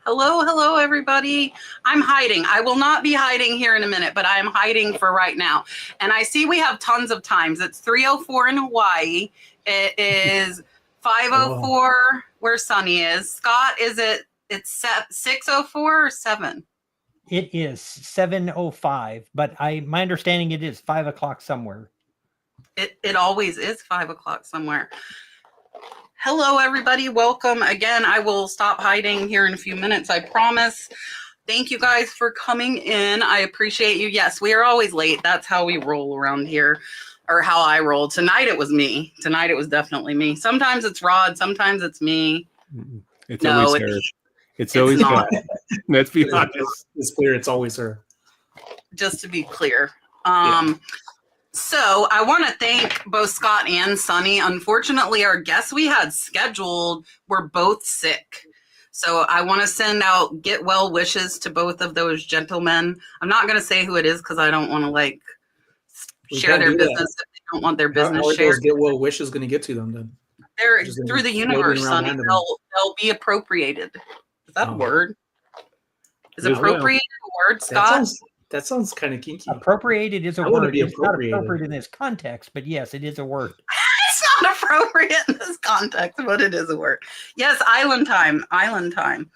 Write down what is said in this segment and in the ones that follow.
Hello, hello, everybody. I'm hiding. I will not be hiding here in a minute, but I am hiding for right now. And I see we have tons of times. It's 3:04 in Hawaii. It is 5:04 where Sonny is. Scott, it's 6:04 or 7? It is 7:05, but my understanding it is 5 o'clock somewhere. It always is 5 o'clock somewhere. Hello, everybody. Welcome again. I will stop hiding here in a few minutes, I promise. Thank you guys for coming in. I appreciate you. Yes, we are always late. That's how we roll around here, or how I roll. Tonight it was me. Tonight it was definitely me. Sometimes it's Rod. Sometimes it's me. It's always her. It's always not. Let's be honest. It's clear. It's always her. Just to be clear. Yeah. So I want to thank both Scott and Sonny. Unfortunately, our guests we had scheduled were both sick. So I want to send out get well wishes to both of those gentlemen. I'm not going to say who it is because I don't want to share their business if they don't want their business how shared. Those get well wishes going to get to them then? They're through the universe, Sonny. They'll be appropriated. Is that a word? Is appropriated a word, Scott? That sounds kind of kinky. Appropriated is a word. It's not appropriate in this context, but yes, it is a word. It's not appropriate in this context, but it is a word. Yes, island time. Island time.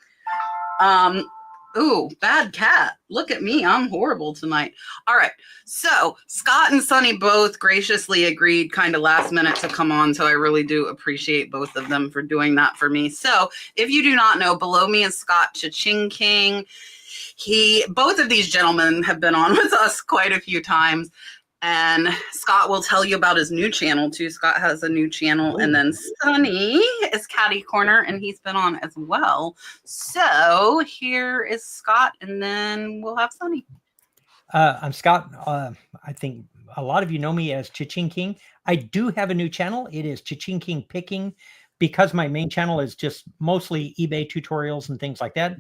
Ooh, bad cat. Look at me. I'm horrible tonight. All right. So Scott and Sonny both graciously agreed kind of last minute to come on. So I really do appreciate both of them for doing that for me. So if you do not know, below me is Scott ChaChingKing. Both of these gentlemen have been on with us quite a few times, and Scott will tell you about his new channel too. Scott has a new channel, and then Sonny is Catty Corner, and he's been on as well. So here is Scott, and then we'll have Sonny. I'm Scott. I think a lot of you know me as ChaChingKing. I do have a new channel. It is ChaChingKing Picking, because my main channel is just mostly eBay tutorials and things like that.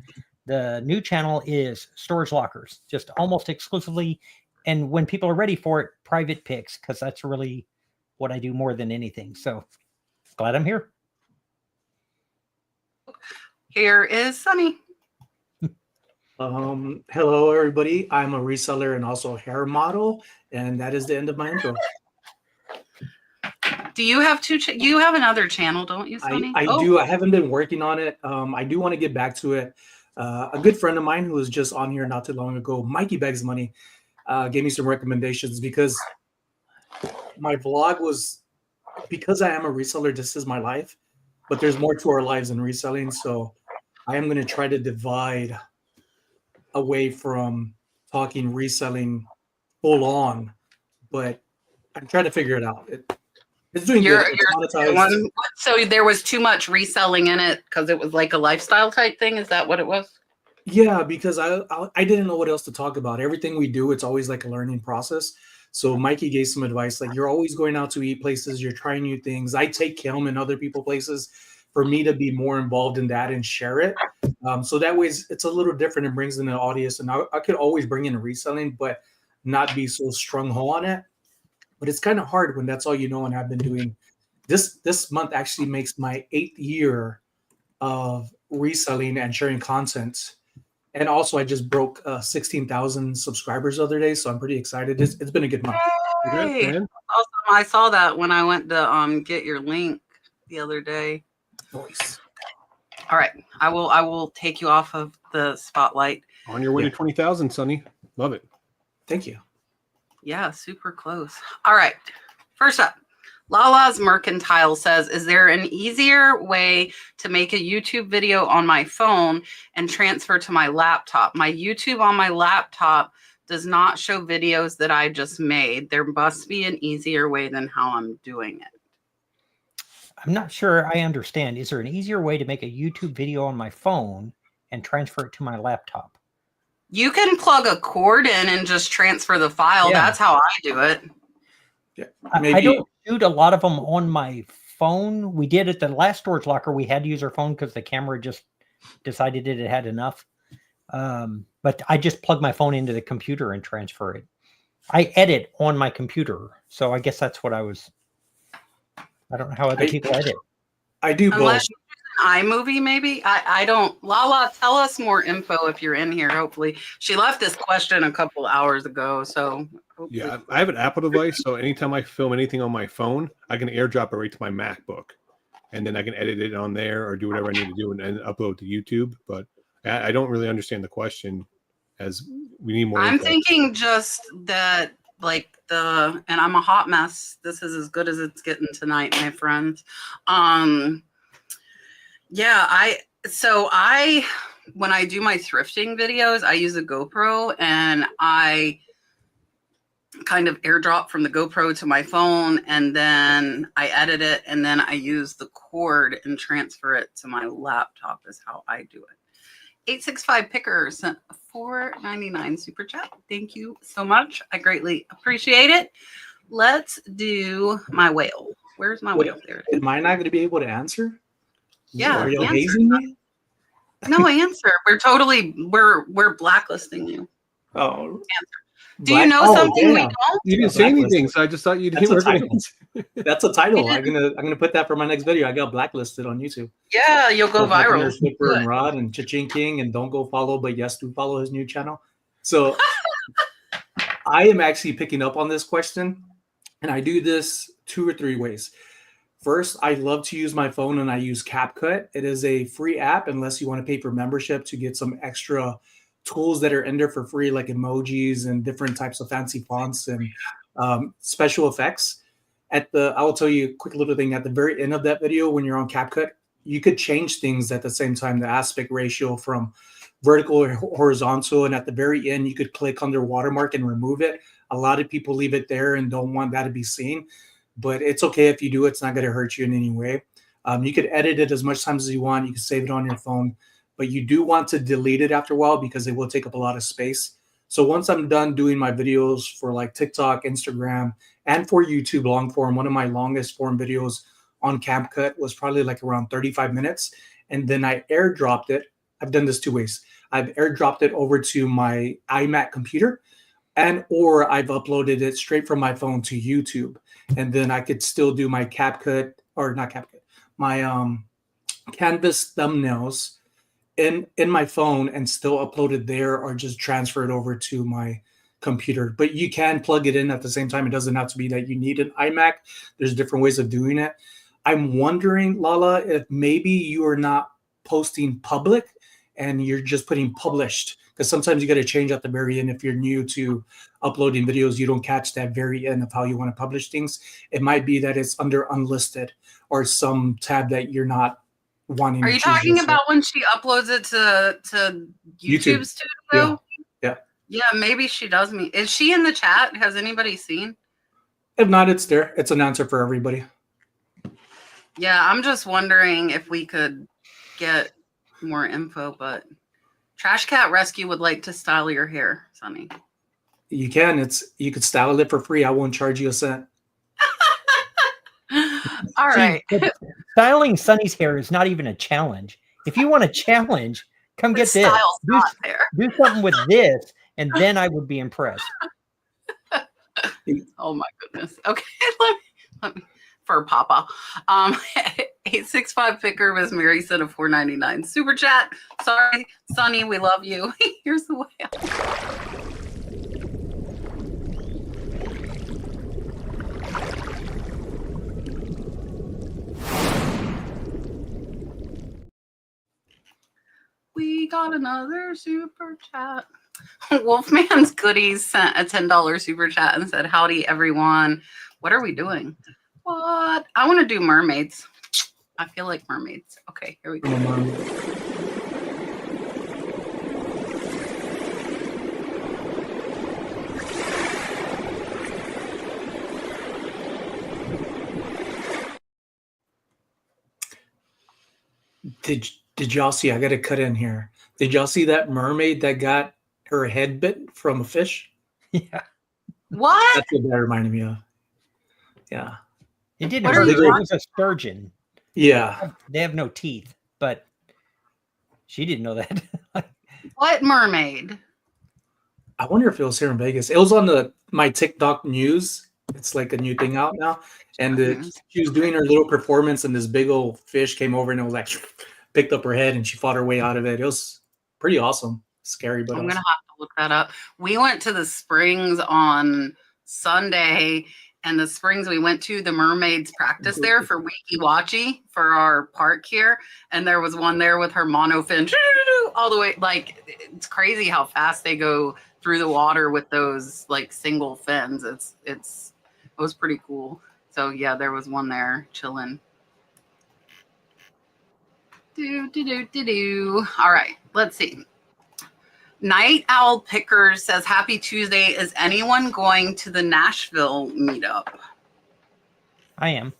The new channel is storage lockers, just almost exclusively. And when people are ready for it, private picks, because that's really what I do more than anything. So glad I'm here. Here is Sonny. Hello, everybody. I'm a reseller and also a hair model. And that is the end of my intro. Do you have you have another channel, don't you, Sonny? I do. I haven't been working on it. I do want to get back to it. A good friend of mine who was just on here not too long ago, Mikey Begs Money, gave me some recommendations because my vlog was, because I am a reseller, this is my life, but there's more to our lives than reselling. So I am going to try to divide away from talking reselling full on, but I'm trying to figure it out. It's doing good. It's monetized. So there was too much reselling in it because it was like a lifestyle type thing. Is that what it was? Yeah, because I didn't know what else to talk about. Everything we do, it's always like a learning process. So Mikey gave some advice, like you're always going out to eat places, you're trying new things. I take Kelm and other people places for me to be more involved in that and share it. So that way it's a little different and brings in the audience. And I could always bring in reselling, but not be so strung-ho on it. But it's kind of hard when that's all you know. And I've been doing this month actually makes my 8th year of reselling and sharing content. And also I just broke 16,000 subscribers the other day. So I'm pretty excited. It's been a good month. Hey, awesome. I saw that when I went to get your link the other day. Nice. All right. I will take you off of the spotlight. On your way to 20,000, Sonny. Love it. Thank you. Yeah, super close. All right. First up, Lala's Mercantile says, is there an easier way to make a YouTube video on my phone and transfer to my laptop? My YouTube on my laptop does not show videos that I just made. There must be an easier way than how I'm doing it. I'm not sure I understand. Is there an easier way to make a YouTube video on my phone and transfer it to my laptop? You can plug a cord in and just transfer the file. Yeah. That's how I do it. Yeah, I don't shoot a lot of them on my phone. We did at the last storage locker. We had to use our phone because the camera just decided it had enough. But I just plug my phone into the computer and transfer it. I edit on my computer. So I guess that's what I don't know how other people edit. I do both. Unless you're iMovie, maybe? I don't. Lala, tell us more info if you're in here. Hopefully, she left this question a couple hours ago. So Yeah, I have an Apple device, so anytime I film anything on my phone, I can AirDrop it right to my MacBook, and then I can edit it on there or do whatever I need to do and upload to YouTube. But I don't really understand the question, as we need more. I'm info. thinking just that, like and I'm a hot mess. This is as good as it's getting tonight, my friends. Yeah, when I do my thrifting videos, I use a GoPro and I kind of airdrop from the GoPro to my phone, and then I edit it, and then I use the cord and transfer it to my laptop is how I do it. 865 Picker sent a $4.99 super chat. Thank you so much. I greatly appreciate it. Let's do my whale. Where's my whale? There it is. Am I not going to be able to answer? Yeah. Are you hazing me? No answer. We're blacklisting you. Oh. Answer. Do you know something we don't? You didn't say anything, so I just thought you didn't. That's a title. I'm gonna put that for my next video. I got blacklisted on YouTube. Yeah, you'll go viral. Flipper and Rod and ChaChingKing, and don't go follow, but yes, do follow his new channel. So I am actually picking up on this question, and I do this 2 or 3 ways. First, I love to use my phone, and I use CapCut. It is a free app unless you want to pay for membership to get some extra tools that are in there for free, like emojis and different types of fancy fonts and special effects. I will tell you a quick little thing at the very end of that video. When you're on CapCut, you could change things at the same time, the aspect ratio from vertical or horizontal. And at the very end, you could click on their watermark and remove it. A lot of people leave it there and don't want that to be seen, but it's okay if you do. It's not going to hurt you in any way. You could edit it as much times as you want. You can save it on your phone, but you do want to delete it after a while because it will take up a lot of space. So once I'm done doing my videos for like TikTok, Instagram, and for YouTube long form, one of my longest form videos on CapCut was probably like around 35 minutes. And then I airdropped it. I've done this 2 ways. I've airdropped it over to my iMac computer, or I've uploaded it straight from my phone to YouTube. And then I could still do my CapCut, or not CapCut, my Canvas thumbnails in my phone and still upload it there, or just transfer it over to my computer. But you can plug it in at the same time. It doesn't have to be that you need an iMac. There's different ways of doing it. I'm wondering, Lala, if maybe you are not posting public and you're just putting published, because sometimes you got to change at the very end. If you're new to uploading videos, you don't catch that very end of how you want to publish things. It might be that it's under unlisted or some tab that you're not wanting. Are you talking about when she uploads it to YouTube Studio? Yeah, maybe she does. Is she in the chat? Has anybody seen? If not, it's there. It's an answer for everybody. Yeah, I'm just wondering if we could get more info, but Trash Cat Rescue would like to style your hair, Sonny. You can. You could style it for free. I won't charge you a cent. All right. Styling Sonny's hair is not even a challenge. If you want a challenge, come get this. Do something with this, and then I would be impressed. Oh my goodness. Okay, let me for Papa. 865 Picker was Mary sent a $4.99 super chat. Sorry, Sonny, we love you. Here's the whale. We got another super chat. Wolfman's Goodies sent a $10 super chat and said, howdy, everyone. What are we doing? What? I want to do mermaids. I feel like mermaids. Okay, here we go. Did y'all see? I got to cut in here. Did y'all see that mermaid that got her head bit from a fish? Yeah. What? That's what that reminded me of. Yeah. It didn't hurt. It was a sturgeon. Yeah. They have no teeth, but she didn't know that. What mermaid? I wonder if it was here in Vegas. It was on my TikTok news, It's like a new thing out now. And she was doing her little performance, and this big old fish came over and it was like picked up her head, and she fought her way out of it. It was pretty awesome. Scary, but I'm awesome. gonna have to look that up. We went to the springs on Sunday, and the springs we went to, the mermaids practice there for Wiki Wachi for our park here, and there was one there with her monofin all the way. Like, it's crazy how fast they go through the water with those like single fins. It was pretty cool. So yeah, there was one there chilling. All right, let's see. Night Owl Pickers says, happy Tuesday. Is anyone going to the Nashville meetup? I am.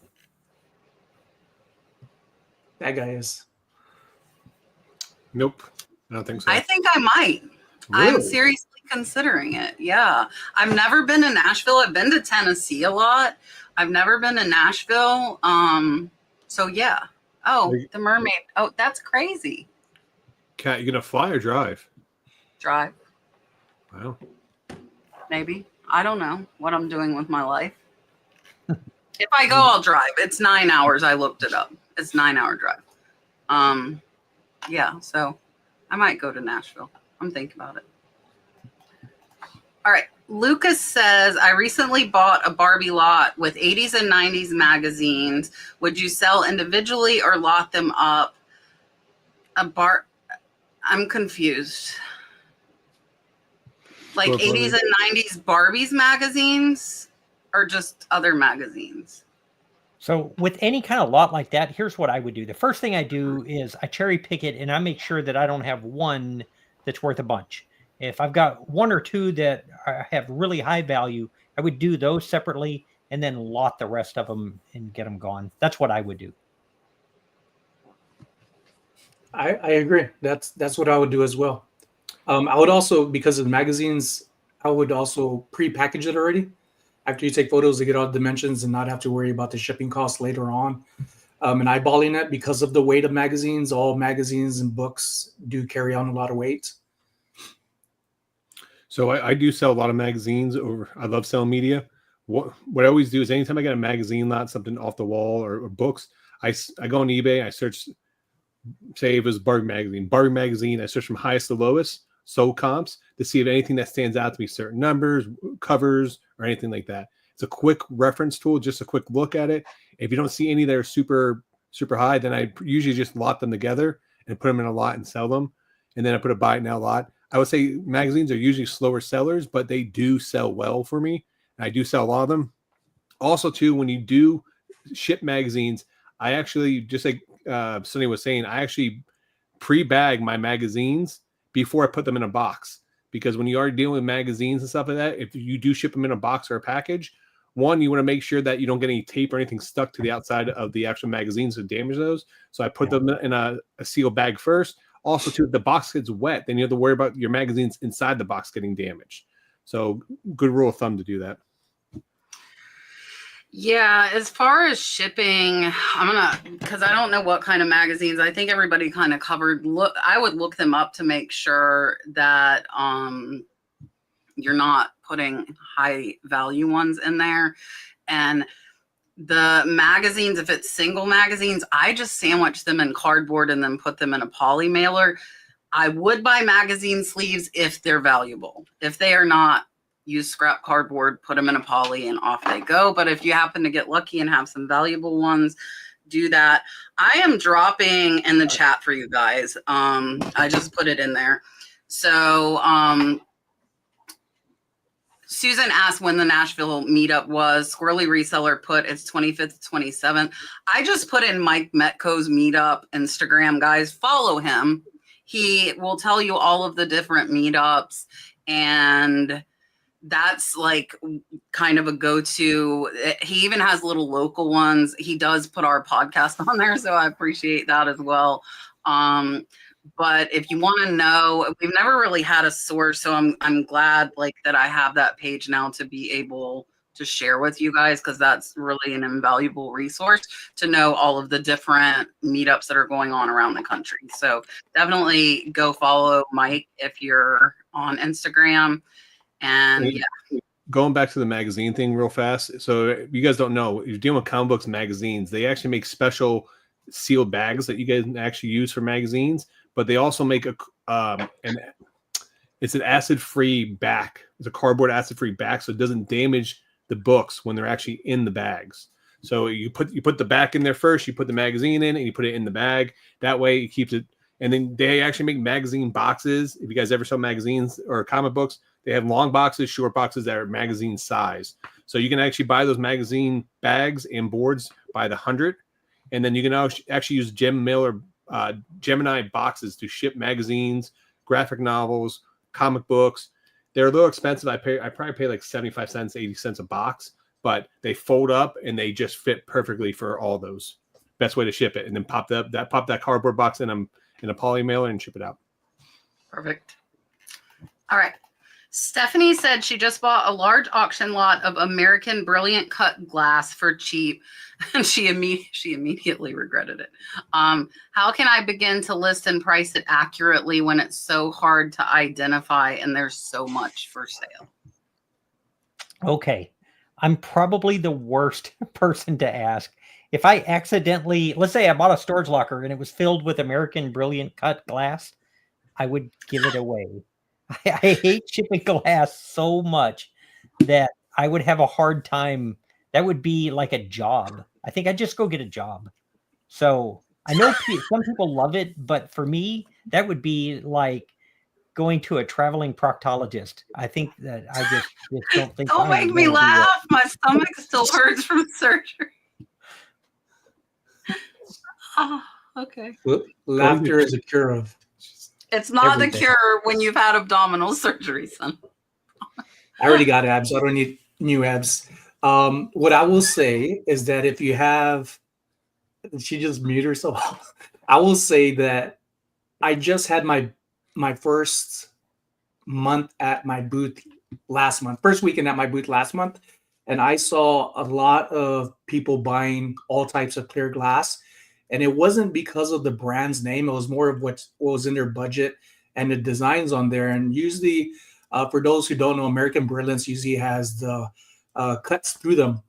That guy is. Nope, I don't think so. I think I might. Really? I'm seriously considering it. Yeah. I've never been to Nashville. I've been to Tennessee a lot. I've never been to Nashville. So yeah. Oh, the Mermaid. Oh, that's crazy. Kat, you gonna fly or drive? Drive. Wow. Maybe. I don't know what I'm doing with my life. If I go, I'll drive. It's 9 hours. I looked it up. It's 9-hour drive. Yeah, so I might go to Nashville. I'm thinking about it. All right. Lucas says, I recently bought a Barbie lot with 80s and 90s magazines. Would you sell individually or lot them up? I'm confused. Like 80s and 90s Barbies magazines or just other magazines? So with any kind of lot like that, here's what I would do. The first thing I do is I cherry pick it and I make sure that I don't have one that's worth a bunch. If I've got one or two that have really high value, I would do those separately and then lot the rest of them and get them gone. That's what I would do. I agree. That's what I would do as well. I would also, because of the magazines, I would also pre-package it already. After you take photos to get all the dimensions and not have to worry about the shipping costs later on. And eyeballing it, because of the weight of magazines, all magazines and books do carry on a lot of weight. So I do sell a lot of magazines. I love selling media. What I always do is anytime I get a magazine lot, something off the wall or books, I go on eBay, I search, say if it was Barbie magazine, I search from highest to lowest, sold comps, to see if anything that stands out to me, certain numbers, covers, or anything like that. It's a quick reference tool, just a quick look at it. If you don't see any that are super, super high, then I usually just lot them together and put them in a lot and sell them. And then I put a buy it now lot. I would say magazines are usually slower sellers, but they do sell well for me. And I do sell a lot of them. Also, too, when you do ship magazines, I actually, just like Sonny was saying, I actually pre-bag my magazines before I put them in a box. Because when you are dealing with magazines and stuff like that, if you do ship them in a box or a package, one, you want to make sure that you don't get any tape or anything stuck to the outside of the actual magazines to damage those. So I put them in a sealed bag first. Also, too, if the box gets wet, then you have to worry about your magazines inside the box getting damaged. So good rule of thumb to do that. Yeah, as far as shipping, because I don't know what kind of magazines. I think everybody kind of covered. I would look them up to make sure that you're not putting high value ones in there. And the magazines, if it's single magazines, I just sandwich them in cardboard and then put them in a poly mailer. I would buy magazine sleeves if they're valuable. If they are not, use scrap cardboard, put them in a poly, and off they go. But if you happen to get lucky and have some valuable ones, do that. I am dropping in the chat for you guys. I just put it in there. So Susan asked when the Nashville meetup was. Squirrely Reseller put it's 25th, 27th. I just put in Mike Metco's meetup Instagram, guys. Follow him. He will tell you all of the different meetups, and that's like kind of a go-to. He even has little local ones. He does put our podcast on there, so I appreciate that as well. But if you want to know, we've never really had a source, so I'm glad like that I have that page now to be able to share with you guys, because that's really an invaluable resource to know all of the different meetups that are going on around the country. So definitely go follow Mike if you're on Instagram. And yeah. going back to the magazine thing real fast. So if you guys don't know, if you're dealing with comic books and magazines, they actually make special sealed bags that you guys can actually use for magazines, but they also make it's an acid-free back. It's a cardboard acid-free back, so it doesn't damage the books when they're actually in the bags. So you put the back in there first, you put the magazine in, and you put it in the bag. That way it keeps it. And then they actually make magazine boxes. If you guys ever saw magazines or comic books, they have long boxes, short boxes that are magazine size. So you can actually buy those magazine bags and boards by the 100. And then you can actually use Gemini boxes to ship magazines, graphic novels, comic books. They're a little expensive. I probably pay like 75 cents, 80 cents a box, but they fold up and they just fit perfectly for all those. Best way to ship it. And then pop that cardboard box in a poly mailer and ship it out. Perfect. All right. Stephanie said she just bought a large auction lot of American Brilliant cut glass for cheap, and she immediately regretted it. How can I begin to list and price it accurately when it's so hard to identify and there's so much for sale? Okay. I'm probably the worst person to ask. If I accidentally, let's say I bought a storage locker and it was filled with American Brilliant cut glass, I would give it away. I hate shipping glass so much that I would have a hard time. That would be like a job. I think I'd just go get a job. So I know some people love it, but for me, that would be like going to a traveling proctologist. I think that I just don't think. Don't make me laugh. My stomach still hurts from surgery. Oh, okay. Well, laughter is a cure of. It's not everything. the cure when you've had abdominal surgery, son. I already got abs. So I don't need new abs. What I will say is that if you have, she just muted herself. I will say that I just had my first month at my booth last month, first weekend at my booth last month. And I saw a lot of people buying all types of clear glass. And it wasn't because of the brand's name. It was more of what was in their budget and the designs on there. And usually, for those who don't know, American Brilliance usually has the cuts through them.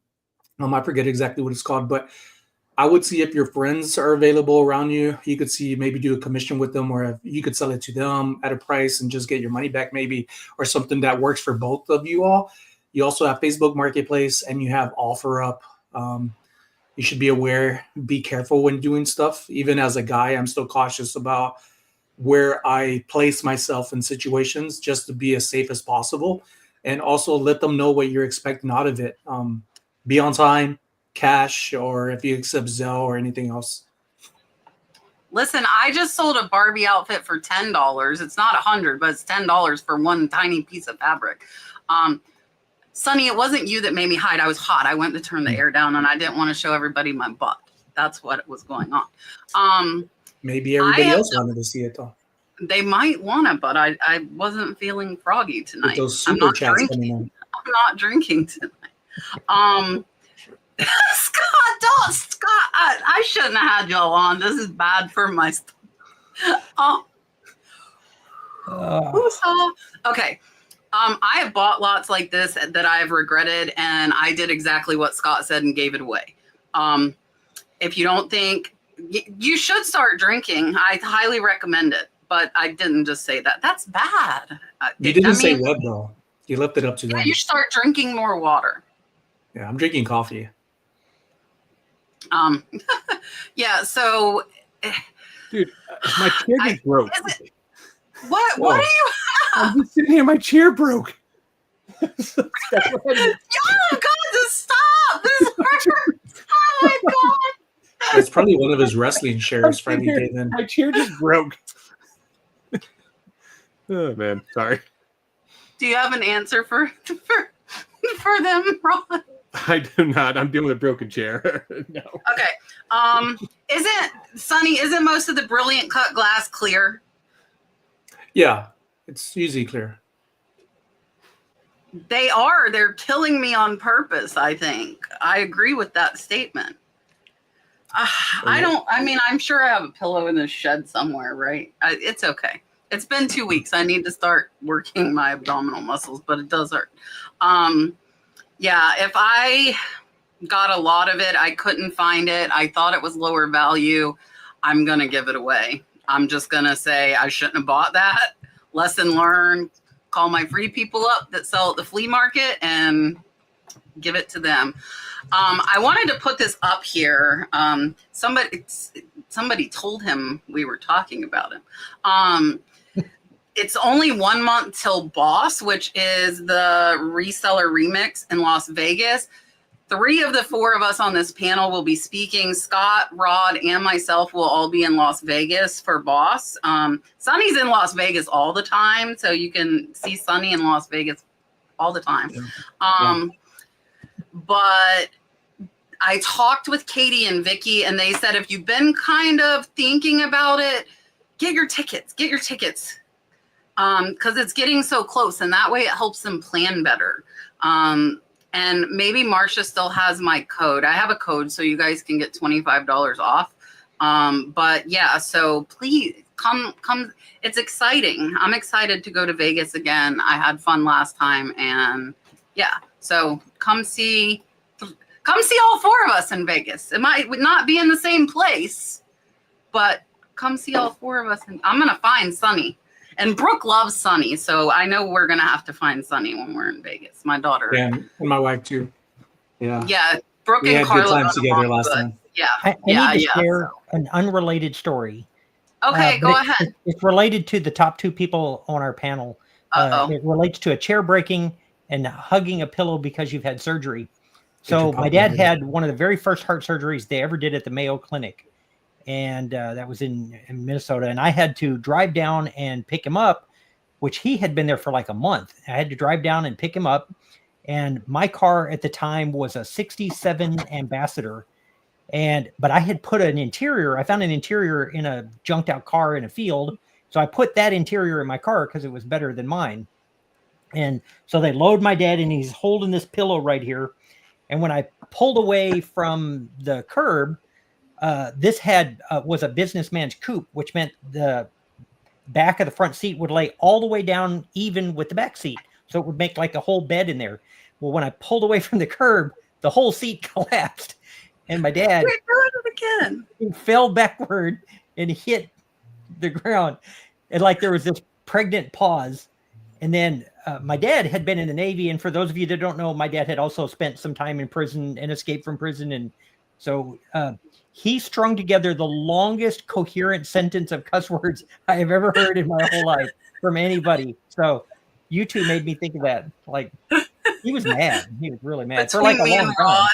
I forget exactly what it's called, but I would see if your friends are available around you. You could see maybe do a commission with them, or if you could sell it to them at a price and just get your money back maybe, or something that works for both of you all. You also have Facebook Marketplace and you have OfferUp. You should be aware, be careful when doing stuff. Even as a guy, I'm still cautious about where I place myself in situations just to be as safe as possible. And also let them know what you're expecting out of it. Be on time, cash, or if you accept Zelle or anything else. Listen, I just sold a Barbie outfit for $10. It's not $100, but it's $10 for one tiny piece of fabric. Sonny, it wasn't you that made me hide. I was hot. I went to turn the air down and I didn't want to show everybody my butt. That's what was going on. Maybe everybody else wanted to see it though. They might want to, but I wasn't feeling froggy tonight. I'm not drinking tonight. Scott, I shouldn't have had y'all on. This is bad for my stomach. Okay. I have bought lots like this that I've regretted, and I did exactly what Scott said and gave it away. If you don't think you should start drinking, I highly recommend it. But I didn't just say that. That's bad. You didn't say what though. You left it up to them. You should start drinking more water. Yeah, I'm drinking coffee. Yeah. So, dude, my chair just broke. What? What are you? I'm just sitting here. My chair broke. Y'all got to stop. This hurts. Oh my god. It's probably one of his wrestling chairs. My chair just broke. Oh man, sorry. Do you have an answer for them, Ron? I do not. I'm dealing with a broken chair. No. Okay. Isn't most of the Brilliant cut glass clear? Yeah, it's usually clear. They are. They're killing me on purpose, I think. I agree with that statement. I'm sure I have a pillow in the shed somewhere, right? It's okay. It's been 2 weeks. I need to start working my abdominal muscles, but it does hurt. Yeah, if I got a lot of it, I couldn't find it. I thought it was lower value. I'm going to give it away. I'm just going to say I shouldn't have bought that. Lesson learned. Call my free people up that sell at the flea market and give it to them. I wanted to put this up here. Somebody told him we were talking about him. It's only 1 month till Boss, which is the reseller remix in Las Vegas. 3 of the 4 of us on this panel will be speaking. Scott, Rod, and myself will all be in Las Vegas for Boss. Sonny's in Las Vegas all the time, so you can see Sonny in Las Vegas all the time. But I talked with Katie and Vicky, and they said if you've been kind of thinking about it, get your tickets. Because it's getting so close, and that way it helps them plan better. And maybe Marcia still has my code. I have a code, so you guys can get $25 off. But yeah, so please come. It's exciting. I'm excited to go to Vegas again. I had fun last time, and yeah, so come see all 4 of us in Vegas. It might not be in the same place, but come see all 4 of us. And I'm gonna find Sonny. And Brooke loves Sonny, so I know we're gonna have to find Sonny when we're in Vegas. My daughter, and my wife too. Yeah, Brooke we and had Carla good times together last time. Yeah, I need to share an unrelated story. Okay, go ahead. It's related to the top 2 people on our panel. It relates to a chair breaking and hugging a pillow because you've had surgery. So my dad had one of the very first heart surgeries they ever did at the Mayo Clinic. And that was in Minnesota. And I had to drive down and pick him up, which he had been there for like a month. I had to drive down and pick him up. And my car at the time was a 67 Ambassador. But I had put an interior. I found an interior in a junked out car in a field. So I put that interior in my car because it was better than mine. And so they load my dad, and he's holding this pillow right here. And when I pulled away from the curb, this was a businessman's coupe, which meant the back of the front seat would lay all the way down even with the back seat. So it would make like a whole bed in there. Well, when I pulled away from the curb, the whole seat collapsed. And my dad he fell backward and hit the ground. And like there was this pregnant pause. And then my dad had been in the Navy. And for those of you that don't know, my dad had also spent some time in prison and escaped from prison. And so he strung together the longest coherent sentence of cuss words I have ever heard in my whole life from anybody. So you 2 made me think of that. Like he was mad. He was really mad for like a long time.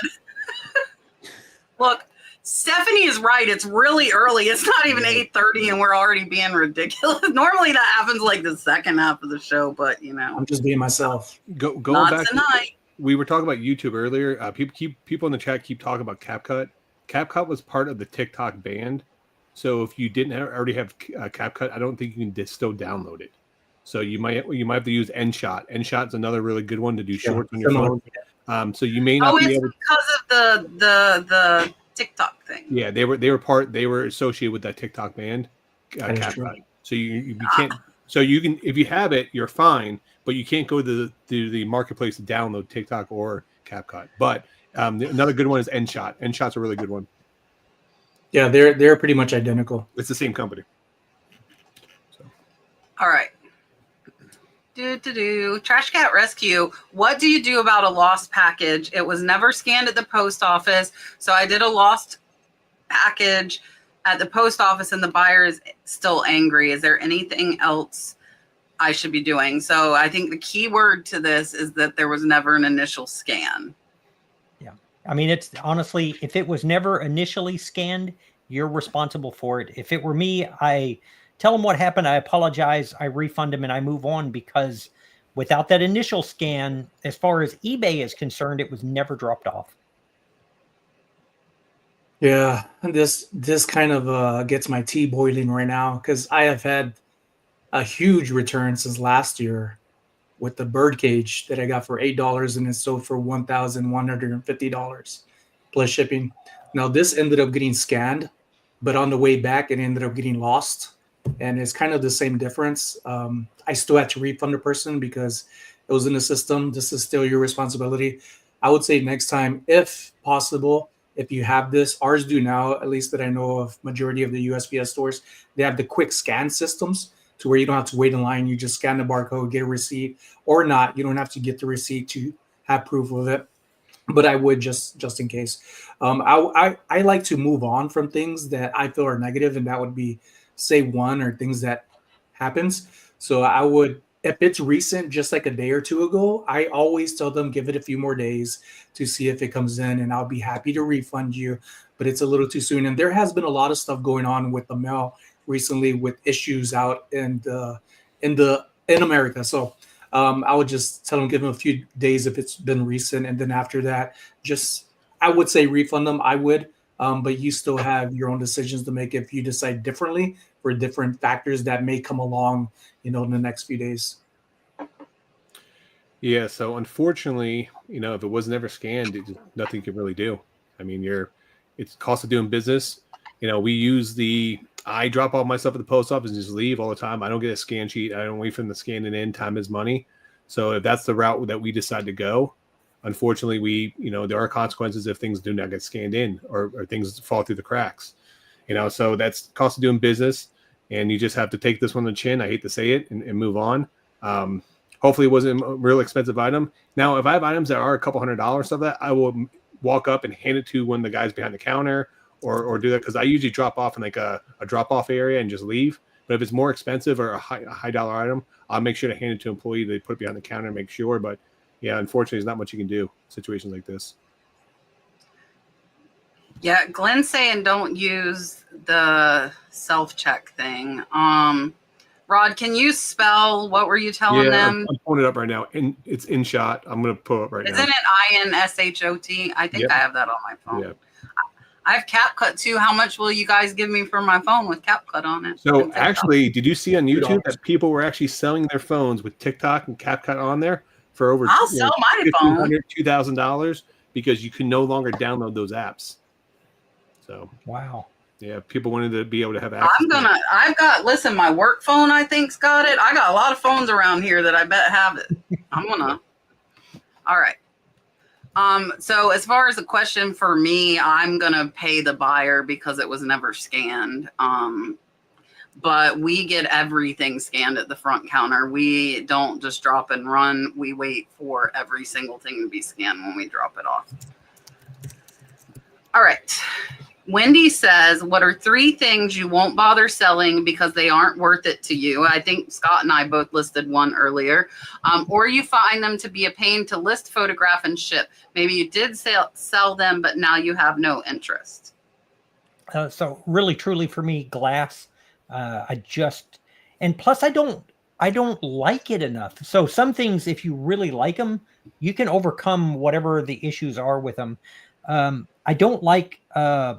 Look, Stephanie is right. It's really early. It's not even 8:30 and we're already being ridiculous. Normally that happens like the second half of the show, but I'm just being myself. Going not back tonight. We were talking about YouTube earlier. People in the chat keep talking about CapCut. CapCut was part of the TikTok band. So if you didn't already have CapCut, I don't think you can still download it. So you might have to use Endshot. Endshot's another really good one to do shorts on your phone. So you may not be able because of the TikTok thing. Yeah, they were associated with that TikTok band. CapCut. So you can't. So you can, if you have it, you're fine, but you can't go to the marketplace to download TikTok or CapCut. But another good one is Endshot. Endshot's a really good one. Yeah, they're pretty much identical. It's the same company. So. All right. Trash Cat Rescue. What do you do about a lost package? It was never scanned at the post office. So I did a lost package at the post office and the buyer is still angry. Is there anything else I should be doing? So I think the key word to this is that there was never an initial scan. Yeah. I mean, it's honestly, if it was never initially scanned, you're responsible for it. If it were me, I tell them what happened. I apologize. I refund them and I move on, because without that initial scan, as far as eBay is concerned, it was never dropped off. Yeah, this kind of gets my tea boiling right now, because I have had a huge return since last year with the birdcage that I got for $8 and it sold for $1,150 plus shipping. Now this ended up getting scanned, but on the way back it ended up getting lost. and it's kind of the same difference. I still had to refund the person because it was in the system. This is still your responsibility. I would say next time, if possible, if you have this, ours do now, at least that I know of, majority of the USPS stores, they have the quick scan systems to where you don't have to wait in line. You just scan the barcode, get a receipt, or not. You don't have to get the receipt to have proof of it. But I would just in case. I like to move on from things that I feel are negative, and that would be say one or things that happens. So I would, if it's recent, just like a day or two ago, I always tell them give it a few more days to see if it comes in, and I'll be happy to refund you. But it's a little too soon, and there has been a lot of stuff going on with the mail recently with issues out in America. So I would just tell them give them a few days if it's been recent, and then after that, just I would say refund them. I would, but you still have your own decisions to make if you decide differently for different factors that may come along, in the next few days. Yeah. So unfortunately, if it was never scanned, nothing you can really do. I mean, it's cost of doing business. I drop off my stuff at the post office and just leave all the time. I don't get a scan sheet. I don't wait for them to scan it in. Time is money. So if that's the route that we decide to go, unfortunately, there are consequences if things do not get scanned in or things fall through the cracks. So that's cost of doing business, and you just have to take this one on the chin. I hate to say it, and move on. Hopefully it wasn't a real expensive item. Now, if I have items that are a couple $100 stuff, that I will walk up and hand it to one of the guys behind the counter, or do that, because I usually drop off in like a drop off area and just leave. But if it's more expensive or a high dollar item, I'll make sure to hand it to an employee. They put it behind the counter and make sure. But yeah, unfortunately, there's not much you can do in situations like this. Yeah, Glenn's saying don't use the self-check thing. Rod, can you spell, what were you telling them? I'm pulling it up right now. And it's InShot. I'm going to pull it up right now. Isn't it INSHOT? I think Yep. I have that on my phone. Yeah. I have CapCut too. How much will you guys give me for my phone with CapCut on it? So actually, did you see on YouTube $2. that people were actually selling their phones with TikTok and CapCut on there for over I'll sell my phone. $1,500, $2,000 because you can no longer download those apps. So Wow. yeah, people wanted to be able to have access. Listen, my work phone I think's got it. I got a lot of phones around here that I bet have it. All right. So as far as the question for me, I'm going to pay the buyer because it was never scanned. But we get everything scanned at the front counter. We don't just drop and run. We wait for every single thing to be scanned when we drop it off. All right. Wendy says, what are 3 things you won't bother selling because they aren't worth it to you? I think Scott and I both listed one earlier. Or you find them to be a pain to list, photograph, and ship. Maybe you did sell them, but now you have no interest. So really, truly for me, glass, and plus I don't like it enough. So some things, if you really like them, you can overcome whatever the issues are with them. I don't like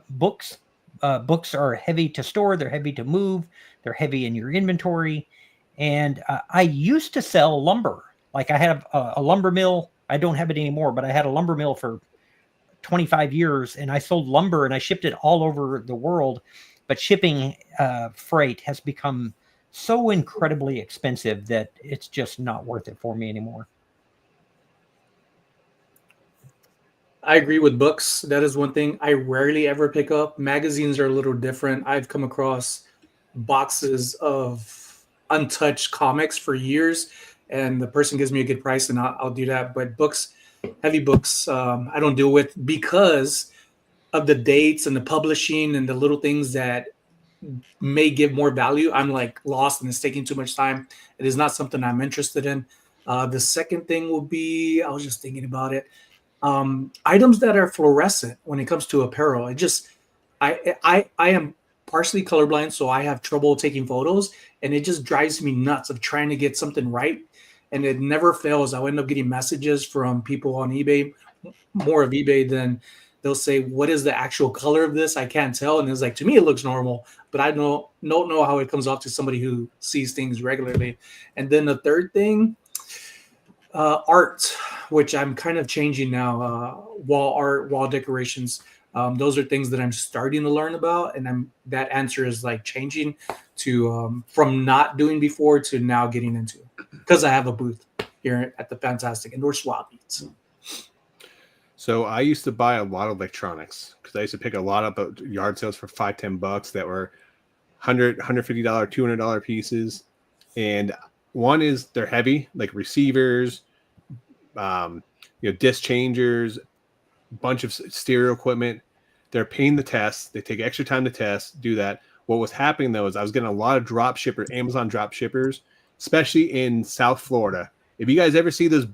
books. Books are heavy to store. They're heavy to move. They're heavy in your inventory. And I used to sell lumber. Like I have a lumber mill. I don't have it anymore, but I had a lumber mill for 25 years, and I sold lumber and I shipped it all over the world. But shipping freight has become so incredibly expensive that it's just not worth it for me anymore. I agree with books. That is one thing I rarely ever pick up. Magazines are a little different. I've come across boxes of untouched comics for years, and the person gives me a good price, and I'll do that. But books, heavy books, I don't deal with because of the dates and the publishing and the little things that may give more value. I'm like lost, and it's taking too much time. It is not something I'm interested in. The second thing will be, I was just thinking about it. Items that are fluorescent when it comes to apparel. I am partially colorblind, so I have trouble taking photos, and it just drives me nuts of trying to get something right, and it never fails. I'll end up getting messages from people on eBay, more of eBay than they'll say, what is the actual color of this? I can't tell. And it's like, to me, it looks normal, but I don't know how it comes off to somebody who sees things regularly. And then the third thing, art, which I'm kind of changing now, wall art, wall decorations. Those are things that I'm starting to learn about, and that answer is like changing to from not doing before to now getting into, because I have a booth here at the Fantastic Indoor Swap Meets. So I used to buy a lot of electronics because I used to pick a lot up at yard sales for $5-10 that were $100, $150, $200 pieces. And one is they're heavy, like receivers, disc changers, bunch of stereo equipment. They're paying the test. They take extra time to test, do that. What was happening though is I was getting a lot of Amazon drop shippers, especially in South Florida. If you guys ever see those,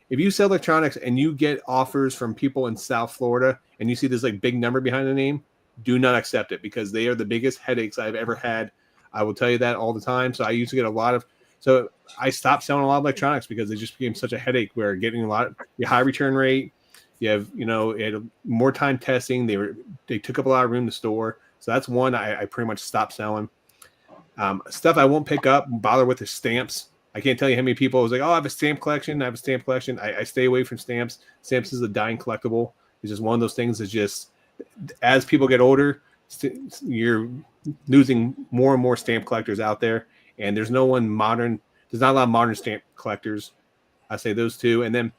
if you sell electronics and you get offers from people in South Florida and you see this like big number behind the name, do not accept it because they are the biggest headaches I've ever had. I will tell you that all the time. So I used to get so I stopped selling a lot of electronics because they just became such a headache where getting a high return rate. You have, it had more time testing. They took up a lot of room to store. So that's one I pretty much stopped selling. Stuff I won't pick up and bother with is stamps. I can't tell you how many people was like, oh, I have a stamp collection. I stay away from stamps. Stamps is a dying collectible. It's just one of those things that's just, as people get older, you're losing more and more stamp collectors out there. And there's not a lot of modern stamp collectors. I say those two. And then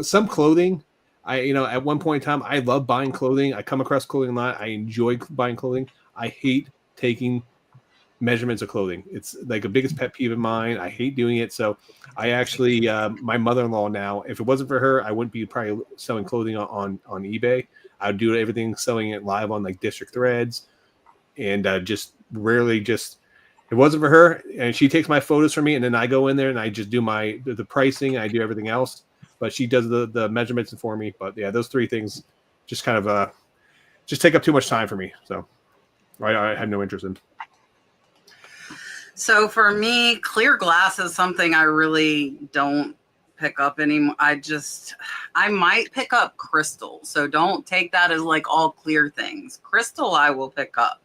some clothing. At one point in time, I love buying clothing. I come across clothing a lot. I enjoy buying clothing. I hate taking measurements of clothing. It's like a biggest pet peeve of mine. I hate doing it. So I actually, my mother-in-law now, if it wasn't for her, I wouldn't be probably selling clothing on eBay. I would do everything, selling it live on like District Threads, and just rarely just. It wasn't for her, and she takes my photos for me, and then I go in there and I just do the pricing. And I do everything else, but she does the measurements for me. But yeah, those three things just kind of just take up too much time for me. So I had no interest in. So for me, clear glass is something I really don't pick up anymore. I might pick up crystal. So don't take that as like all clear things. Crystal I will pick up.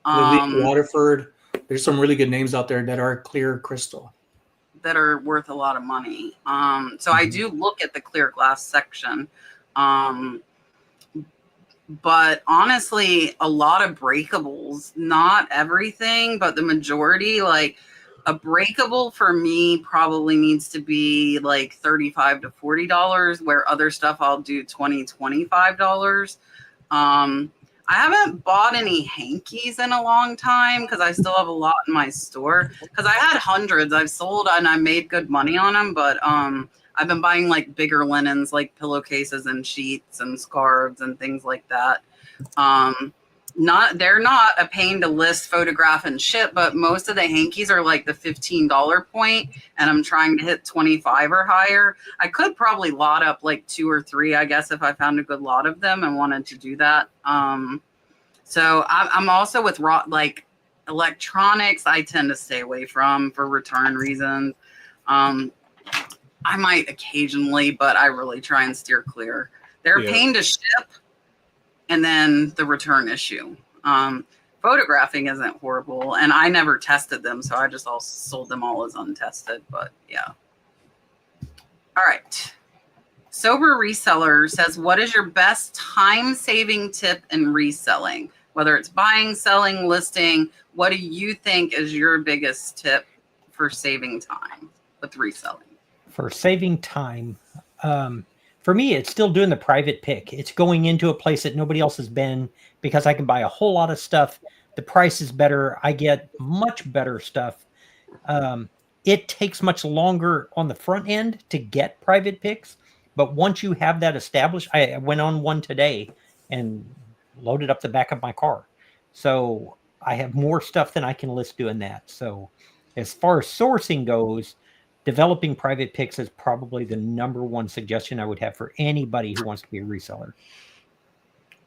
Waterford. There's some really good names out there that are clear crystal that are worth a lot of money. So I do look at the clear glass section. But honestly, a lot of breakables, not everything, but the majority, like a breakable for me probably needs to be like $35 to $40, where other stuff I'll do $20, $25. I haven't bought any hankies in a long time because I still have a lot in my store, because I had hundreds I've sold and I made good money on them. But I've been buying like bigger linens, like pillowcases and sheets and scarves and things like that. They're not a pain to list, photograph, and ship, but most of the hankies are like the $15 point, and I'm trying to hit 25 or higher. I could probably lot up like 2 or 3, I guess, if I found a good lot of them and wanted to do that. So I'm also with like electronics. I tend to stay away from for return reasons. I might occasionally, but I really try and steer clear. They're a pain to ship, and then the return issue. Photographing isn't horrible, and I never tested them, so I just sold them all as untested. But yeah. All right. Sober Reseller says, what is your best time-saving tip in reselling? Whether it's buying, selling, listing, what do you think is your biggest tip for saving time with reselling? For saving time, for me, it's still doing the private pick. It's going into a place that nobody else has been, because I can buy a whole lot of stuff. The price is better. I get much better stuff. It takes much longer on the front end to get private picks. But once you have that established, I went on one today and loaded up the back of my car. So I have more stuff than I can list doing that. So as far as sourcing goes, developing private picks is probably the number one suggestion I would have for anybody who wants to be a reseller.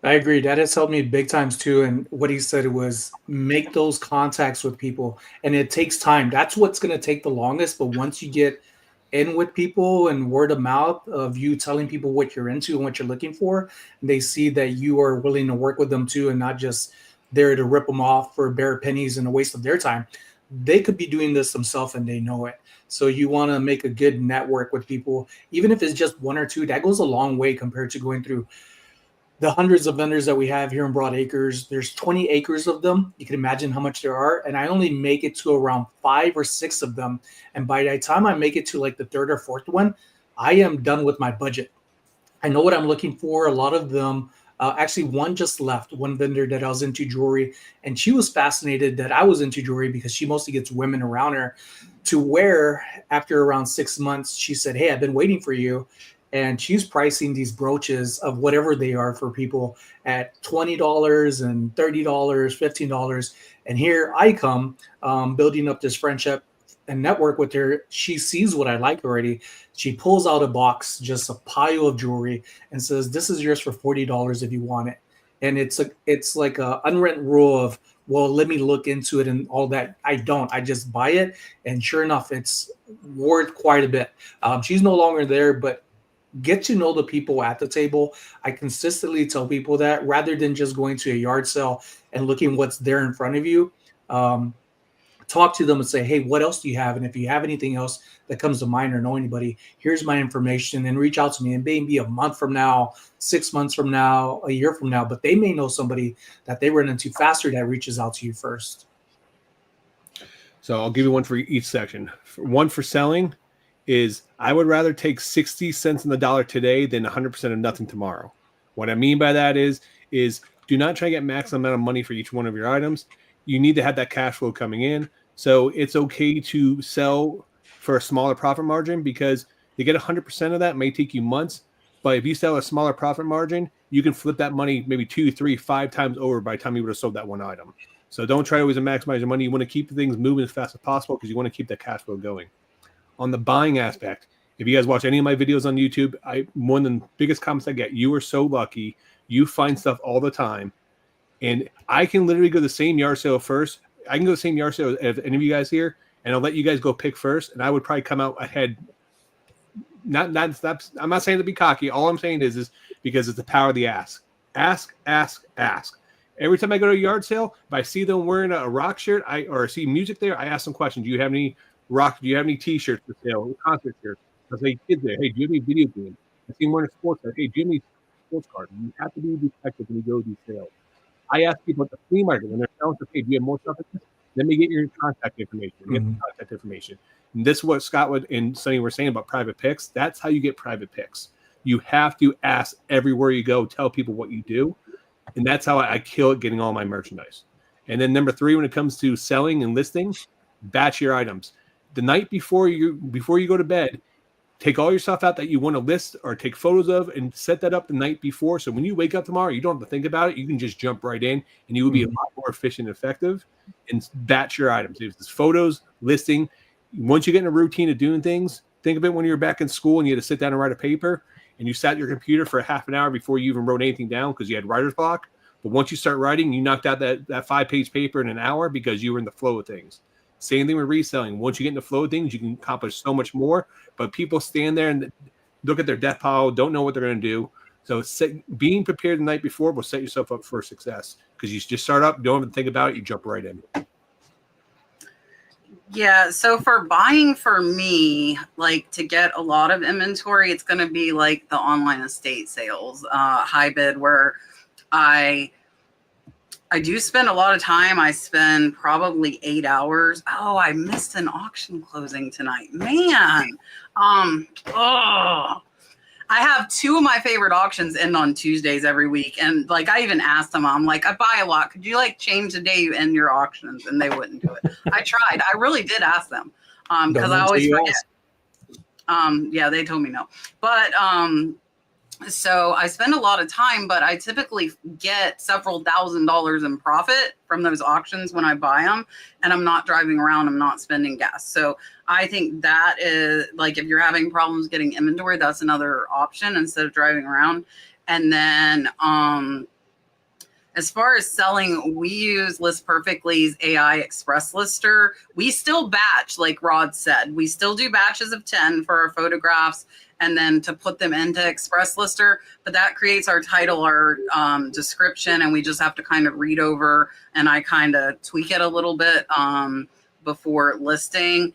I agree. That has helped me big times too. And what he said was make those contacts with people. And it takes time. That's what's going to take the longest. But once you get in with people and word of mouth of you telling people what you're into and what you're looking for, and they see that you are willing to work with them too, and not just there to rip them off for bare pennies and a waste of their time. They could be doing this themselves and they know it. So you want to make a good network with people, even if it's just 1 or 2. That goes a long way compared to going through the hundreds of vendors that we have here in Broad Acres, there's 20 acres of them. You can imagine how much there are. And I only make it to around 5 or 6 of them. And by the time I make it to like the third or fourth one, I am done with my budget. I know what I'm looking for. A lot of them, actually, one just left, one vendor that I was into jewelry, and she was fascinated that I was into jewelry because she mostly gets women around her, to where after around 6 months, she said, "Hey, I've been waiting for you." And she's pricing these brooches of whatever they are for people at $20 and $30, $15. And here I come, building up this friendship and network with her. She sees what I like already. She pulls out a box, just a pile of jewelry, and says, "This is yours for $40 if you want it." And it's like a unwritten rule of, well, let me look into it and all that. I don't. I just buy it, and sure enough, it's worth quite a bit. She's no longer there, but get to know the people at the table. I consistently tell people that rather than just going to a yard sale and looking what's there in front of you. Talk to them and say, "Hey, what else do you have? And if you have anything else that comes to mind or know anybody, here's my information," and reach out to me. And maybe a month from now, 6 months from now, a year from now, but they may know somebody that they run into faster that reaches out to you first. So I'll give you one for each section. One for selling is I would rather take 60 cents on the dollar today than 100% of nothing tomorrow. What I mean by that is do not try to get maximum amount of money for each one of your items. You need to have that cash flow coming in. So it's okay to sell for a smaller profit margin, because to get 100% of that may take you months. But if you sell a smaller profit margin, you can flip that money maybe 2, 3, 5 times over by the time you would have sold that one item. So don't try to always maximize your money. You want to keep things moving as fast as possible because you want to keep that cash flow going. On the buying aspect, if you guys watch any of my videos on YouTube, one of the biggest comments I get, "You are so lucky. You find stuff all the time." And I can literally go to the same yard sale first. I can go to the same yard sale as any of you guys here, and I'll let you guys go pick first. And I would probably come out ahead. I'm not saying to be cocky. All I'm saying is because it's the power of the ask. Ask, ask, ask. Every time I go to a yard sale, if I see them wearing a rock shirt, or see music there, I ask them questions. Do you have any rock? Do you have any T-shirts for sale? Concert shirts? I say, kids there. Hey, do you have any video games? I see them wearing a sports card. Hey, do you have any sports cards? You have to be detective when you go to these sales. I ask people at the flea market when they're selling, "Hey, do you have more stuff like this? Let me get your contact information." Get the contact information. And this is what Scott and Sonny were saying about private picks. That's how you get private picks. You have to ask everywhere you go, tell people what you do. And that's how I kill it getting all my merchandise. And then number 3, when it comes to selling and listing, batch your items. The night before you go to bed, take all your stuff out that you want to list or take photos of and set that up the night before. So when you wake up tomorrow, you don't have to think about it. You can just jump right in and you will be a lot more efficient and effective, and batch your items. If it's photos, listing, once you get in a routine of doing things, think of it when you were back in school and you had to sit down and write a paper and you sat at your computer for a half an hour before you even wrote anything down because you had writer's block. But once you start writing, you knocked out that 5-page paper in an hour because you were in the flow of things. Same thing with reselling. Once you get in the flow of things, you can accomplish so much more. But people stand there and look at their death pile, don't know what they're going to do. So being prepared the night before will set yourself up for success, because you just start up, don't even think about it, you jump right in. Yeah, so for buying for me, like to get a lot of inventory, it's going to be like the online estate sales, high bid, where I do spend a lot of time. I spend probably 8 hours. Oh, I missed an auction closing tonight, man. I have 2 of my favorite auctions end on Tuesdays every week. And like, I even asked them, I'm like, I buy a lot. Could you like change the day you end your auctions? And they wouldn't do it. I tried. I really did ask them. Cause I always forget. Yeah, they told me no, but, so I spend a lot of time, but I typically get several $1,000s in profit from those auctions when I buy them, and I'm not driving around, I'm not spending gas. So I think that is like, if you're having problems getting inventory, that's another option instead of driving around. And then, as far as selling, we use List Perfectly's AI Express Lister. We still batch, like Rod said. We still do batches of 10 for our photographs and then to put them into Express Lister. But that creates our title, our description, and we just have to kind of read over, and I kind of tweak it a little bit before listing.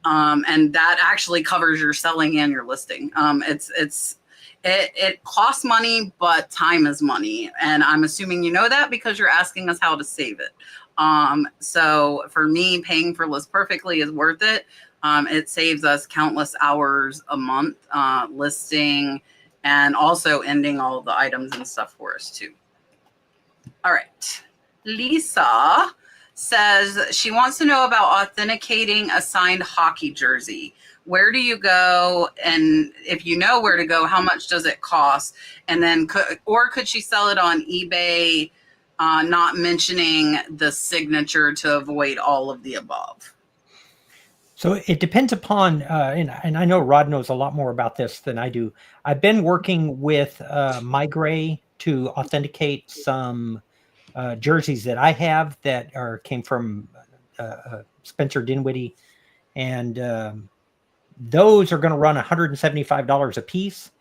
And that actually covers your selling and your listing. It costs money, but time is money. And I'm assuming you know that because you're asking us how to save it. So for me, paying for List Perfectly is worth it. It saves us countless hours a month listing and also ending all of the items and stuff for us too. All right. Lisa says she wants to know about authenticating a signed hockey jersey. Where do you go? And if you know where to go, how much does it cost? And then could she sell it on eBay, not mentioning the signature to avoid all of the above? So it depends upon, and I know Rod knows a lot more about this than I do. I've been working with Migray to authenticate some jerseys that I have that came from Spencer Dinwiddie, and those are going to run $175 a piece,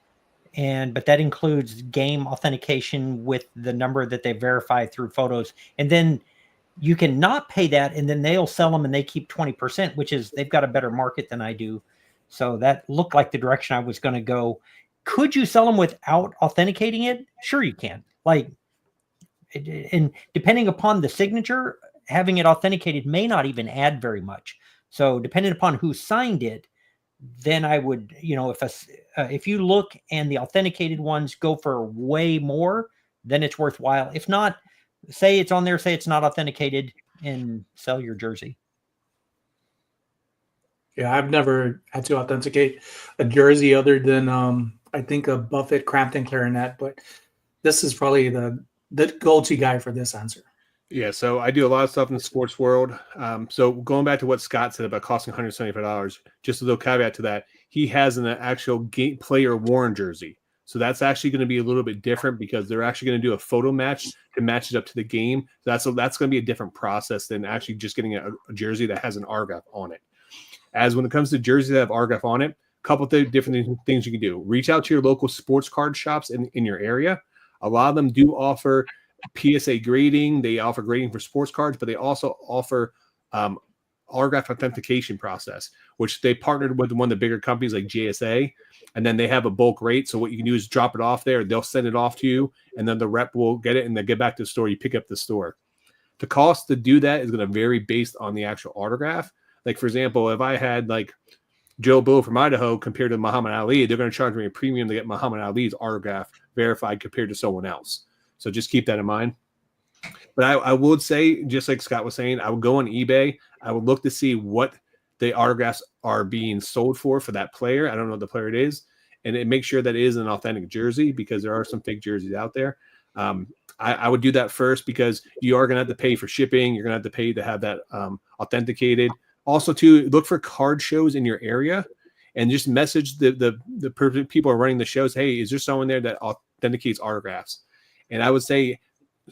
but that includes game authentication with the number that they verify through photos, and then you can not pay that, and then they'll sell them and they keep 20%, which is they've got a better market than I do. So that looked like the direction I was going to go. Could you sell them without authenticating it? Sure, you can. And depending upon the signature, having it authenticated may not even add very much. So depending upon who signed it, then I would, if you look and the authenticated ones go for way more, then it's worthwhile. If not, say it's on there, say it's not authenticated, and sell your jersey. Yeah, I've never had to authenticate a jersey other than I think a Buffett Crampton clarinet, but this is probably the go-to guy for this answer. Yeah, so I do a lot of stuff in the sports world. So going back to what Scott said about costing $175, just a little caveat to that, he has an actual game player worn jersey. So that's actually going to be a little bit different because they're actually going to do a photo match to match it up to the game. That's going to be a different process than actually just getting a jersey that has an autograph on it. As when it comes to jerseys that have autograph on it, a couple of different things you can do. Reach out to your local sports card shops in your area. A lot of them do offer PSA grading. They offer grading for sports cards, but they also offer autograph authentication process, which they partnered with one of the bigger companies like JSA, and then they have a bulk rate. So what you can do is drop it off there. They'll send it off to you, and then the rep will get it, and then get back to the store. You pick up the store. The cost to do that is going to vary based on the actual autograph. Like, for example, if I had like Joe Blow from Idaho compared to Muhammad Ali, they're going to charge me a premium to get Muhammad Ali's autograph verified compared to someone else. So just keep that in mind. But I would say, just like Scott was saying, I would go on eBay. I would look to see what the autographs are being sold for that player. I don't know what the player it is. And make sure that it is an authentic jersey because there are some fake jerseys out there. I would do that first because you are going to have to pay for shipping. You're going to have to pay to have that authenticated. Also, to look for card shows in your area and just message the people who are running the shows. Hey, is there someone there that authenticates autographs? And I would say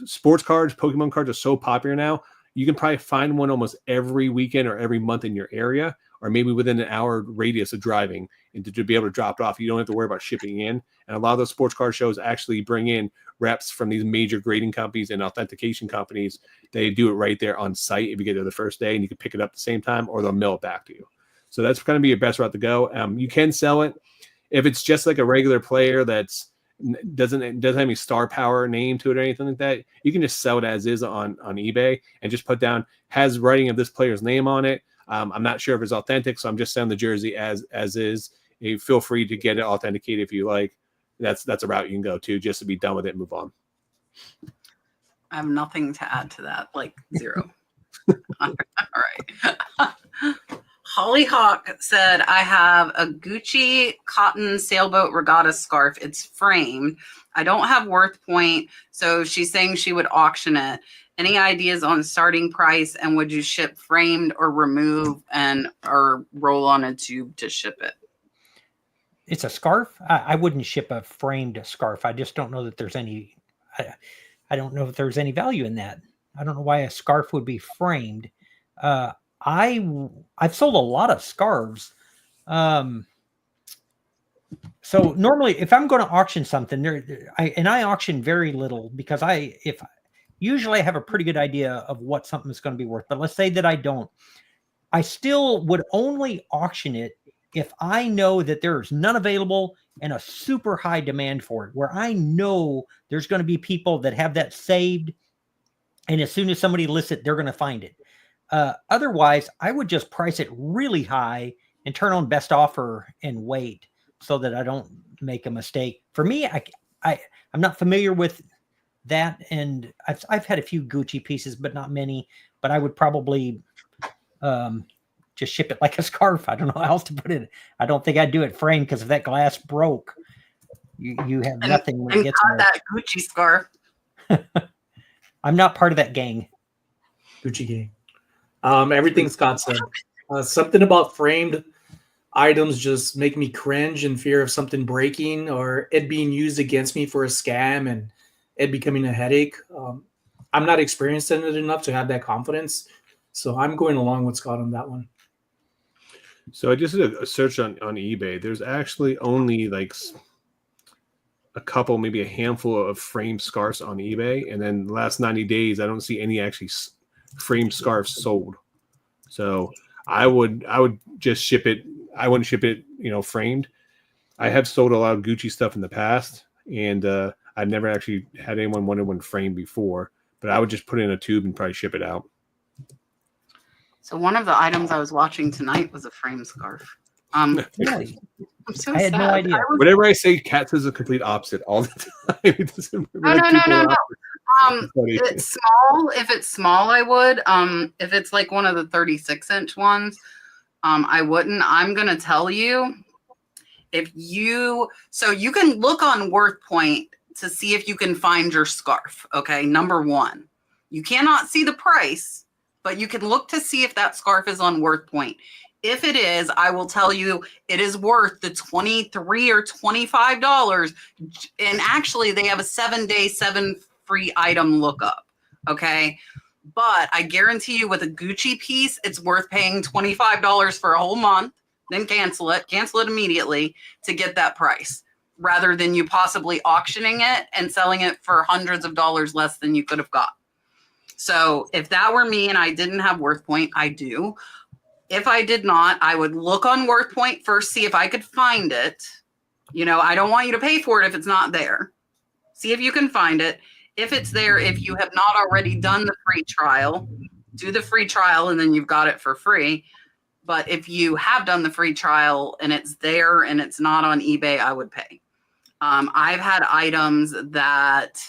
sports cards, Pokemon cards are so popular now. You can probably find one almost every weekend or every month in your area, or maybe within an hour radius of driving, and to be able to drop it off. You don't have to worry about shipping in. And a lot of those sports card shows actually bring in reps from these major grading companies and authentication companies. They do it right there on site if you get there the first day, and you can pick it up at the same time, or they'll mail it back to you. So that's going to be your best route to go. You can sell it if it's just like a regular player that's doesn't have any star power name to it or anything like that. You can just sell it as is on eBay and just put down has writing of this player's name on it. I'm not sure if it's authentic, so I'm just selling the jersey as is. You feel free to get it authenticated if you like. That's a route you can go to just to be done with it and move on. I have nothing to add to that, like zero. All right. Hollyhock said, I have a Gucci cotton sailboat regatta scarf. It's framed. I don't have worth point, so she's saying she would auction it. Any ideas on starting price, and would you ship framed or remove or roll on a tube to ship it? It's a scarf. I wouldn't ship a framed scarf. I just don't know that there's any. I don't know if there's any value in that. I don't know why a scarf would be framed. I've sold a lot of scarves. So normally, if I'm going to auction something, I auction very little because usually I have a pretty good idea of what something is going to be worth. But let's say that I don't. I still would only auction it if I know that there's none available and a super high demand for it, where I know there's going to be people that have that saved, and as soon as somebody lists it, they're going to find it. Otherwise, I would just price it really high and turn on best offer and wait so that I don't make a mistake. For me, I'm not familiar with that, and I've had a few Gucci pieces, but not many. But I would probably just ship it like a scarf. I don't know how else to put it. I don't think I'd do it framed, because if that glass broke, you have nothing when it gets got that Gucci scarf. I'm not part of that gang. Gucci gang. Everything Scott said. Something about framed items just make me cringe in fear of something breaking or it being used against me for a scam and it becoming a headache. I'm not experienced in it enough to have that confidence. So I'm going along with Scott on that one. So I just did a search on eBay. There's actually only like a couple, maybe a handful of framed scarves on eBay. And then the last 90 days, I don't see any actually framed scarves sold. So I would just ship it. I wouldn't ship it, framed. I have sold a lot of Gucci stuff in the past, and I've never actually had anyone want one framed before, but I would just put it in a tube and probably ship it out. So one of the items I was watching tonight was a frame scarf. Really? I'm so I had sad. no idea. Whenever I say Kat says the complete opposite all the time. It doesn't No. It's small. If it's small, I would. If it's like one of the 36-inch ones, I wouldn't. I'm gonna tell you, so you can look on WorthPoint to see if you can find your scarf. Okay, number one, you cannot see the price, but you can look to see if that scarf is on WorthPoint. If it is, I will tell you it is worth the $23 or $25. And actually, they have a 7-day, 7 free item lookup. Okay. But I guarantee you with a Gucci piece, it's worth paying $25 for a whole month, then cancel it immediately to get that price, rather than you possibly auctioning it and selling it for hundreds of dollars less than you could have got. So if that were me and I didn't have WorthPoint, I do. If I did not, I would look on WorthPoint first, see if I could find it. I don't want you to pay for it if it's not there. See if you can find it. If it's there, if you have not already done the free trial, do the free trial and then you've got it for free. But if you have done the free trial and it's there and it's not on eBay, I would pay. I've had items that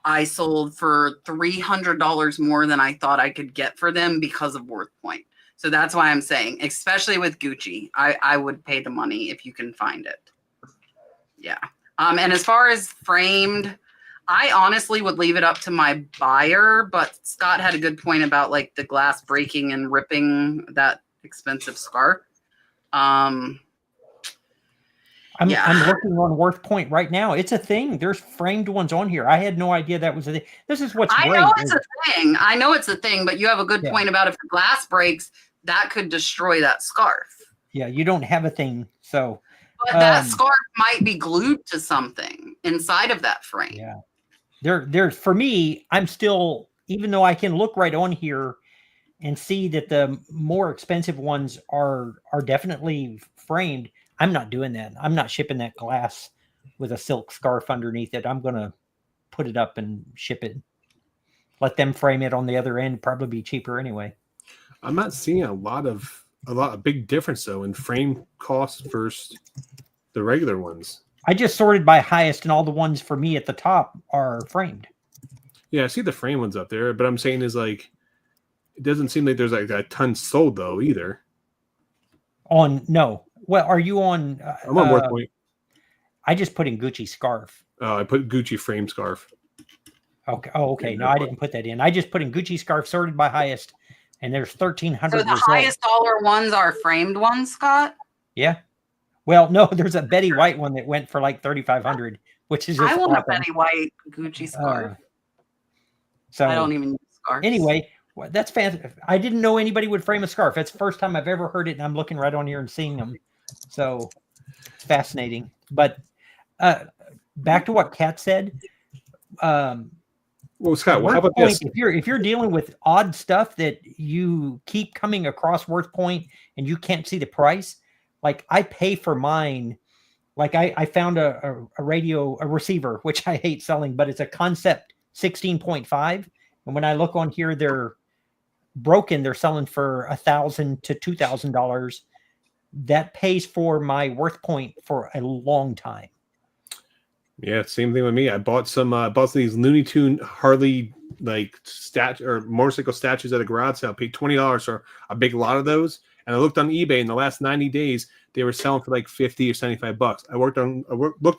I sold for $300 more than I thought I could get for them because of WorthPoint. So that's why I'm saying, especially with Gucci, I would pay the money if you can find it. Yeah. And as far as framed, I honestly would leave it up to my buyer, but Scott had a good point about like the glass breaking and ripping that expensive scarf. I'm looking on WorthPoint right now. It's a thing. There's framed ones on here. I had no idea that was a thing. This is what's great. I know it's a thing, but you have a good point about if the glass breaks, that could destroy that scarf. Yeah, you don't have a thing. So, but that scarf might be glued to something inside of that frame. Yeah. There's for me, I'm still, even though I can look right on here and see that the more expensive ones are definitely framed, I'm not doing that. I'm not shipping that glass with a silk scarf underneath it. I'm going to put it up and ship it. Let them frame it on the other end, probably be cheaper anyway. I'm not seeing a lot of big difference though in frame costs versus the regular ones. I just sorted by highest, and all the ones for me at the top are framed. Yeah, I see the frame ones up there, but I'm saying is like, it doesn't seem like there's like a ton sold though either. No. Well, are you on? I'm on WorthPoint. I just put in Gucci scarf. I put Gucci frame scarf. Okay. Oh, okay. No, I didn't put that in. I just put in Gucci scarf sorted by highest, and there's 1,300. So the highest dollar ones are framed ones, Scott? Yeah. Well, no, there's a Betty White one that went for like 3,500, which is just I want awesome. a Betty White Gucci scarf. So I don't even use scarves. Anyway, that's fantastic. I didn't know anybody would frame a scarf. That's the first time I've ever heard it, and I'm looking right on here and seeing them. So it's fascinating. But back to what Kat said. Well, Scott, how about this? If you're dealing with odd stuff that you keep coming across WorthPoint and you can't see the price, like I pay for mine. Like I found a receiver, which I hate selling, but it's a Concept 16.5. And when I look on here, they're broken. They're selling for $1,000 to $2,000. That pays for my worth point for a long time. Yeah, same thing with me. I bought some these Looney Tune Harley motorcycle statues at a garage sale. Paid $20 for a big lot of those, and I looked on eBay in the last 90 days. They were selling for like $50 or $75. I looked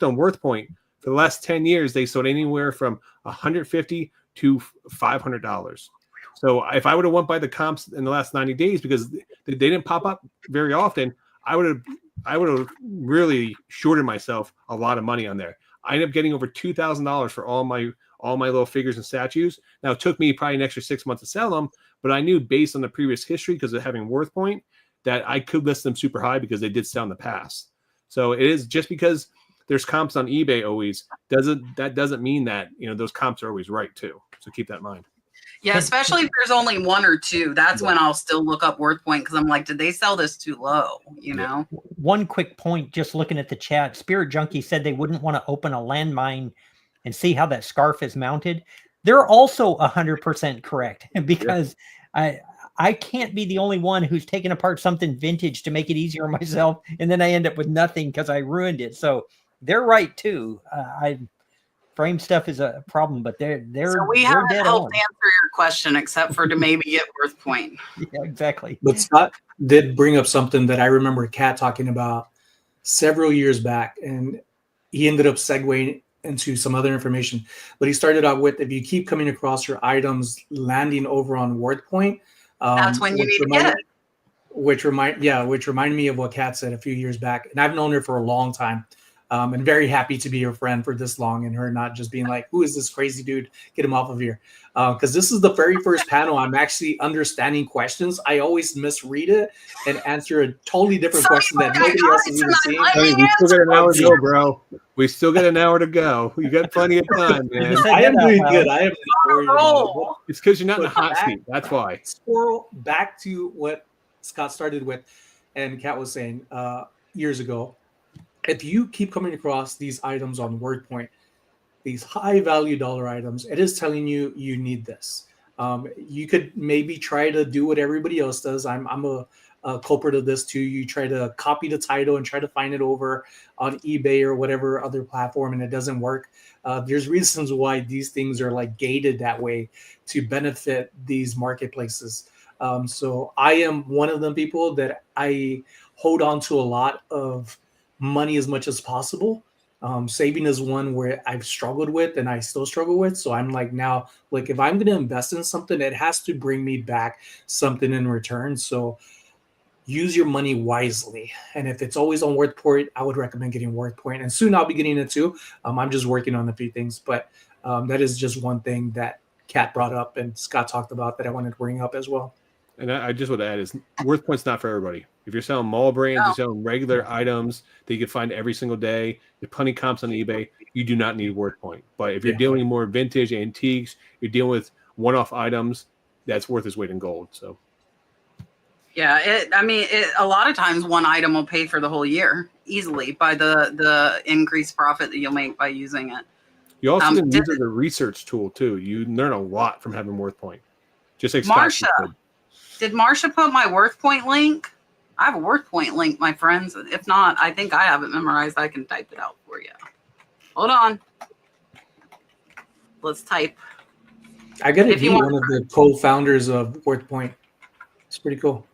on WorthPoint for the last 10 years. They sold anywhere from $150 to $500. So if I would have went by the comps in the last 90 days, because they didn't pop up very often, I would have really shorted myself a lot of money on there. I ended up getting over $2,000 for all my little figures and statues. Now, it took me probably an extra 6 months to sell them, but I knew based on the previous history, because of having WorthPoint, that I could list them super high because they did sell in the past. So it is just because there's comps on eBay always doesn't mean that those comps are always right too. So keep that in mind. Yeah, especially if there's only one or two. That's when I'll still look up WorthPoint, because I'm like, did they sell this too low? You know. One quick point, just looking at the chat, Spirit Junkie said they wouldn't want to open a landmine and see how that scarf is mounted. They're also 100% correct, because I can't be the only one who's taken apart something vintage to make it easier on myself, and then I end up with nothing because I ruined it. So they're right too. Frame stuff is a problem, but they're so we haven't helped answer your question except for to maybe get WorthPoint. Yeah, exactly. But Scott did bring up something that I remember Kat talking about several years back, and he ended up segueing into some other information. But he started out with, if you keep coming across your items landing over on WorthPoint, that's when you need to get it. Which reminded me of what Kat said a few years back, and I've known her for a long time. And very happy to be her friend for this long, and her not just being like, who is this crazy dude? Get him off of here. Because this is the very first panel I'm actually understanding questions. I always misread it and answer a totally different question that nobody else has even seen. Hey, we still got an hour to go, bro. We still got an hour to go. You got plenty of time, man. I am doing good. I am not worried about it. It's because you're not in the hot seat. That's why. Squirrel, back to what Scott started with, and Kat was saying years ago. If you keep coming across these items on WorthPoint, these high value dollar items, it is telling you you need this. You could maybe try to do what everybody else does. I'm a culprit of this too. You try to copy the title and try to find it over on eBay or whatever other platform, and it doesn't work. There's reasons why these things are like gated that way to benefit these marketplaces. So I am one of them people that I hold on to a lot of money as much as possible. Saving is one where I've struggled with and I still struggle with. So I'm like, now, like, if I'm going to invest in something, it has to bring me back something in return. So use your money wisely. And if it's always on WorthPoint, I would recommend getting WorthPoint. And soon I'll be getting it too. I'm just working on a few things, but that is just one thing that Kat brought up and Scott talked about that I wanted to bring up as well. And I just want to add is WorthPoint's not for everybody. If you're selling mall brands, you're selling regular items that you can find every single day, there's plenty of comps on eBay, you do not need WorthPoint. But if you're dealing more vintage antiques, you're dealing with one-off items, that's worth its weight in gold. So, yeah, a lot of times one item will pay for the whole year easily by the increased profit that you'll make by using it. You also can use it as a research tool too. You learn a lot from having WorthPoint. Just like Marsha. Did Marsha put my WorthPoint link? I have a WorthPoint link, my friends. If not, I think I have it memorized. I can type it out for you. Hold on. Let's type. I got to be one of the co-founders of WorthPoint. It's pretty cool.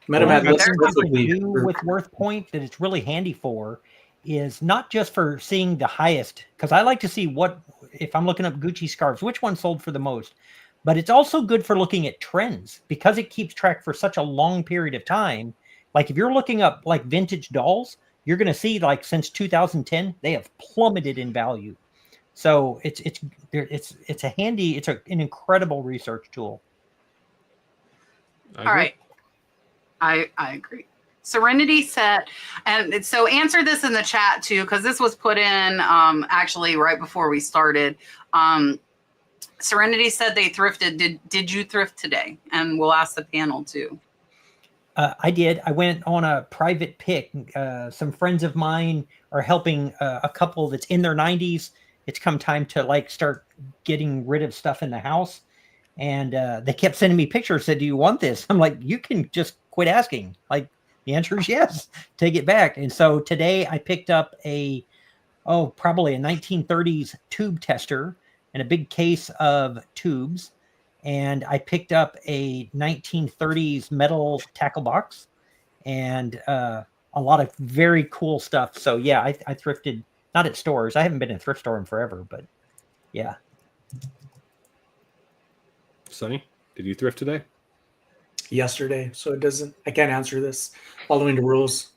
With WorthPoint that it's really handy for is not just for seeing the highest, because I like to see what, if I'm looking up Gucci scarves, which one sold for the most. But it's also good for looking at trends because it keeps track for such a long period of time. Like if you're looking up like vintage dolls, you're going to see like since 2010, they have plummeted in value. So it's an incredible research tool. All right. I agree. Serenity said, and so answer this in the chat too, because this was put in actually right before we started. Serenity said they thrifted. Did you thrift today? And we'll ask the panel too. I did. I went on a private pick. Some friends of mine are helping a couple that's in their 90s. It's come time to like start getting rid of stuff in the house. And they kept sending me pictures, said, do you want this? I'm like, you can just quit asking. Like, the answer is yes, take it back. And so today I picked up probably a 1930s tube tester and a big case of tubes. And I picked up a 1930s metal tackle box and a lot of very cool stuff. So yeah, I thrifted, not at stores. I haven't been in a thrift store in forever, but yeah. Sonny, did you thrift today? Yesterday, so I can't answer this following the rules.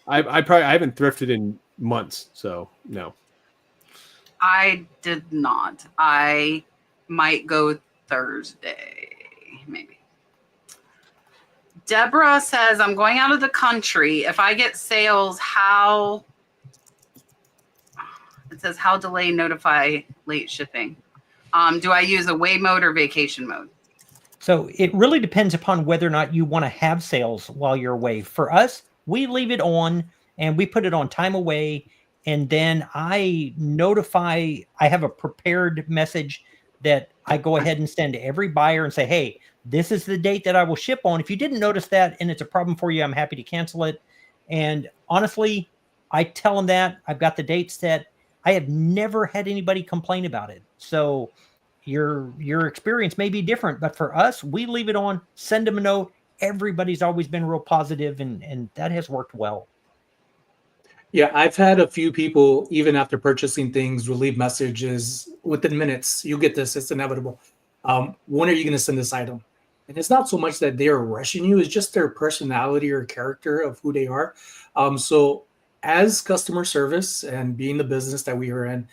I haven't thrifted in months, so no. I did not. I might go Thursday, maybe. Deborah says, I'm going out of the country. If I get sales, it says how delay notify late shipping. Do I use away mode or vacation mode? So it really depends upon whether or not you want to have sales while you're away. For us, we leave it on and we put it on time away. And then I have a prepared message that I go ahead and send to every buyer and say, hey, this is the date that I will ship on. If you didn't notice that and it's a problem for you, I'm happy to cancel it. And honestly, I tell them that I've got the date set. I have never had anybody complain about it. So your experience may be different, but for us, we leave it on, send them a note. Everybody's always been real positive, and that has worked well. Yeah, I've had a few people, even after purchasing things, will leave messages within minutes. You get this, it's inevitable. When are you going to send this item? And it's not so much that they're rushing you, it's just their personality or character of who they are. So as customer service and being the business that we are in,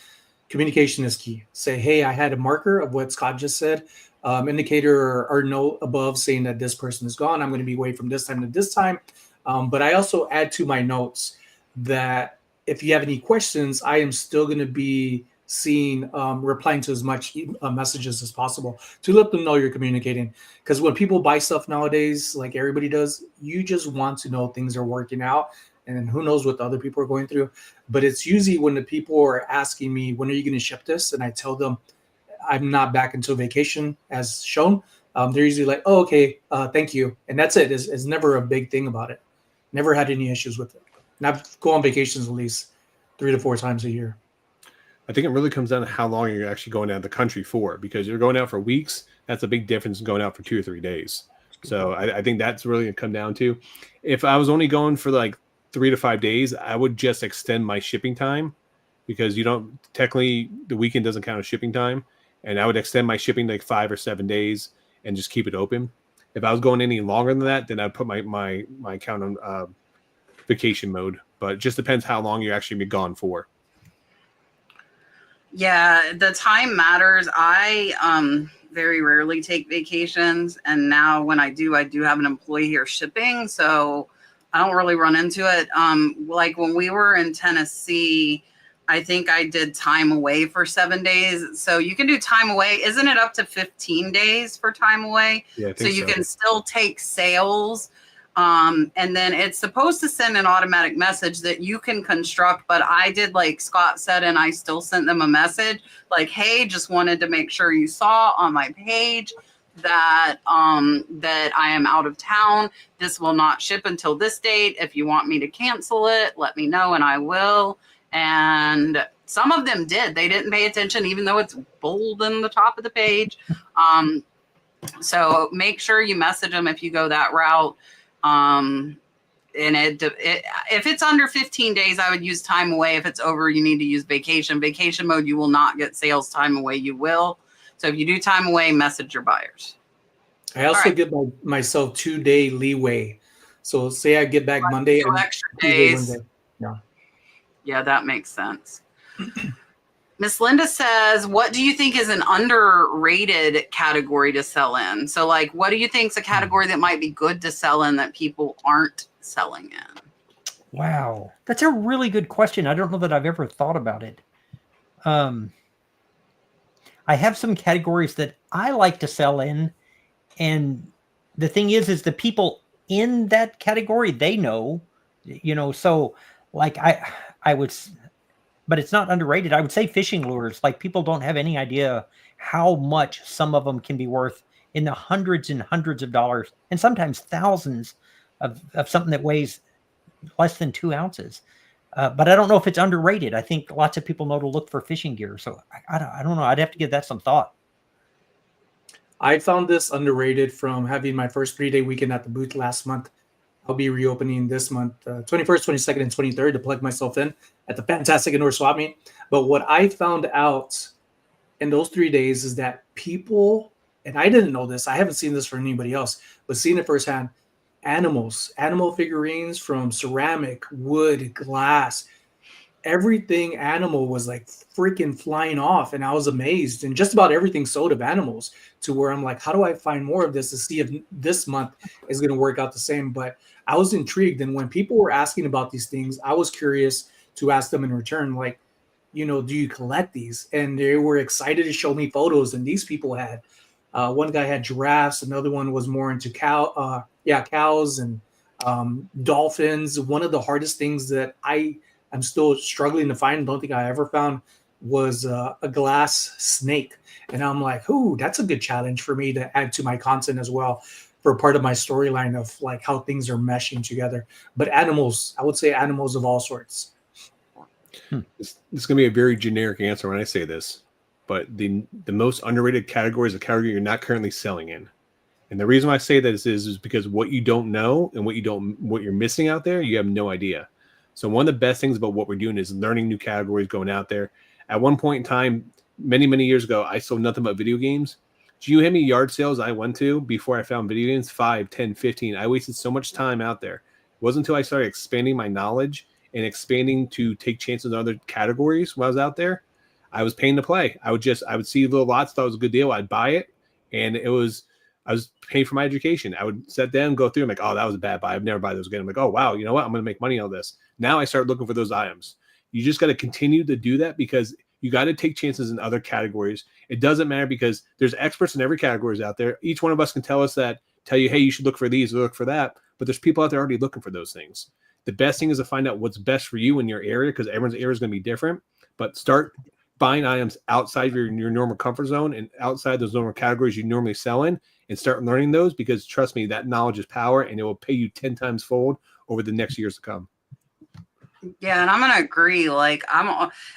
communication is key. Say, hey, I had a marker of what Scott just said, indicator or note above saying that this person is gone. I'm going to be away from this time to this time. But I also add to my notes that if you have any questions, I am still going to be replying to as much messages as possible to let them know you're communicating. Because when people buy stuff nowadays, like everybody does, you just want to know things are working out. And who knows what the other people are going through. But it's usually when the people are asking me, when are you going to ship this? And I tell them I'm not back until vacation as shown. They're usually like, oh, okay, thank you. And that's it. It's never a big thing about it. Never had any issues with it. And I go on vacations at least 3 to 4 times a year. I think it really comes down to how long you're actually going out of the country for, because you're going out for weeks. That's a big difference in going out for 2 or 3 days. So I think that's really going to come down to, if I was only going for like 3 to 5 days, I would just extend my shipping time, because technically the weekend doesn't count as shipping time. And I would extend my shipping like 5 or 7 days and just keep it open. If I was going any longer than that, then I'd put my account on vacation mode. But it just depends how long you're actually be gone for. Yeah, the time matters. I very rarely take vacations. And now when I do have an employee here shipping. So I don't really run into it. Like when we were in Tennessee, I think I did time away for 7 days. So you can do time away. Isn't it up to 15 days for time away? Yeah, I think so you can still take sales. And then it's supposed to send an automatic message that you can construct. But I did like Scott said, and I still sent them a message like, hey, just wanted to make sure you saw on my page that that I am out of town. This will not ship until this date. If you want me to cancel it, let me know and I will. And some of them did. They didn't pay attention, even though it's bold in the top of the page. So make sure you message them if you go that route. And if it's under 15 days, I would use time away. If it's over, you need to use vacation mode. You will not get sales. Time away, you will. So if you do time away, message your buyers. I also give myself 2-day leeway. So say I get back Monday. 2 extra days. Yeah. Yeah, that makes sense. Miss Linda says, what do you think is an underrated category to sell in? So like, what do you think is a category that might be good to sell in that people aren't selling in? Wow. That's a really good question. I don't know that I've ever thought about it. I have some categories that I like to sell in, and the thing is the people in that category, they know, so like I would, but it's not underrated. I would say fishing lures, like people don't have any idea how much some of them can be worth in the hundreds and hundreds of dollars and sometimes thousands of something that weighs less than 2 ounces. But I don't know if it's underrated. I think lots of people know to look for fishing gear. So I don't know. I'd have to give that some thought. I found this underrated from having my first 3-day weekend at the booth last month. I'll be reopening this month, 21st, 22nd, and 23rd to plug myself in at the fantastic indoor swap meet. But what I found out in those 3 days is that people, and I didn't know this, I haven't seen this from anybody else, but seeing it firsthand, animal figurines from ceramic, wood, glass, everything animal was like freaking flying off. And I was amazed. And just about everything sold of animals, to where I'm like, how do I find more of this to see if this month is going to work out the same? But I was intrigued. And when people were asking about these things, I was curious to ask them in return, like, do you collect these? And they were excited to show me photos. And these people had, one guy had giraffes. Another one was more into cows and dolphins. One of the hardest things that I'm still struggling to find, don't think I ever found, was a glass snake. And I'm like, ooh, that's a good challenge for me to add to my content as well, for part of my storyline of like how things are meshing together. But animals, I would say animals of all sorts. This is going to be a very generic answer when I say this, but the most underrated category is a category you're not currently selling in. And the reason why I say that is because what you don't know and what you're missing out there, you have no idea. So one of the best things about what we're doing is learning new categories, going out there. At one point in time, many, many years ago, I sold nothing but video games. Do you know how many yard sales I went to before I found video games? 5, 10, 15. I wasted so much time out there. It wasn't until I started expanding my knowledge and expanding to take chances on other categories when I was out there, I was paying to play. I would see little lots, thought it was a good deal. I'd buy it. And I was paying for my education. I would sit down, go through, I'm like, oh, that was a bad buy. I'd never buy those again. I'm like, oh, wow, you know what? I'm going to make money on this. Now I start looking for those items. You just got to continue to do that, because you got to take chances in other categories. It doesn't matter, because there's experts in every categories out there. Each one of us can tell you, hey, you should look for these or look for that. But there's people out there already looking for those things. The best thing is to find out what's best for you in your area, because everyone's area is going to be different. But start buying items outside your normal comfort zone and outside those normal categories you normally sell in, and start learning those, because trust me, that knowledge is power, and it will pay you 10 times fold over the next years to come. Yeah, and I'm gonna agree. Like,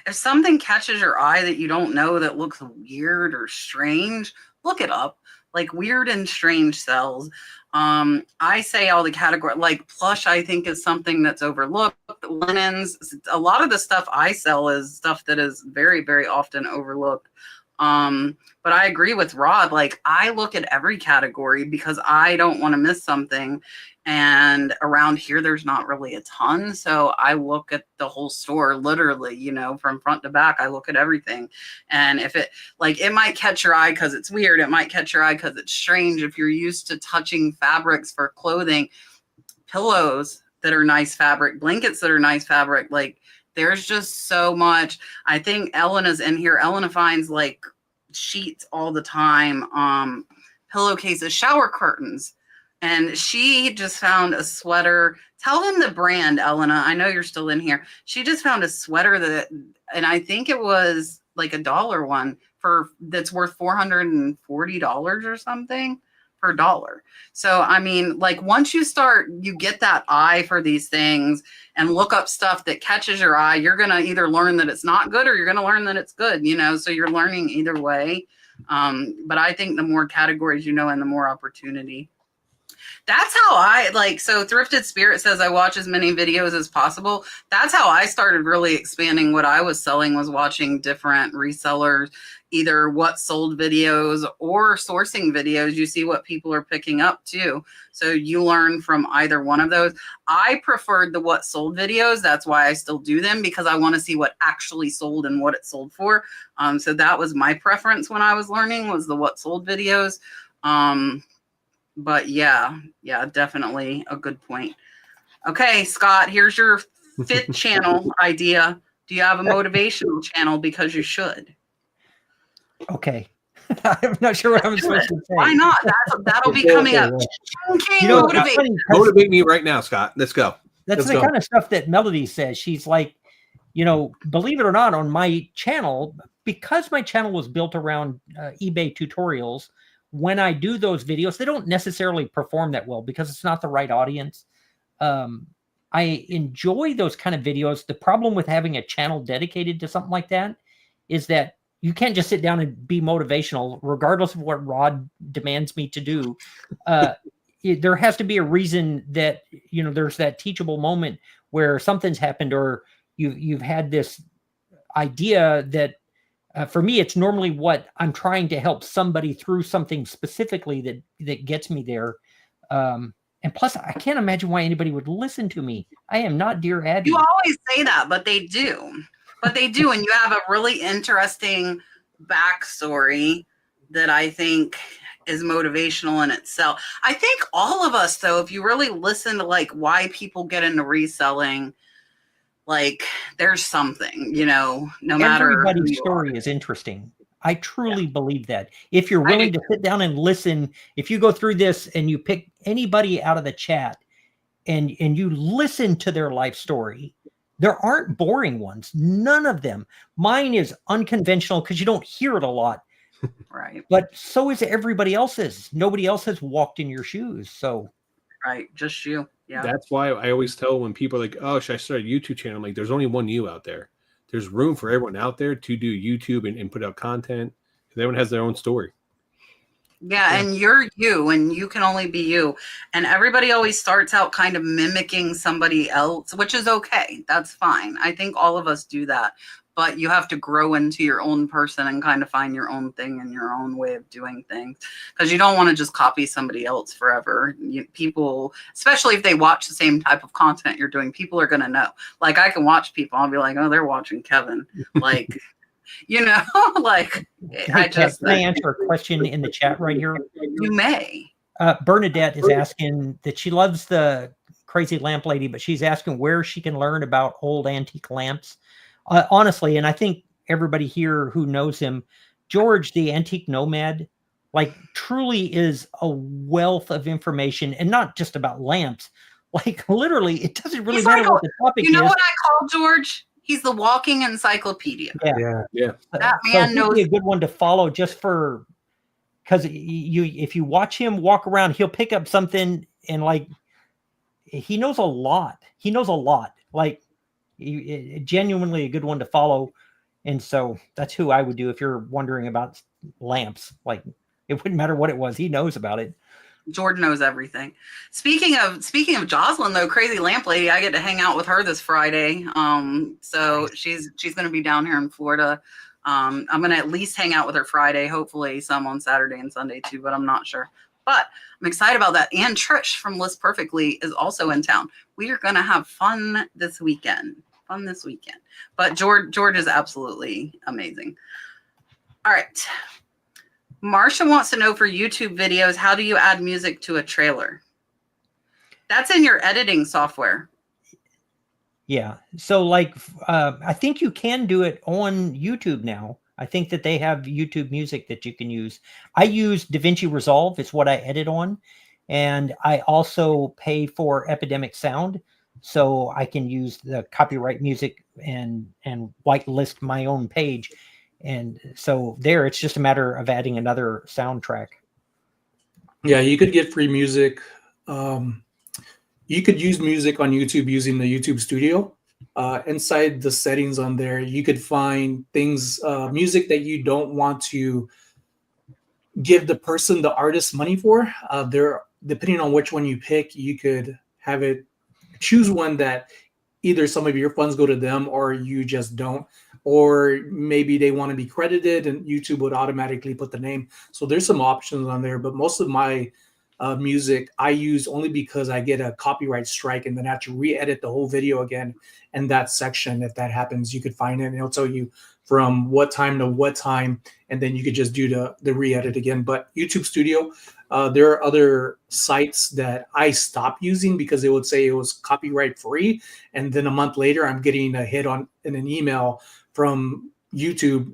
if something catches your eye that you don't know, that looks weird or strange, look it up. Like, weird and strange sells. I say all the category, like plush, I think is something that's overlooked. Linens, a lot of the stuff I sell is stuff that is very, very often overlooked. But I agree with Rod. Like, I look at every category because I don't want to miss something. And around here, there's not really a ton. So I look at the whole store, literally, from front to back. I look at everything. And if it might catch your eye because it's weird. It might catch your eye because it's strange. If you're used to touching fabrics for clothing, pillows that are nice fabric, blankets that are nice fabric, like, there's just so much. I think Elena's in here. Elena finds like sheets all the time, pillowcases, shower curtains. And she just found a sweater. Tell them the brand, Elena. I know you're still in here. She just found a sweater and I think it was like $1 one that's worth $440 or something per dollar. So, I mean, like, once you get that eye for these things and look up stuff that catches your eye, you're going to either learn that it's not good or you're going to learn that it's good, so you're learning either way. But I think the more categories and the more opportunity. That's how so Thrifted Spirit says I watch as many videos as possible. That's how I started really expanding what I was selling, was watching different resellers, either what sold videos or sourcing videos. You see what people are picking up too. So you learn from either one of those. I preferred the what sold videos. That's why I still do them, because I want to see what actually sold and what it sold for. So that was my preference when I was learning, was the what sold videos. But yeah, definitely a good point. Okay, Scott, here's your 5th channel idea. Do you have a motivational channel? Because you should. Okay. I'm not sure what I'm supposed to say. Why not? That'll be coming up. ChaChingKing, You know, it's motivate. funny 'cause Motivate me right now, Scott. Let's go. that's Let's the go. kind of stuff that Melody says. She's like, you know, believe it or not, on my channel, because my channel was built around eBay tutorials, when I do those videos, they don't necessarily perform that well because it's not the right audience. I enjoy those kind of videos. The problem with having a channel dedicated to something like that is that you can't just sit down and be motivational, regardless of what Rod demands me to do. There has to be a reason that, you know, there's that teachable moment where something's happened, or you've had this idea that, for me, it's normally what I'm trying to help somebody through something specifically that gets me there. And plus, I can't imagine why anybody would listen to me. I am not Dear Abby. You always say that, but they do. But they do, and you have a really interesting backstory that I think is motivational in itself. I think all of us, though, if you really listen to like why people get into reselling, like there's something, you know, no matter Everybody's who you story are. is interesting. I truly believe that. If you're willing to sit down and listen, if you go through this and you pick anybody out of the chat and you listen to their life story, there aren't boring ones. None of them. Mine is unconventional because you don't hear it a lot. Right. But so is everybody else's. Nobody else has walked in your shoes. So Right. Just you. Yeah. That's why I always tell when people are like, oh, should I start a YouTube channel? I'm like, there's only one you out there. There's room for everyone out there to do YouTube and put out content. Everyone has their own story. Yeah, and you're you, and you can only be you. And everybody always starts out kind of mimicking somebody else, which is okay. That's fine. I think all of us do that. But you have to grow into your own person and kind of find your own thing and your own way of doing things. Because you don't want to just copy somebody else forever. People, especially if they watch the same type of content you're doing, people are going to know. Like, I can watch people. I'll be like, oh, they're watching Kevin. Like, you know, like, hey, can I answer a question in the chat right here? You may. Bernadette is asking that she loves the Crazy Lamp Lady, but she's asking where she can learn about old antique lamps. Honestly, and I think everybody here who knows him, George, the Antique Nomad, like truly is a wealth of information, and not just about lamps. Like literally, it doesn't really matter what the topic is. You know what I call George? He's the walking encyclopedia. Yeah. That man knows. He'd be a good one to follow just for, because if you watch him walk around, he'll pick up something and like he knows a lot. He knows a lot. Like genuinely a good one to follow. And so that's who I would do if you're wondering about lamps. Like it wouldn't matter what it was. He knows about it. George knows everything. Speaking of Jocelyn, though, Crazy Lamp Lady, I get to hang out with her this Friday. So she's going to be down here in Florida. I'm going to at least hang out with her Friday, hopefully some on Saturday and Sunday too, but I'm not sure. But I'm excited about that. And Trish from List Perfectly is also in town. We are going to have fun this weekend. But George is absolutely amazing. All right. Marsha wants to know for YouTube videos, how do you add music to a trailer? That's in your editing software. Yeah. So like, I think you can do it on YouTube now. I think that they have YouTube music that you can use. I use DaVinci Resolve. It's what I edit on. And I also pay for Epidemic Sound. So I can use the copyright music and whitelist my own page. And so there, it's just a matter of adding another soundtrack. Yeah, you could get free music. You could use music on YouTube using the YouTube Studio. Inside the settings on there, you could find things, music that you don't want to give the person, the artist, money for. Depending on which one you pick, you could have it choose one that either some of your funds go to them or you just don't, or maybe they want to be credited and YouTube would automatically put the name. So there's some options on there, but most of my music I use only because I get a copyright strike and then I have to re-edit the whole video again in that section. If that happens, you could find it and it'll tell you from what time to what time, and then you could just do the re-edit again. But YouTube Studio, there are other sites that I stopped using because it would say it was copyright free, and then a month later I'm getting a hit in an email from YouTube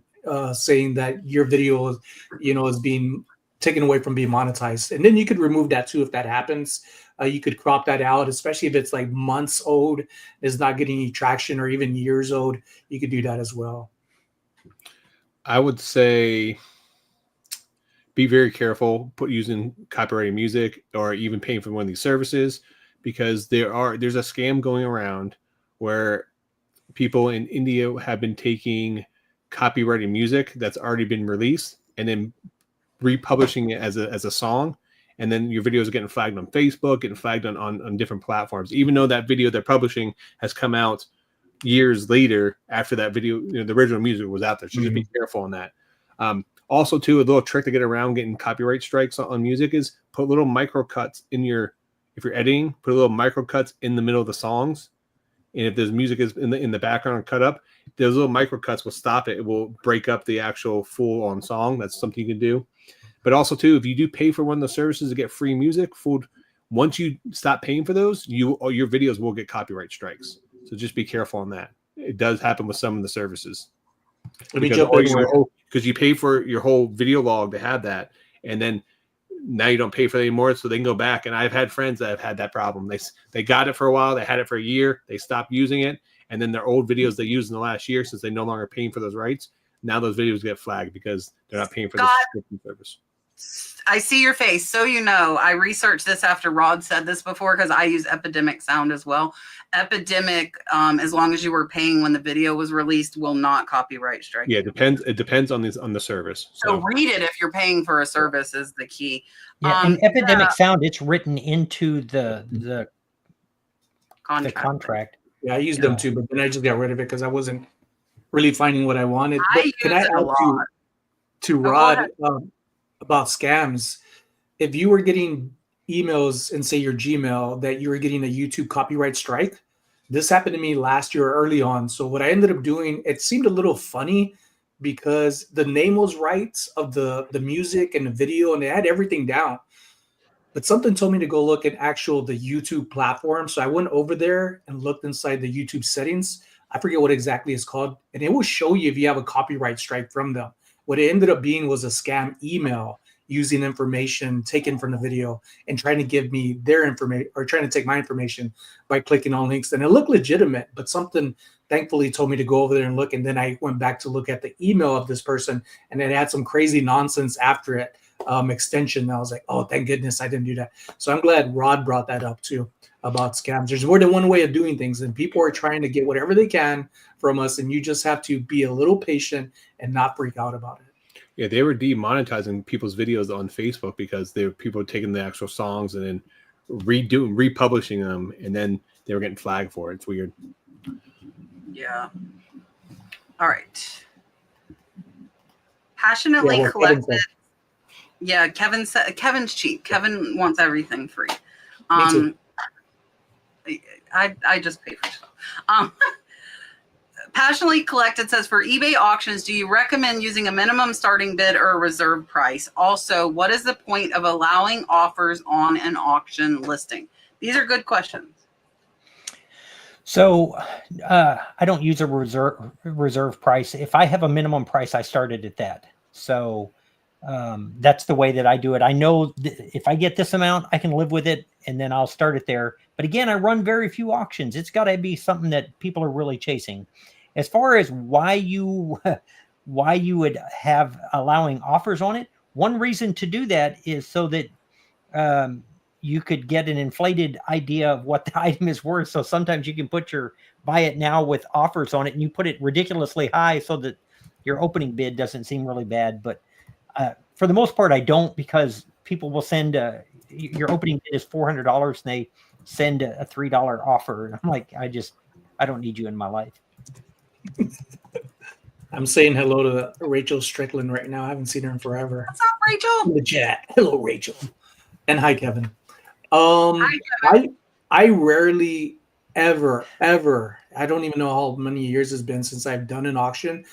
saying that your video, is being taken away from being monetized. And then you could remove that too if that happens. You could crop that out, especially if it's like months old, is not getting any traction, or even years old. You could do that as well. I would say be very careful using copyrighted music or even paying for one of these services, because there's a scam going around where people in India have been taking copyrighted music that's already been released and then republishing it as a song, and then your videos are getting flagged on Facebook, getting flagged on different platforms, even though that video they're publishing has come out years later after that video, the original music was out there. So just be careful on that. Also, too, a little trick to get around getting copyright strikes on music is put little micro cuts if you're editing, put a little micro cuts in the middle of the songs. And if there's music is in the background cut up, those little micro cuts will stop it. It will break up the actual full on song. That's something you can do. But also, too, if you do pay for one of the services to get free music, once you stop paying for those, your videos will get copyright strikes. So just be careful on that. It does happen with some of the services. Because you pay for your whole video log to have that, and then now you don't pay for it anymore, so they can go back. And I've had friends that have had that problem. They got it for a while, they had it for a year, they stopped using it, and then their old videos they used in the last year, since they no longer paying for those rights, now those videos get flagged because they're not paying for the subscription service. I see your face. So I researched this after Rod said this before, because I use Epidemic Sound as well. Epidemic, as long as you were paying when the video was released, will not copyright strike. Yeah, it depends on the service. So read it if you're paying for a service is the key. Yeah, and Epidemic Sound, it's written into the contract. Yeah, I used them too, but then I just got rid of it because I wasn't really finding what I wanted. Can I add to Rod about scams? If you were getting emails and say your Gmail that you were getting a YouTube copyright strike, this happened to me last year early on. So what I ended up doing, it seemed a little funny because the name was right of the music and the video, and they had everything down. But something told me to go look at the YouTube platform. So I went over there and looked inside the YouTube settings. I forget what exactly it's called. And it will show you if you have a copyright strike from them. What it ended up being was a scam email using information taken from the video and trying to give me their information, or trying to take my information by clicking on links. And it looked legitimate, but something thankfully told me to go over there and look. And then I went back to look at the email of this person, and it had some crazy nonsense after it, extension. And I was like, oh, thank goodness I didn't do that. So I'm glad Rod brought that up too, about scams. There's more than one way of doing things, and people are trying to get whatever they can from us. And you just have to be a little patient and not freak out about it. Yeah, they were demonetizing people's videos on Facebook because people were taking the actual songs and then republishing them, and then they were getting flagged for it. It's weird. Yeah. All right. Passionately collected. Yeah, Kevin's cheap. Kevin wants everything free. I just pay for stuff. Passionately Collected says, for eBay auctions, do you recommend using a minimum starting bid or a reserve price? Also, what is the point of allowing offers on an auction listing? These are good questions. So I don't use a reserve price. If I have a minimum price, I started at that. So that's the way that I do it. I know if I get this amount, I can live with it, and then I'll start it there. But again, I run very few auctions. It's got to be something that people are really chasing. As far as why you would have allowing offers on it, one reason to do that is so that you could get an inflated idea of what the item is worth. So sometimes you can put buy it now with offers on it, and you put it ridiculously high so that your opening bid doesn't seem really bad. But for the most part, I don't, because people will send your opening bid is $400 and they send a $3 offer. And I'm like, I don't need you in my life. I'm saying hello to Rachel Strickland right now. I haven't seen her in forever. What's up, Rachel? In the chat. Hello, Rachel. And hi, Kevin. Hi, Kevin. I rarely ever, I don't even know how many years it's been since I've done an auction.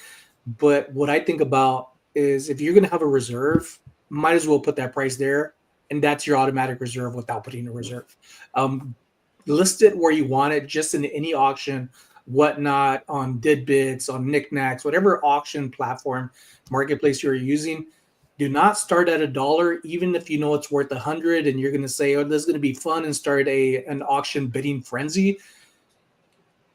But what I think about is, if you're going to have a reserve, might as well put that price there. And that's your automatic reserve without putting a reserve. List it where you want it, just in any auction. Whatnot, on Didbits, on Knickknacks, whatever auction platform, marketplace you're using. Do not start at $1, even if you know it's worth 100 and you're going to say, oh, this is going to be fun, and start an auction bidding frenzy.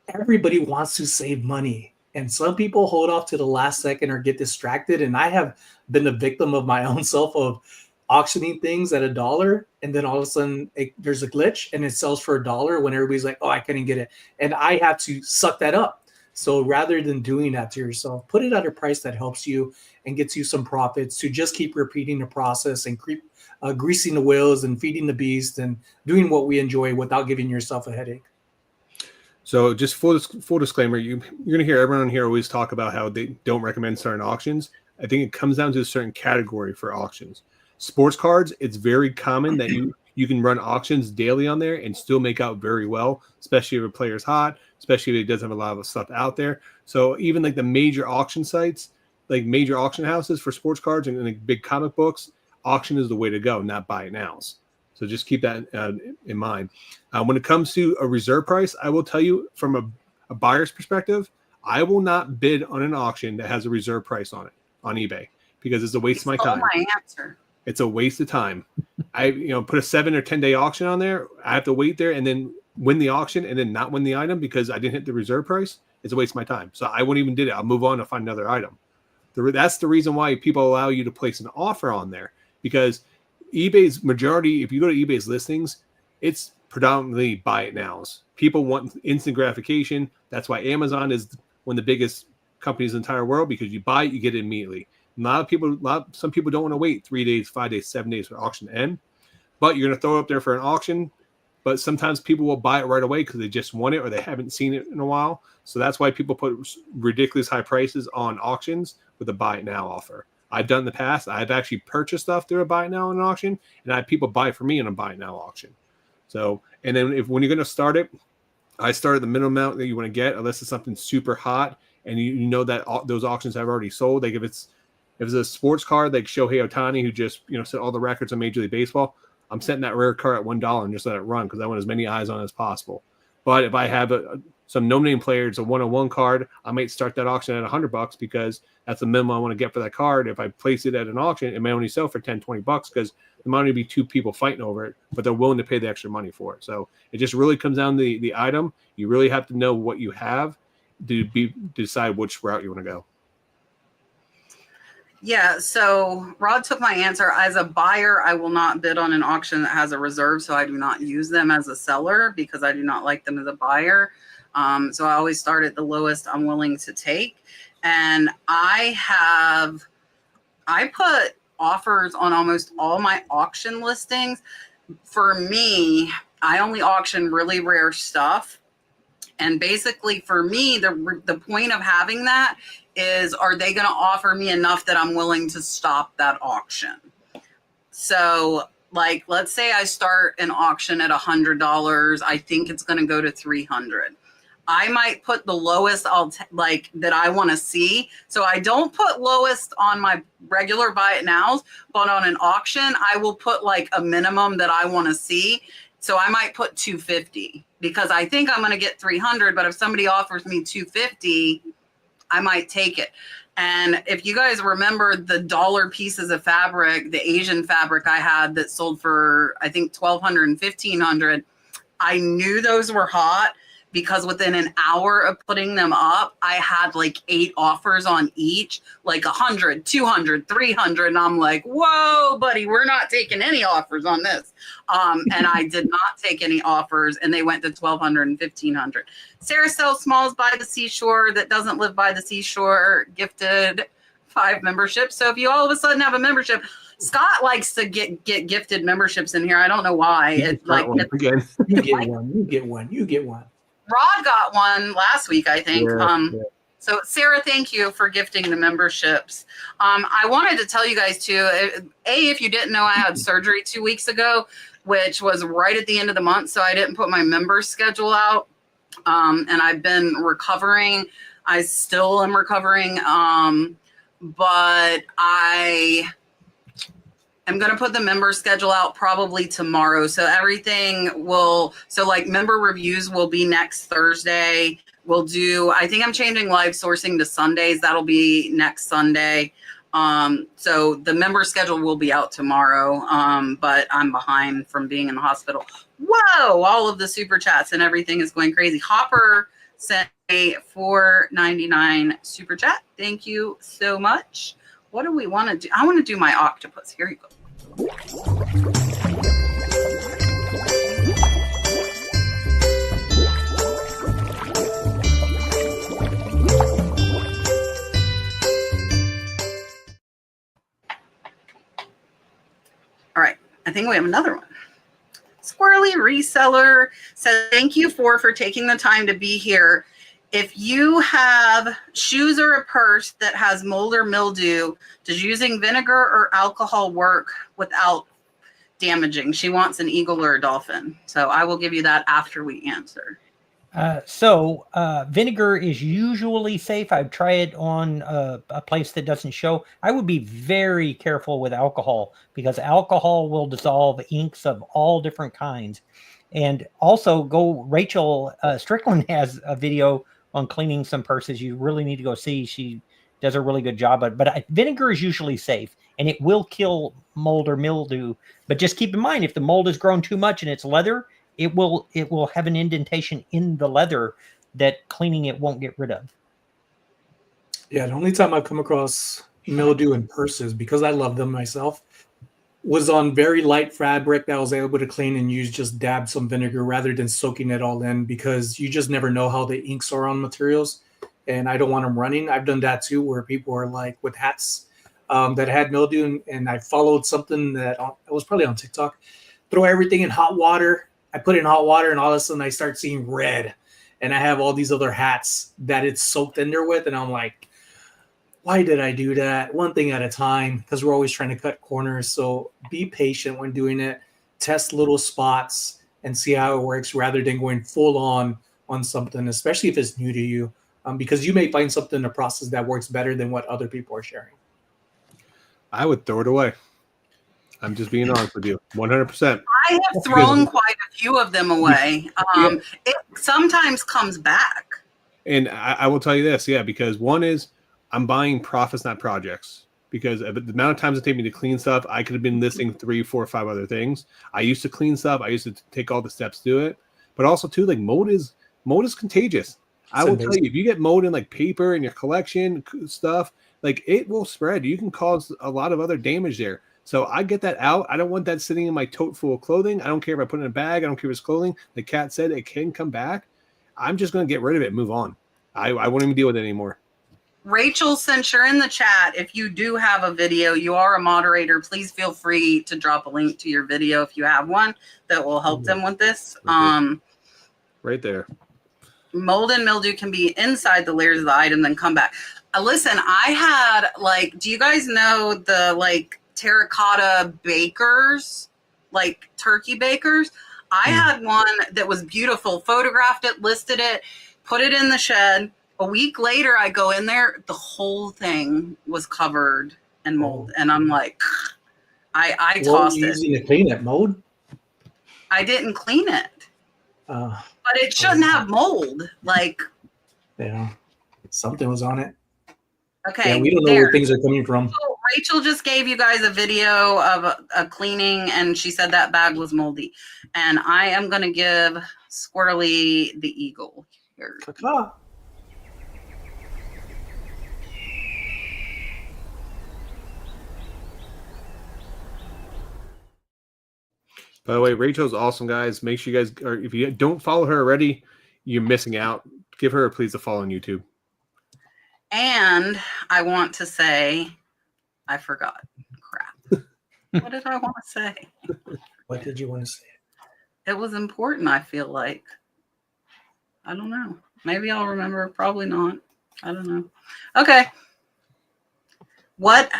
Everybody wants to save money. And some people hold off to the last second or get distracted. And I have been the victim of my own self of auctioning things at $1, and then all of a sudden there's a glitch and it sells for $1 when everybody's like, oh, I couldn't get it. And I have to suck that up. So rather than doing that to yourself, put it at a price that helps you and gets you some profits, to just keep repeating the process and greasing the wheels and feeding the beast and doing what we enjoy without giving yourself a headache. So just full disclaimer, you're going to hear everyone here always talk about how they don't recommend certain auctions. I think it comes down to a certain category for auctions. Sports cards, it's very common that you can run auctions daily on there and still make out very well, especially if a player's hot, especially if it doesn't have a lot of stuff out there. So even like the major auction sites, like major auction houses for sports cards and like big comic books, auction is the way to go, not buy it nows. So just keep that in mind. When it comes to a reserve price, I will tell you from a buyer's perspective, I will not bid on an auction that has a reserve price on it on eBay, because it's a waste of my time. My answer. It's a waste of time. I put a 7 or 10 day auction on there. I have to wait there and then win the auction and then not win the item because I didn't hit the reserve price. It's a waste of my time. So I wouldn't even do it. I'll move on to find another item. That's the reason why people allow you to place an offer on there, because eBay's majority, if you go to eBay's listings, it's predominantly buy it nows. People want instant gratification. That's why Amazon is one of the biggest companies in the entire world, because you buy it, you get it immediately. Some people don't want to wait 3 days, 5 days, 7 days for auction to end, but you're going to throw it up there for an auction. But sometimes people will buy it right away because they just want it or they haven't seen it in a while. So that's why people put ridiculous high prices on auctions with a buy it now offer. I've done in the past. I've actually purchased stuff through a buy it now in an auction, and I have people buy for me in a buy it now auction. So, and then when you're going to start it, I start at the minimum amount that you want to get, unless it's something super hot and you know that those auctions have already sold. Like if it's a sports card like Shohei Ohtani, who just set all the records on Major League Baseball, I'm setting that rare card at $1 and just let it run because I want as many eyes on it as possible. But if I have some no-name player, it's a 101 card, I might start that auction at $100 because that's the minimum I want to get for that card. If I place it at an auction, it may only sell for $10-20 because there might only be two people fighting over it, but they're willing to pay the extra money for it. So it just really comes down to the item. You really have to know what you have to decide which route you want to go. Yeah, so Rod took my answer. As a buyer, I will not bid on an auction that has a reserve, so I do not use them as a seller because I do not like them as a buyer. So I always start at the lowest I'm willing to take. And I put offers on almost all my auction listings. For me, I only auction really rare stuff. And basically for me, the point of having that is, are they going to offer me enough that I'm willing to stop that auction? So like, let's say I start an auction at $100. I think it's going to go to $300. I might put the lowest that I want to see. So I don't put lowest on my regular buy it nows, but on an auction, I will put like a minimum that I want to see. So I might put 250 because I think I'm going to get 300. But if somebody offers me 250, I might take it. And if you guys remember the dollar pieces of fabric, the Asian fabric I had that sold for, I think, $1,200 and $1,500, I knew those were hot because within an hour of putting them up, I had like 8 offers on each, like 100, 200, 300. And I'm like, whoa, buddy, we're not taking any offers on this. And I did not take any offers, and they went to $1,200 and $1,500. Sarah sells smalls by the seashore that doesn't live by the seashore, gifted 5 memberships. So if you all of a sudden have a membership, Scott likes to get gifted memberships in here. I don't know why. It's like again. You get one. Rod got one last week, I think. Yeah. So Sarah, thank you for gifting the memberships. I wanted to tell you guys too, if you didn't know, I had surgery 2 weeks ago, which was right at the end of the month. So I didn't put my member schedule out. And I've been recovering. I still am recovering. But I'm going to put the member schedule out probably tomorrow. So everything like member reviews will be next Thursday. We'll do, I think I'm changing live sourcing to Sundays. That'll be next Sunday. So the member schedule will be out tomorrow, but I'm behind from being in the hospital. Whoa, all of the super chats and everything is going crazy. Hopper sent a $4.99 super chat. Thank you so much. What do we want to do? I want to do my octopus. Here you go. All right, I think we have another one. Squirrely Reseller says, thank you for taking the time to be here. If you have shoes or a purse that has mold or mildew, does using vinegar or alcohol work without damaging? She wants an eagle or a dolphin. So I will give you that after we answer. Vinegar is usually safe. I've tried it on a place that doesn't show. I would be very careful with alcohol because alcohol will dissolve inks of all different kinds. And also Rachel Strickland has a video on cleaning some purses. You really need to go see. She does a really good job. But vinegar is usually safe and it will kill mold or mildew. But just keep in mind, if the mold has grown too much and it's leather, it will have an indentation in the leather that cleaning it won't get rid of. Yeah, the only time I've come across mildew in purses, because I love them myself, was on very light fabric that I was able to clean and use just dab some vinegar rather than soaking it all in, because you just never know how the inks are on materials, and I don't want them running. I've done that too, where people are like with hats that had mildew, and I followed something that it was probably on TikTok. Throw everything in hot water. I put it in hot water, and all of a sudden I start seeing red, and I have all these other hats that it's soaked in there with, and I'm like, why did I do that? One thing at a time, because we're always trying to cut corners. So be patient when doing it. Test little spots and see how it works rather than going full on something, especially if it's new to you, because you may find something in the process that works better than what other people are sharing. I would throw it away. I'm just being honest with you, 100%. I have thrown quite a few of them away. It sometimes comes back. And I will tell you this, because one is I'm buying profits, not projects. Because of the amount of times it takes me to clean stuff, I could have been listing 3, 4, 5 other things. I used to clean stuff. I used to take all the steps to it. But also, too, like mold is contagious. I will tell you, if you get mold in like paper in your collection stuff, like it will spread. You can cause a lot of other damage there. So I get that out. I don't want that sitting in my tote full of clothing. I don't care if I put it in a bag. I don't care if it's clothing. The cat said it can come back. I'm just going to get rid of it and move on. I won't even deal with it anymore. Rachel, since you're in the chat, if you do have a video, you are a moderator, please feel free to drop a link to your video if you have one that will help them with this. Right there. Mold and mildew can be inside the layers of the item, then come back. Listen, I had do you guys know the terracotta bakers, like turkey bakers? I had one that was beautiful, photographed it, listed it, put it in the shed. A week later, I go in there, the whole thing was covered in mold. And I'm like, I tossed it. What were you using to clean it? Mold? I didn't clean it. But it shouldn't have mold. Yeah, something was on it. Okay. Yeah, we don't know where things are coming from. So Rachel just gave you guys a video of a cleaning, and she said that bag was moldy. And I am going to give Squirrely the eagle here. Caca. By the way, Rachel's awesome, guys. Make sure you guys are, if you don't follow her already, you're missing out. Give her please a follow on YouTube. And I want to say, I forgot. Crap. What did I want to say? What did you want to say? It was important, I feel like. I don't know. Maybe I'll remember. Probably not. I don't know. Okay. What?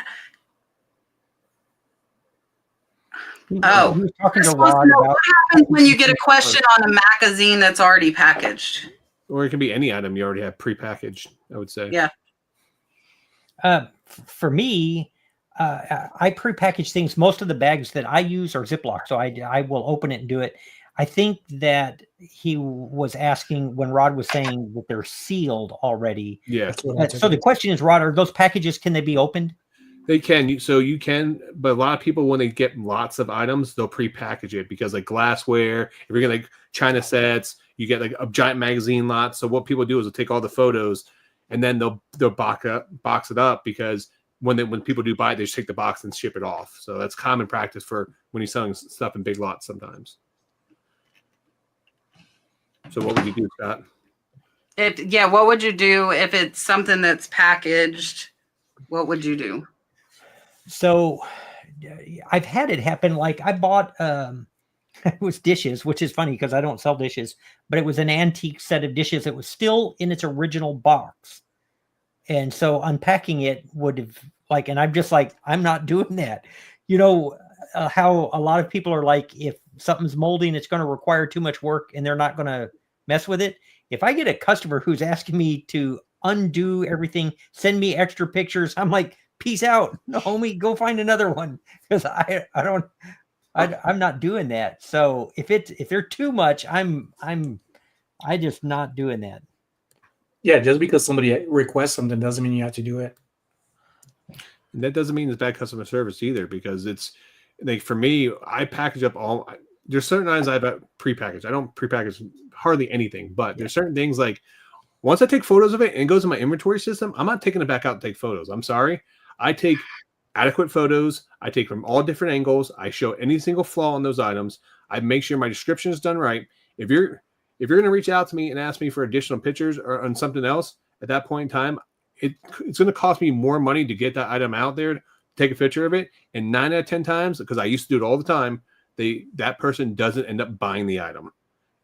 Oh, what happens when you get a question on a magazine that's already packaged? Or it can be any item you already have prepackaged, I would say. Yeah. For me, I prepackage things. Most of the bags that I use are Ziploc, so I will open it and do it. I think that he was asking when Rod was saying that they're sealed already. Yeah, That's what I took So the it. question is, Rod, are those packages, can they be opened? they can. So you can, but a lot of people, when they get lots of items, they'll pre-package it because like glassware, if you're getting like China sets, you get like a giant magazine lot. So what people do is they'll take all the photos and then they'll box it up because when people do buy it, they just take the box and ship it off. So that's common practice for when you're selling stuff in big lots sometimes. So what would you do, Scott? What would you do if it's something that's packaged? What would you do? So I've had it happen. Like I bought, it was dishes, which is funny because I don't sell dishes, but it was an antique set of dishes. It was still in its original box. And so unpacking it would have like, and I'm just like, I'm not doing that. You know, how a lot of people are like, if something's molding, it's going to require too much work and they're not going to mess with it. If I get a customer who's asking me to undo everything, send me extra pictures, I'm like, peace out, homie, go find another one. Because I'm not doing that. So if they're too much, I'm just not doing that. Yeah, just because somebody requests something doesn't mean you have to do it. And that doesn't mean it's bad customer service either, because it's like for me, I package up all. There's certain items I've prepackaged. I don't prepackage hardly anything, but there's certain things like once I take photos of it and it goes in my inventory system, I'm not taking it back out to take photos. I'm sorry. I take adequate photos. I take from all different angles. I show any single flaw in those items. I make sure my description is done right. If you're going to reach out to me and ask me for additional pictures or on something else at that point in time, it's going to cost me more money to get that item out there, take a picture of it. And 9 out of 10 times, because I used to do it all the time, that person doesn't end up buying the item.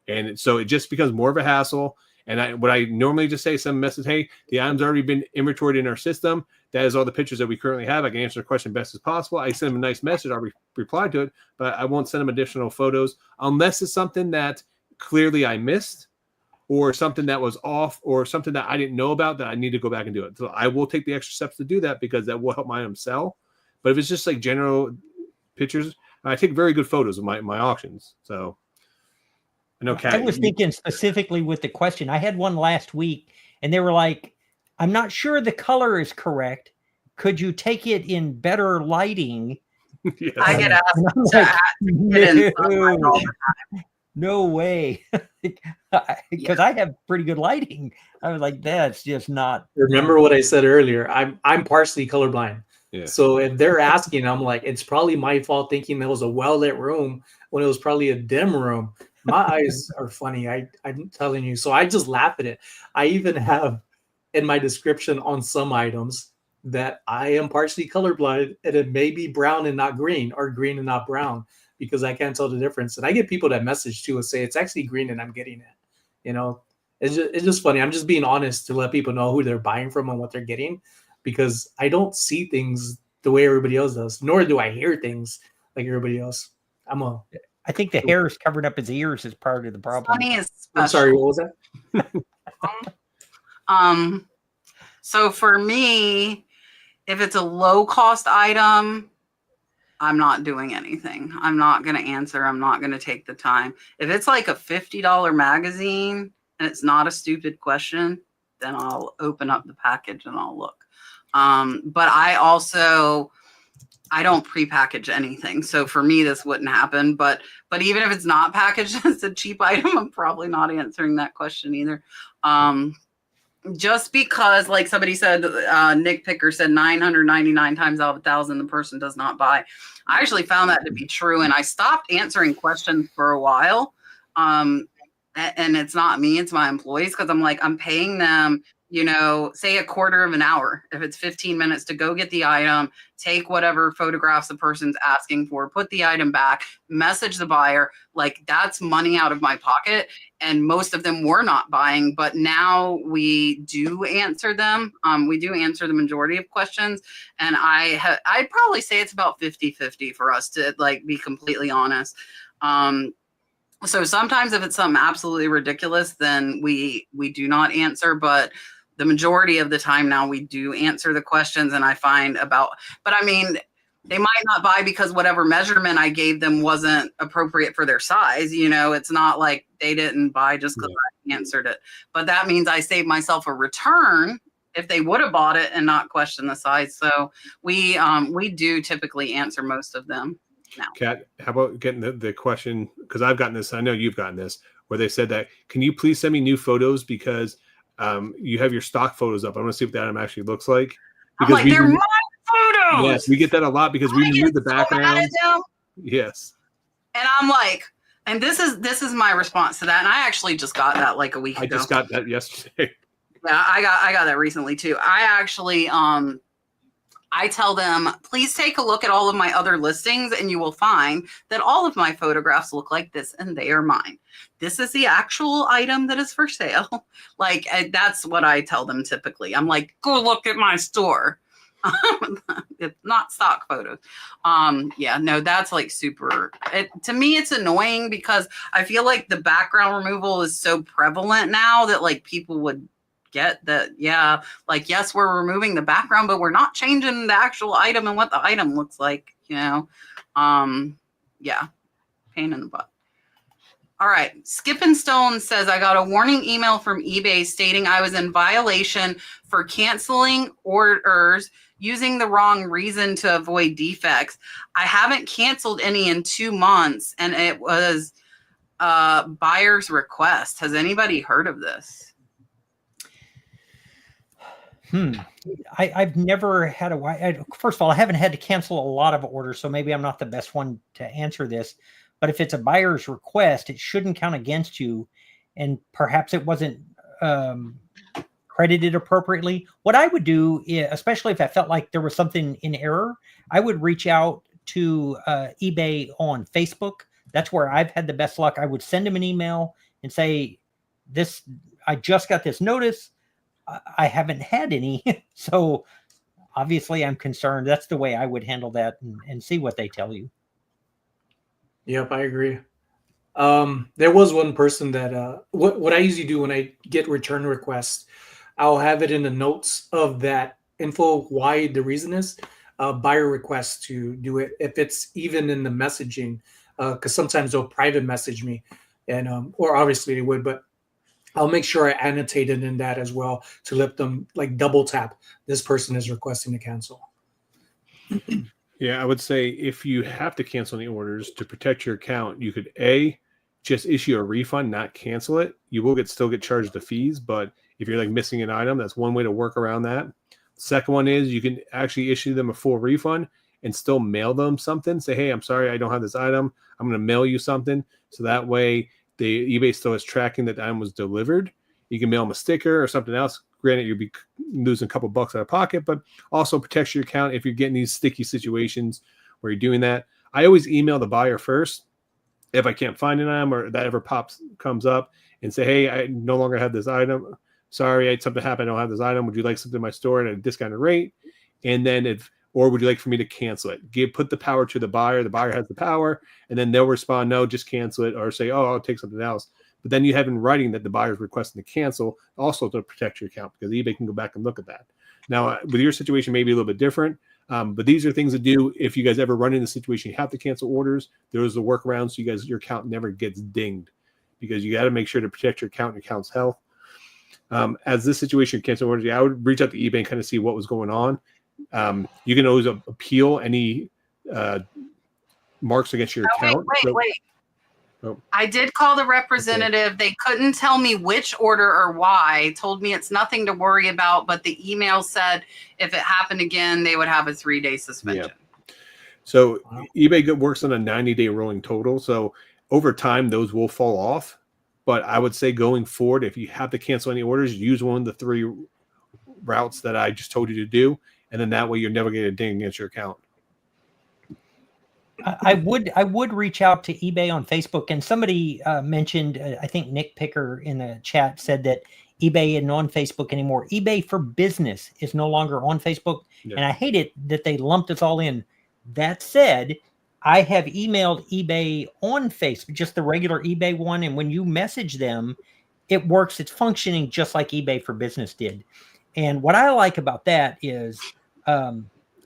And so it just becomes more of a hassle. And what I normally just say, some message, hey, the item's already been inventoried in our system. That is all the pictures that we currently have. I can answer the question best as possible. I send them a nice message. I'll reply to it, but I won't send them additional photos unless it's something that clearly I missed or something that was off or something that I didn't know about that I need to go back and do it. So I will take the extra steps to do that because that will help my item sell. But if it's just like general pictures, I take very good photos of my auctions. So I know Kat, I was thinking specifically with the question. I had one last week and they were like, I'm not sure the color is correct. Could you take it in better lighting? yes. I get asked to Like, get in sunlight all the time. no way. Because I have pretty good lighting. I was like, that's just not. Remember what I said earlier? I'm partially colorblind. Yeah. So if they're asking, I'm like, it's probably my fault thinking there was a well-lit room when it was probably a dim room. My eyes are funny. I'm telling you. So I just laugh at it. I even have in my description on some items that I am partially colorblind and it may be brown and not green or green and not brown because I can't tell the difference. And I get people that message too and say it's actually green and I'm getting it. You know, it's just funny. I'm just being honest to let people know who they're buying from and what they're getting because I don't see things the way everybody else does, nor do I hear things like everybody else. I think the hair is covering up his ears is part of the problem. Sonny is special. I'm sorry, what was that? So for me, if it's a low cost item, I'm not doing anything. I'm not going to answer. I'm not going to take the time. If it's like a $50 magazine and it's not a stupid question, then I'll open up the package and I'll look. But I don't prepackage anything. So for me, this wouldn't happen. But even if it's not packaged as a cheap item, I'm probably not answering that question either. Just because, like somebody said, Nick Picker said 999 times out of 1,000, the person does not buy. I actually found that to be true. And I stopped answering questions for a while. And it's not me, it's my employees. Cause I'm like, I'm paying them, say a quarter of an hour. If it's 15 minutes to go get the item, take whatever photographs the person's asking for, put the item back, message the buyer, like that's money out of my pocket. And most of them were not buying, but now we do answer them. We do answer the majority of questions. And I'd probably say it's about 50-50 for us to like be completely honest. So sometimes if it's something absolutely ridiculous, then we do not answer, but the majority of the time now we do answer the questions. And I find but I mean, They might not buy because whatever measurement I gave them wasn't appropriate for their size. You know, it's not like they didn't buy just because I answered it. But that means I saved myself a return if they would have bought it and not questioned the size. So we do typically answer most of them now. Kat, how about getting the question, because I've gotten this, I know you've gotten this, where they said that, can you please send me new photos because you have your stock photos up. I want to see what that item actually looks like. Because I'm like, they're my photos. Yes, we get that a lot because we removed the background. Yes. And I'm like, and this is my response to that. And I actually just got that like a week ago. I just got that yesterday. Yeah, I got that recently too. I actually I tell them, please take a look at all of my other listings and you will find that all of my photographs look like this and they are mine. This is the actual item that is for sale. Like, that's what I tell them typically. I'm like, go look at my store. It's not stock photos. Yeah, no, that's like super, to me, it's annoying because I feel like the background removal is so prevalent now that like people would get that. Yeah, like, yes, we're removing the background, but we're not changing the actual item and what the item looks like, you know? Yeah, pain in the butt. All right. Skippin' Stone says, I got a warning email from eBay stating I was in violation for canceling orders using the wrong reason to avoid defects. I haven't canceled any in 2 months, and it was buyer's request. Has anybody heard of this? I've never had first of all, I haven't had to cancel a lot of orders, so maybe I'm not the best one to answer this. But if it's a buyer's request, it shouldn't count against you, and perhaps it wasn't credited appropriately. What I would do, especially if I felt like there was something in error, I would reach out to eBay on Facebook. That's where I've had the best luck. I would send them an email and say, I just got this notice. I haven't had any. So obviously I'm concerned. That's the way I would handle that and see what they tell you. Yep, I agree. There was one person that what I usually do when I get return requests, I'll have it in the notes of that info why the reason is buyer request to do it if it's even in the messaging, because sometimes they'll private message me, and or obviously they would, but I'll make sure I annotate it in that as well to let them like double tap this person is requesting to cancel. Yeah, I would say if you have to cancel any orders to protect your account, you could just issue a refund, not cancel it. You will still get charged the fees, but if you're like missing an item, that's one way to work around that. Second one is you can actually issue them a full refund and still mail them something. Say, hey, I'm sorry, I don't have this item. I'm going to mail you something. So that way the eBay still is tracking that the item was delivered. You can mail them a sticker or something else. Granted, you'll be losing a couple bucks out of pocket, but also protects your account if you're getting these sticky situations where you're doing that. I always email the buyer first if I can't find an item or that ever comes up and say, hey, I no longer have this item. Sorry, something happened. I don't have this item. Would you like something in my store at a discounted rate? And then or would you like for me to cancel it? Put the power to the buyer. The buyer has the power, and then they'll respond, no, just cancel it, or say, oh, I'll take something else. But then you have in writing that the buyer is requesting to cancel, also to protect your account, because eBay can go back and look at that. Now, with your situation, maybe a little bit different, but these are things to do if you guys ever run into a situation you have to cancel orders. There's a workaround so your account never gets dinged, because you got to make sure to protect your account and your account's health. As this situation cancel orders, I would reach out to eBay and kind of see what was going on. You can always appeal any marks against your account. Wait. Oh. I did call the representative. Okay. They couldn't tell me which order or why. Told me it's nothing to worry about, but the email said if it happened again, they would have a 3-day suspension. Yeah. So eBay works on a 90-day rolling total. So over time, those will fall off. But I would say going forward, if you have to cancel any orders, use one of the 3 routes that I just told you to do. And then that way you're never going to ding against your account. I would reach out to eBay on Facebook, and somebody mentioned, I think Nick Picker in the chat said that eBay isn't on Facebook anymore. eBay for Business is no longer on Facebook, and I hate it that they lumped us all in. That said, I have emailed eBay on Facebook, just the regular eBay one, and when you message them, it works. It's functioning just like eBay for Business did. And what I like about that is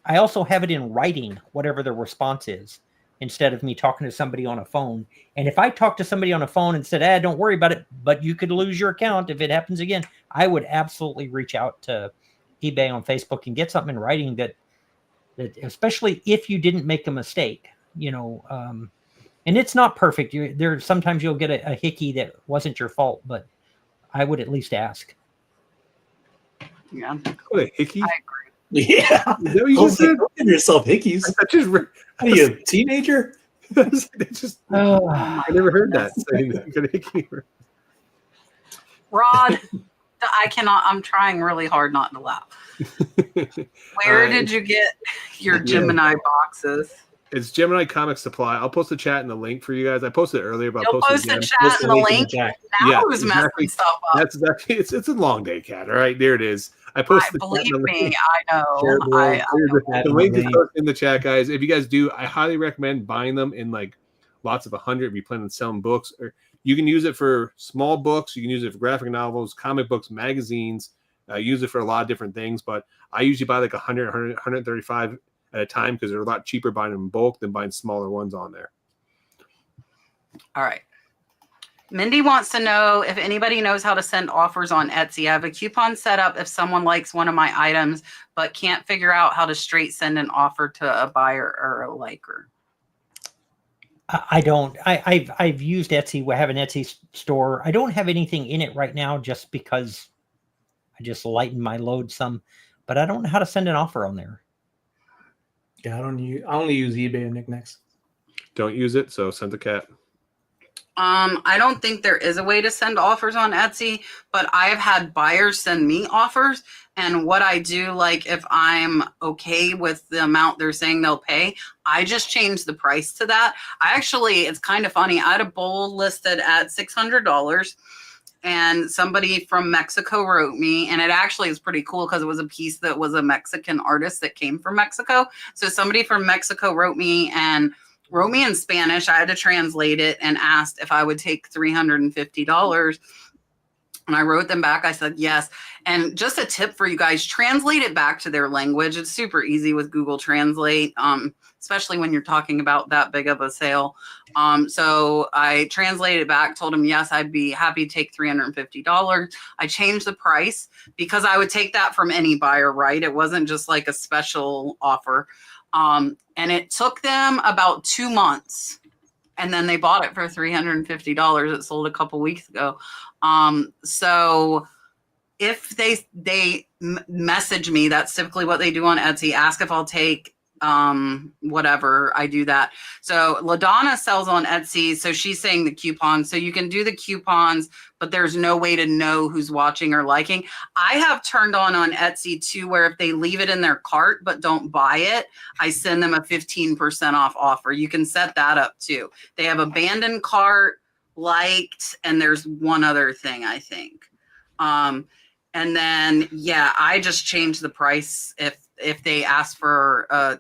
I also have it in writing, whatever the response is, instead of me talking to somebody on a phone. And if I talk to somebody on a phone and said, don't worry about it, but you could lose your account if it happens again, I would absolutely reach out to eBay on Facebook and get something in writing that especially if you didn't make a mistake, and it's not perfect. Sometimes you'll get a hickey that wasn't your fault, but I would at least ask. Yeah. What, a hickey? I agree. Yeah. Is that what you just said? Don't give yourself hickeys. I just What are you, a teenager? I never heard that. Hickey. Rod, I cannot. I'm trying really hard not to laugh. Where did you get your Gemini boxes? It's Gemini Comic Supply. I'll post the chat and the link for you guys. I posted it earlier, but I'll You'll post post it the again. chat and the link. Now who's messing stuff up? That's exactly. It's a long day, Kat. All right, there it is. I posted. Believe me, I know. The link is posted in the chat, guys. If you guys do, I highly recommend buying them in like lots of 100. If you plan on selling books, or you can use it for small books. You can use it for graphic novels, comic books, magazines. Use it for a lot of different things, but I usually buy like 100, 135 at a time because they're a lot cheaper buying them in bulk than buying smaller ones on there. All right. Mindy wants to know if anybody knows how to send offers on Etsy. I have a coupon set up if someone likes one of my items, but can't figure out how to straight send an offer to a buyer or a liker. I don't. I've used Etsy. We have an Etsy store. I don't have anything in it right now just because I just lighten my load some, but I don't know how to send an offer on there. Yeah, I only use eBay and knickknacks. Don't use it, so send the cat. I don't think there is a way to send offers on Etsy, but I've had buyers send me offers. And what I do, like if I'm okay with the amount they're saying they'll pay, I just change the price to that. It's kind of funny. I had a bowl listed at $600. And somebody from Mexico wrote me, and it actually is pretty cool because it was a piece that was a Mexican artist that came from Mexico. So somebody from Mexico wrote me in Spanish. I had to translate it and asked if I would take $350. And I wrote them back. I said, yes. And just a tip for you guys, translate it back to their language. It's super easy with Google Translate, especially when you're talking about that big of a sale. So I translated it back, told him, yes, I'd be happy to take $350. I changed the price because I would take that from any buyer, right? It wasn't just like a special offer. And it took them about 2 months. And then they bought it for $350. It sold a couple weeks ago. So if they message me, that's typically what they do on Etsy, ask if I'll take whatever, I do that. So LaDonna sells on Etsy. So she's saying the coupons. So you can do the coupons, but there's no way to know who's watching or liking. I have turned on Etsy too, where if they leave it in their cart, but don't buy it, I send them a 15% off offer. You can set that up too. They have abandoned cart, liked, and there's one other thing, I think. And then, yeah, I just change the price if they ask for,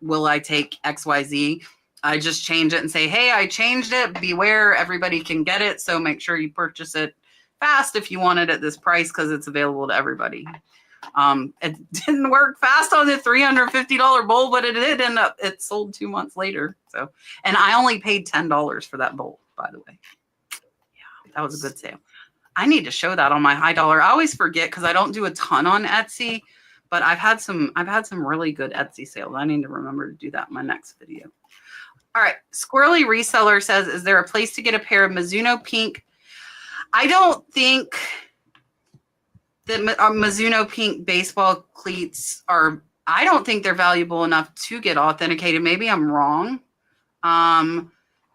will I take XYZ? I just change it and say, hey, I changed it. Beware, everybody can get it. So make sure you purchase it fast if you want it at this price because it's available to everybody. It didn't work fast on the $350 bowl, but it did end up, it sold 2 months later. So, and I only paid $10 for that bowl, by the way. Yeah, that was a good sale. I need to show that on my high dollar. I always forget because I don't do a ton on Etsy, but I've had some really good Etsy sales. I need to remember to do that in my next video. All right. Squirrely Reseller says, is there a place to get a pair of Mizuno pink? I don't think that Mizuno pink baseball cleats I don't think they're valuable enough to get authenticated. Maybe I'm wrong.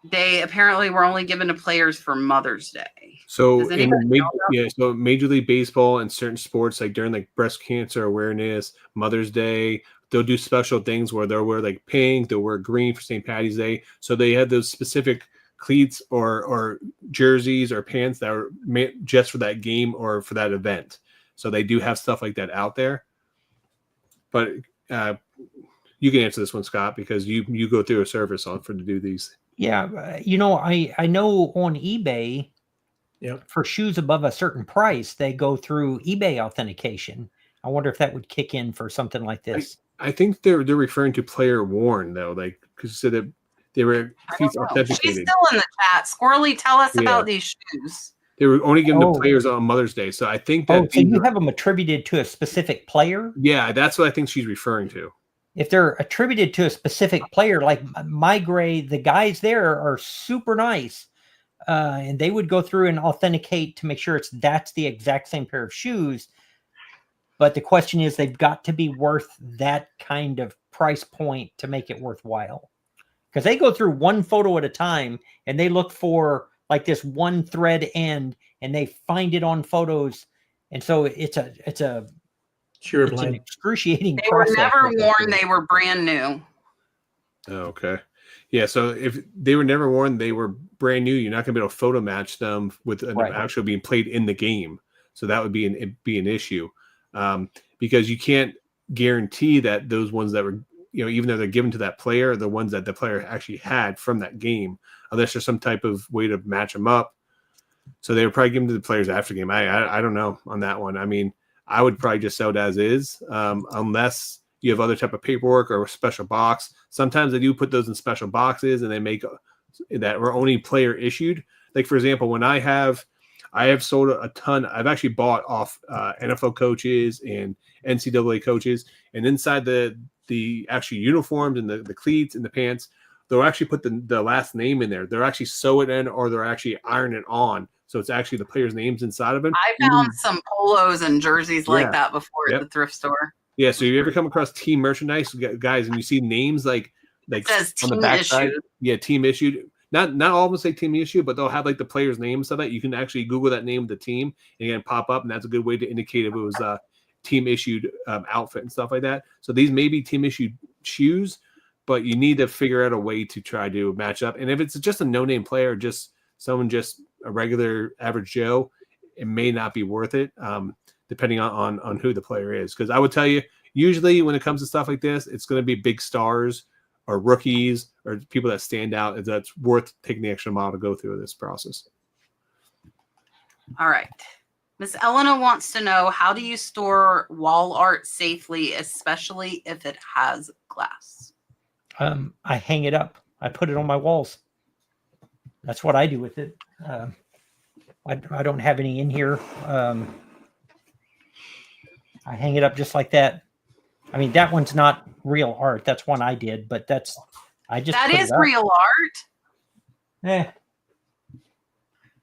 They apparently were only given to players for Mother's Day. So so Major League Baseball and certain sports, like during like breast cancer awareness, Mother's Day, they'll do special things where they'll wear like pink, they'll wear green for St. Patty's Day. So they have those specific cleats or jerseys or pants that are made just for that game or for that event. So they do have stuff like that out there. But you can answer this one, Scott, because you go through a service to do these. Yeah, I know on eBay, for shoes above a certain price, they go through eBay authentication. I wonder if that would kick in for something like this. I think they're referring to player worn though, like because so that they were cleats She's authenticated. still in the chat. Squirrely, tell us Yeah. about these shoes. They were only given to Oh. players on Mother's Day, so I think that. Oh, so these you are- have them attributed to a specific player? yeah, that's what I think she's referring to. If they're attributed to a specific player, like my gray, the guys there are super nice. And they would go through and authenticate to make sure that's the exact same pair of shoes. But the question is, they've got to be worth that kind of price point to make it worthwhile. Because they go through one photo at a time and they look for like this one thread end and they find it on photos. And so it's an excruciating They were process. never worn. They were brand new. Oh, okay. Yeah, so if they were never worn, they were brand new. You're not going to be able to photo match them with an actual being played in the game. So that would be an issue, because you can't guarantee that those ones that were, even though they're given to that player, are the ones that the player actually had from that game, unless there's some type of way to match them up. So they would probably give them to the players after game. I don't know on that one. I mean, I would probably just sell it as is, unless you have other type of paperwork or a special box. Sometimes they do put those in special boxes and they make that are only player issued. Like for example, when I have sold a ton. I've actually bought off NFL coaches and NCAA coaches, and inside the actual uniforms and the cleats and the pants, they'll actually put the last name in there. They're actually sew it in or they're actually iron it on. So it's actually the player's names inside of it. I found some polos and jerseys like that before at the thrift store. Yeah, so you ever come across team merchandise, guys, and you see names like it says on the back side? Yeah, team issued. Not all of them say team issued, but they'll have like the player's name so that you can actually Google that name of the team and again pop up, and that's a good way to indicate if it was a team issued outfit and stuff like that. So these may be team issued shoes, but you need to figure out a way to try to match up. And if it's just a no-name player, just someone just a regular average Joe, it may not be worth it. Depending on who the player is. Because I would tell you, usually when it comes to stuff like this, it's going to be big stars or rookies or people that stand out that's worth taking the extra mile to go through this process. All right. Miss Elena wants to know, how do you store wall art safely, especially if it has glass? I hang it up. I put it on my walls. That's what I do with it. I don't have any in here. I hang it up just like that. I mean, that one's not real art. That's one I did, but that is real art.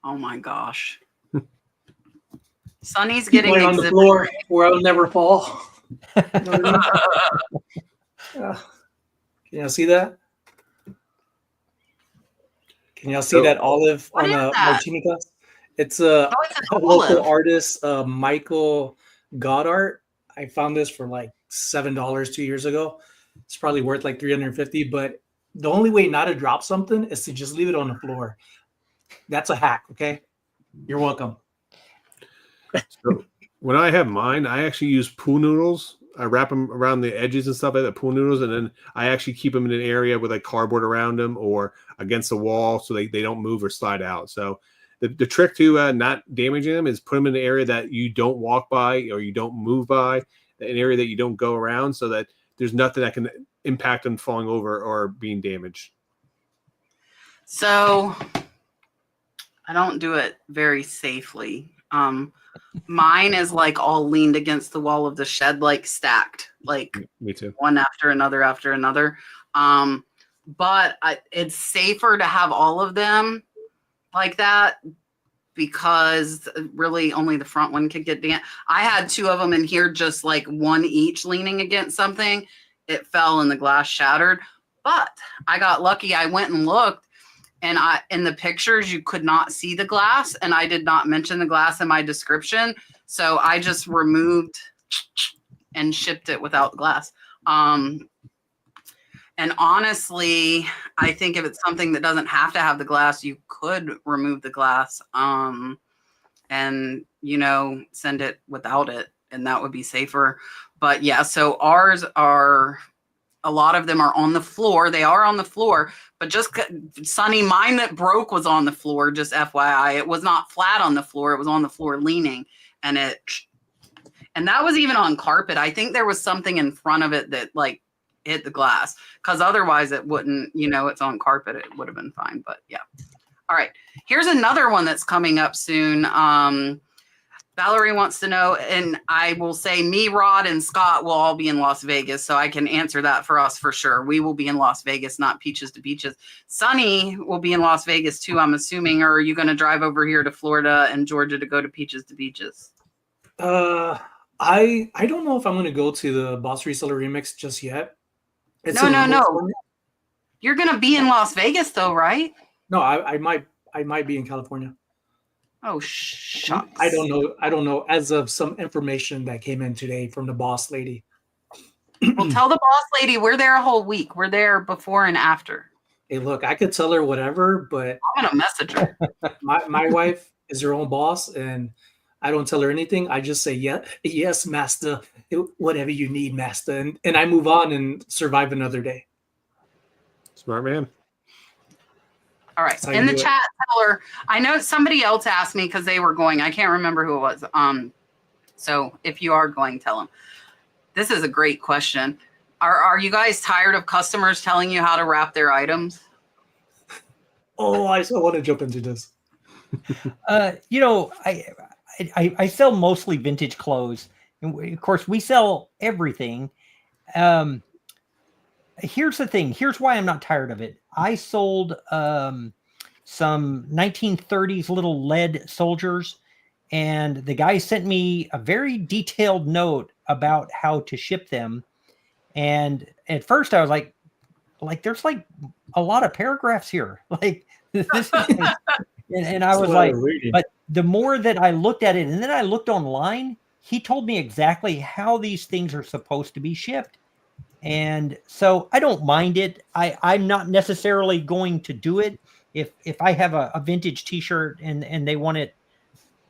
Oh my gosh. Sonny's getting on the floor where I'll never fall. Can y'all see that? Can y'all see that olive on a martini glass? It's a local artist, Michael Goddard. I found this for like $7 2 years ago. It's probably worth like $350, but the only way not to drop something is to just leave it on the floor. That's a hack, okay? You're welcome. So when I have mine, I actually use pool noodles. I wrap them around the edges and stuff like that, pool noodles, and then I actually keep them in an area with like cardboard around them or against the wall so they don't move or slide out. So the trick to not damaging them is put them in an area that you don't walk by or you don't move by, an area that you don't go around, so that there's nothing that can impact them falling over or being damaged. So I don't do it very safely. Mine is like all leaned against the wall of the shed, like stacked, like me too, one after another. But it's safer to have all of them like that because really only the front one could get damaged. I had two of them in here, just like one each leaning against something. It fell and the glass shattered, but I got lucky. I went and looked, and in the pictures you could not see the glass, and I did not mention the glass in my description, so I just removed and shipped it without glass. And honestly, I think if it's something that doesn't have to have the glass, you could remove the glass and, send it without it, and that would be safer. But yeah, so ours are, a lot of them are on the floor. They are on the floor, but just Sonny, mine that broke was on the floor, just FYI. It was not flat on the floor. It was on the floor leaning, and And that was even on carpet. I think there was something in front of it that like hit the glass, because otherwise it wouldn't, you know, it's on carpet. It would have been fine. But yeah. All right. Here's another one that's coming up soon. Valerie wants to know, and I will say me, Rod, and Scott will all be in Las Vegas, so I can answer that for us for sure. We will be in Las Vegas, not Peaches to Beaches. Sonny will be in Las Vegas too, I'm assuming. Or are you going to drive over here to Florida and Georgia to go to Peaches to Beaches? I don't know if I'm going to go to the Boss Reseller Remix just yet. No. You're going to be in Las Vegas though, right? No, I might be in California. Oh, shucks. I don't know. As of some information that came in today from the boss lady. Well, tell the boss lady we're there a whole week. We're there before and after. Hey, look, I could tell her whatever, but I'm gonna message her. my wife is her own boss, and I don't tell her anything. I just say, yes, master, whatever you need, master, and I move on and survive another day. Smart man. All right. In the chat, tell her. I know somebody else asked me because they were going. I can't remember who it was. So if you are going, tell them. This is a great question. Are you guys tired of customers telling you how to wrap their items? Oh, I so want to jump into this. You know, I sell mostly vintage clothes, and of course we sell everything. Here's the thing. Here's why I'm not tired of it. I sold some 1930s little lead soldiers, and the guy sent me a very detailed note about how to ship them. And at first I was like there's like a lot of paragraphs here. Like this is, and I was like, but the more that I looked at it, and then I looked online, he told me exactly how these things are supposed to be shipped. And so I don't mind it. I'm not necessarily going to do it. If I have a vintage t-shirt and they want it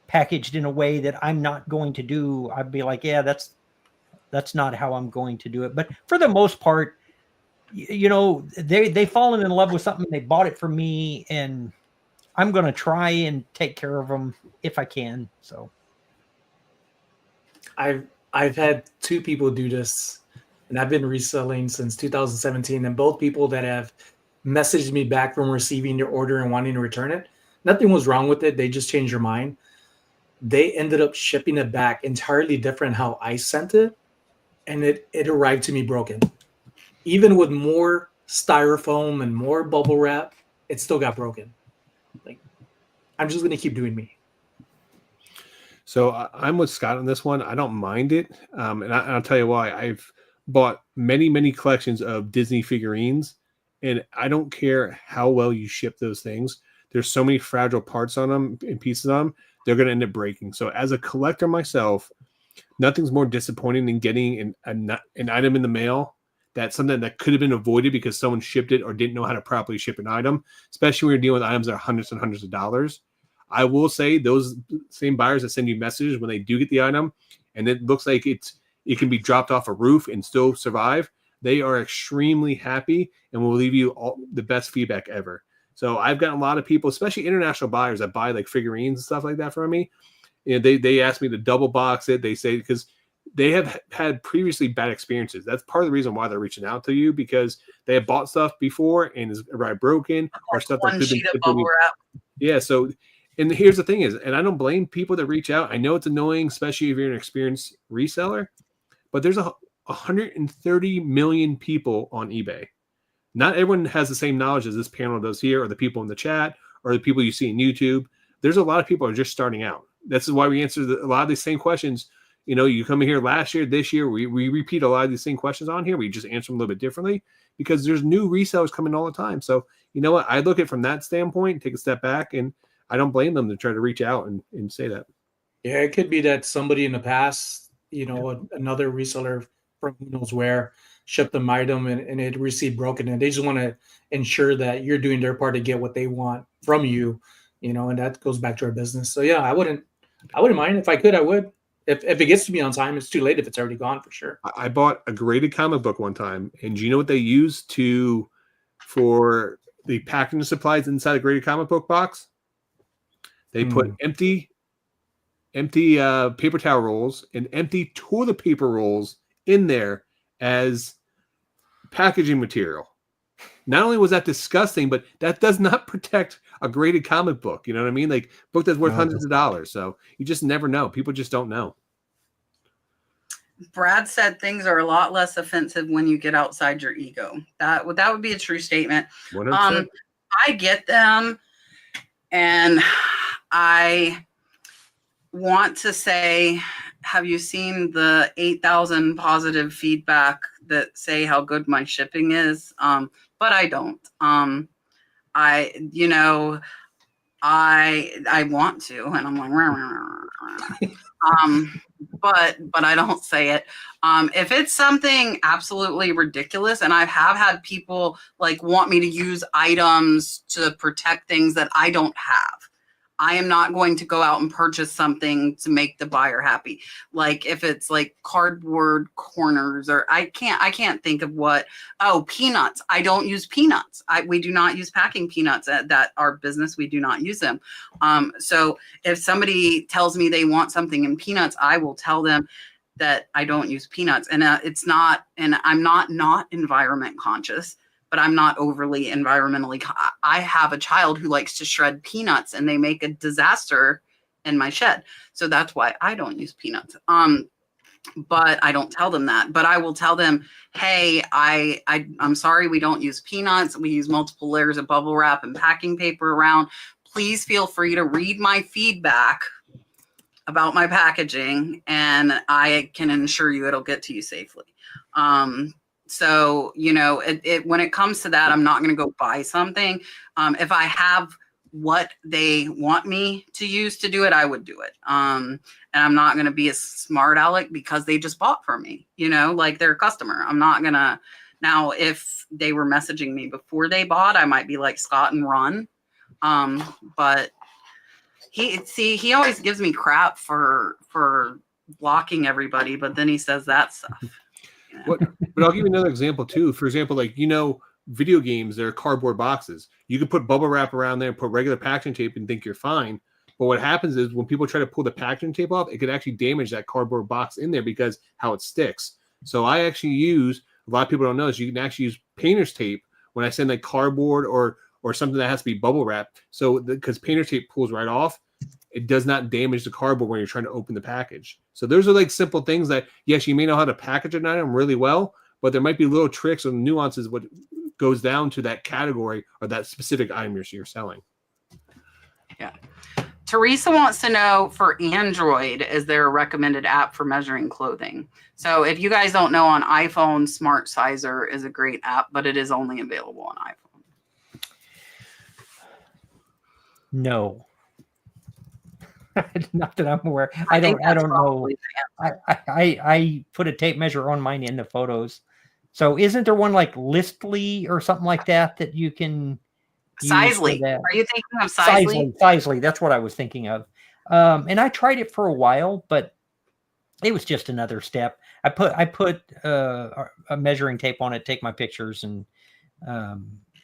packaged in a way that I'm not going to do, I'd be like, yeah, that's not how I'm going to do it. But for the most part, you know, they've fallen in love with something. They bought it from me, and I'm going to try and take care of them if I can. So I've had two people do this, and I've been reselling since 2017, and both people that have messaged me back from receiving their order and wanting to return it, nothing was wrong with it. They just changed their mind. They ended up shipping it back entirely different how I sent it, and it arrived to me broken. Even with more styrofoam and more bubble wrap, it still got broken. Like, I'm just going to keep doing me. So I'm with Scott on this one. I don't mind it. And I'll tell you why. I've bought many collections of Disney figurines, and I don't care how well you ship those things. There's so many fragile parts on them and pieces on them, they're going to end up breaking. So as a collector myself, nothing's more disappointing than getting an item in the mail that's something that could have been avoided because someone shipped it or didn't know how to properly ship an item, especially when you're dealing with items that are hundreds and hundreds of dollars. I will say those same buyers that send you messages when they do get the item and it looks like it can be dropped off a roof and still survive, they are extremely happy and will leave you all the best feedback ever. So I've gotten a lot of people, especially international buyers that buy like figurines and stuff like that from me. You know, they ask me to double box it. They say because they have had previously bad experiences. That's part of the reason why they're reaching out to you, because they have bought stuff before and is arrived broken or stuff that could be bubble wrap. Yeah. So, and here's the thing is, and I don't blame people that reach out. I know it's annoying, especially if you're an experienced reseller, but there's 130 million people on eBay. Not everyone has the same knowledge as this panel does here, or the people in the chat, or the people you see in YouTube. There's a lot of people who are just starting out. This is why we answer a lot of these same questions. You know, you come in here last year, this year, we repeat a lot of these same questions on here. We just answer them a little bit differently because there's new resellers coming all the time. So, you know what? I look at it from that standpoint, take a step back, and I don't blame them to try to reach out and say that. Yeah, it could be that somebody in the past, you know, another reseller from who knows where shipped them item and it received broken, and they just want to ensure that you're doing their part to get what they want from you, you know, and that goes back to our business. So yeah, I wouldn't mind. If I could, I would. If it gets to me on time, it's too late if it's already gone for sure. I bought a graded comic book one time, and do you know what they used for the packing supplies inside a graded comic book box? They put empty empty paper towel rolls and empty toilet paper rolls in there as packaging material. Not only was that disgusting, but that does not protect a graded comic book. You know what I mean? Like book that's worth hundreds of dollars. So you just never know. People just don't know. Brad said things are a lot less offensive when you get outside your ego. That would be a true statement. 100%. I get them, and I want to say, have you seen the 8,000 positive feedback that say how good my shipping is? But I don't. I want to, and I'm like, but I don't say it. If it's something absolutely ridiculous, and I have had people like want me to use items to protect things that I don't have, I am not going to go out and purchase something to make the buyer happy. Like if it's like cardboard corners, or I can't think of what. Oh, peanuts. I don't use peanuts. We do not use packing peanuts at our business. We do not use them. So if somebody tells me they want something in peanuts, I will tell them that I don't use peanuts. And it's not, and I'm not environment conscious, but I'm not overly environmentally. I have a child who likes to shred peanuts, and they make a disaster in my shed. So that's why I don't use peanuts. But I don't tell them that. But I will tell them, hey, I'm sorry, we don't use peanuts. We use multiple layers of bubble wrap and packing paper around. Please feel free to read my feedback about my packaging, and I can ensure you it'll get to you safely. So, when it comes to that, I'm not going to go buy something. If I have what they want me to use to do it, I would do it. And I'm not going to be a smart aleck because they just bought from me, like they're a customer. I'm not going to. Now, if they were messaging me before they bought, I might be like Scott and run. But he always gives me crap for blocking everybody, but then he says that stuff. But I'll give you another example too. For example, like, video games, they're cardboard boxes. You can put bubble wrap around there and put regular packaging tape and think you're fine. But what happens is when people try to pull the packaging tape off, it could actually damage that cardboard box in there because how it sticks. So I actually use, a lot of people don't know this, you can actually use painter's tape when I send like cardboard or something that has to be bubble wrapped. So because painter's tape pulls right off, it does not damage the cardboard when you're trying to open the package. So those are like simple things that, yes, you may know how to package an item really well, but there might be little tricks and nuances what goes down to that category or that specific item you're selling. Yeah. Teresa wants to know, for Android, is there a recommended app for measuring clothing? So if you guys don't know, on iPhone, Smart Sizer is a great app, but it is only available on iPhone. No. Not that I'm aware. I don't know. I put a tape measure on mine in the photos. So isn't there one like Listly or something like that you can Sizely? Are you thinking of Sizely? Sizely, that's what I was thinking of. And I tried it for a while, but it was just another step. I put a measuring tape on it, take my pictures, and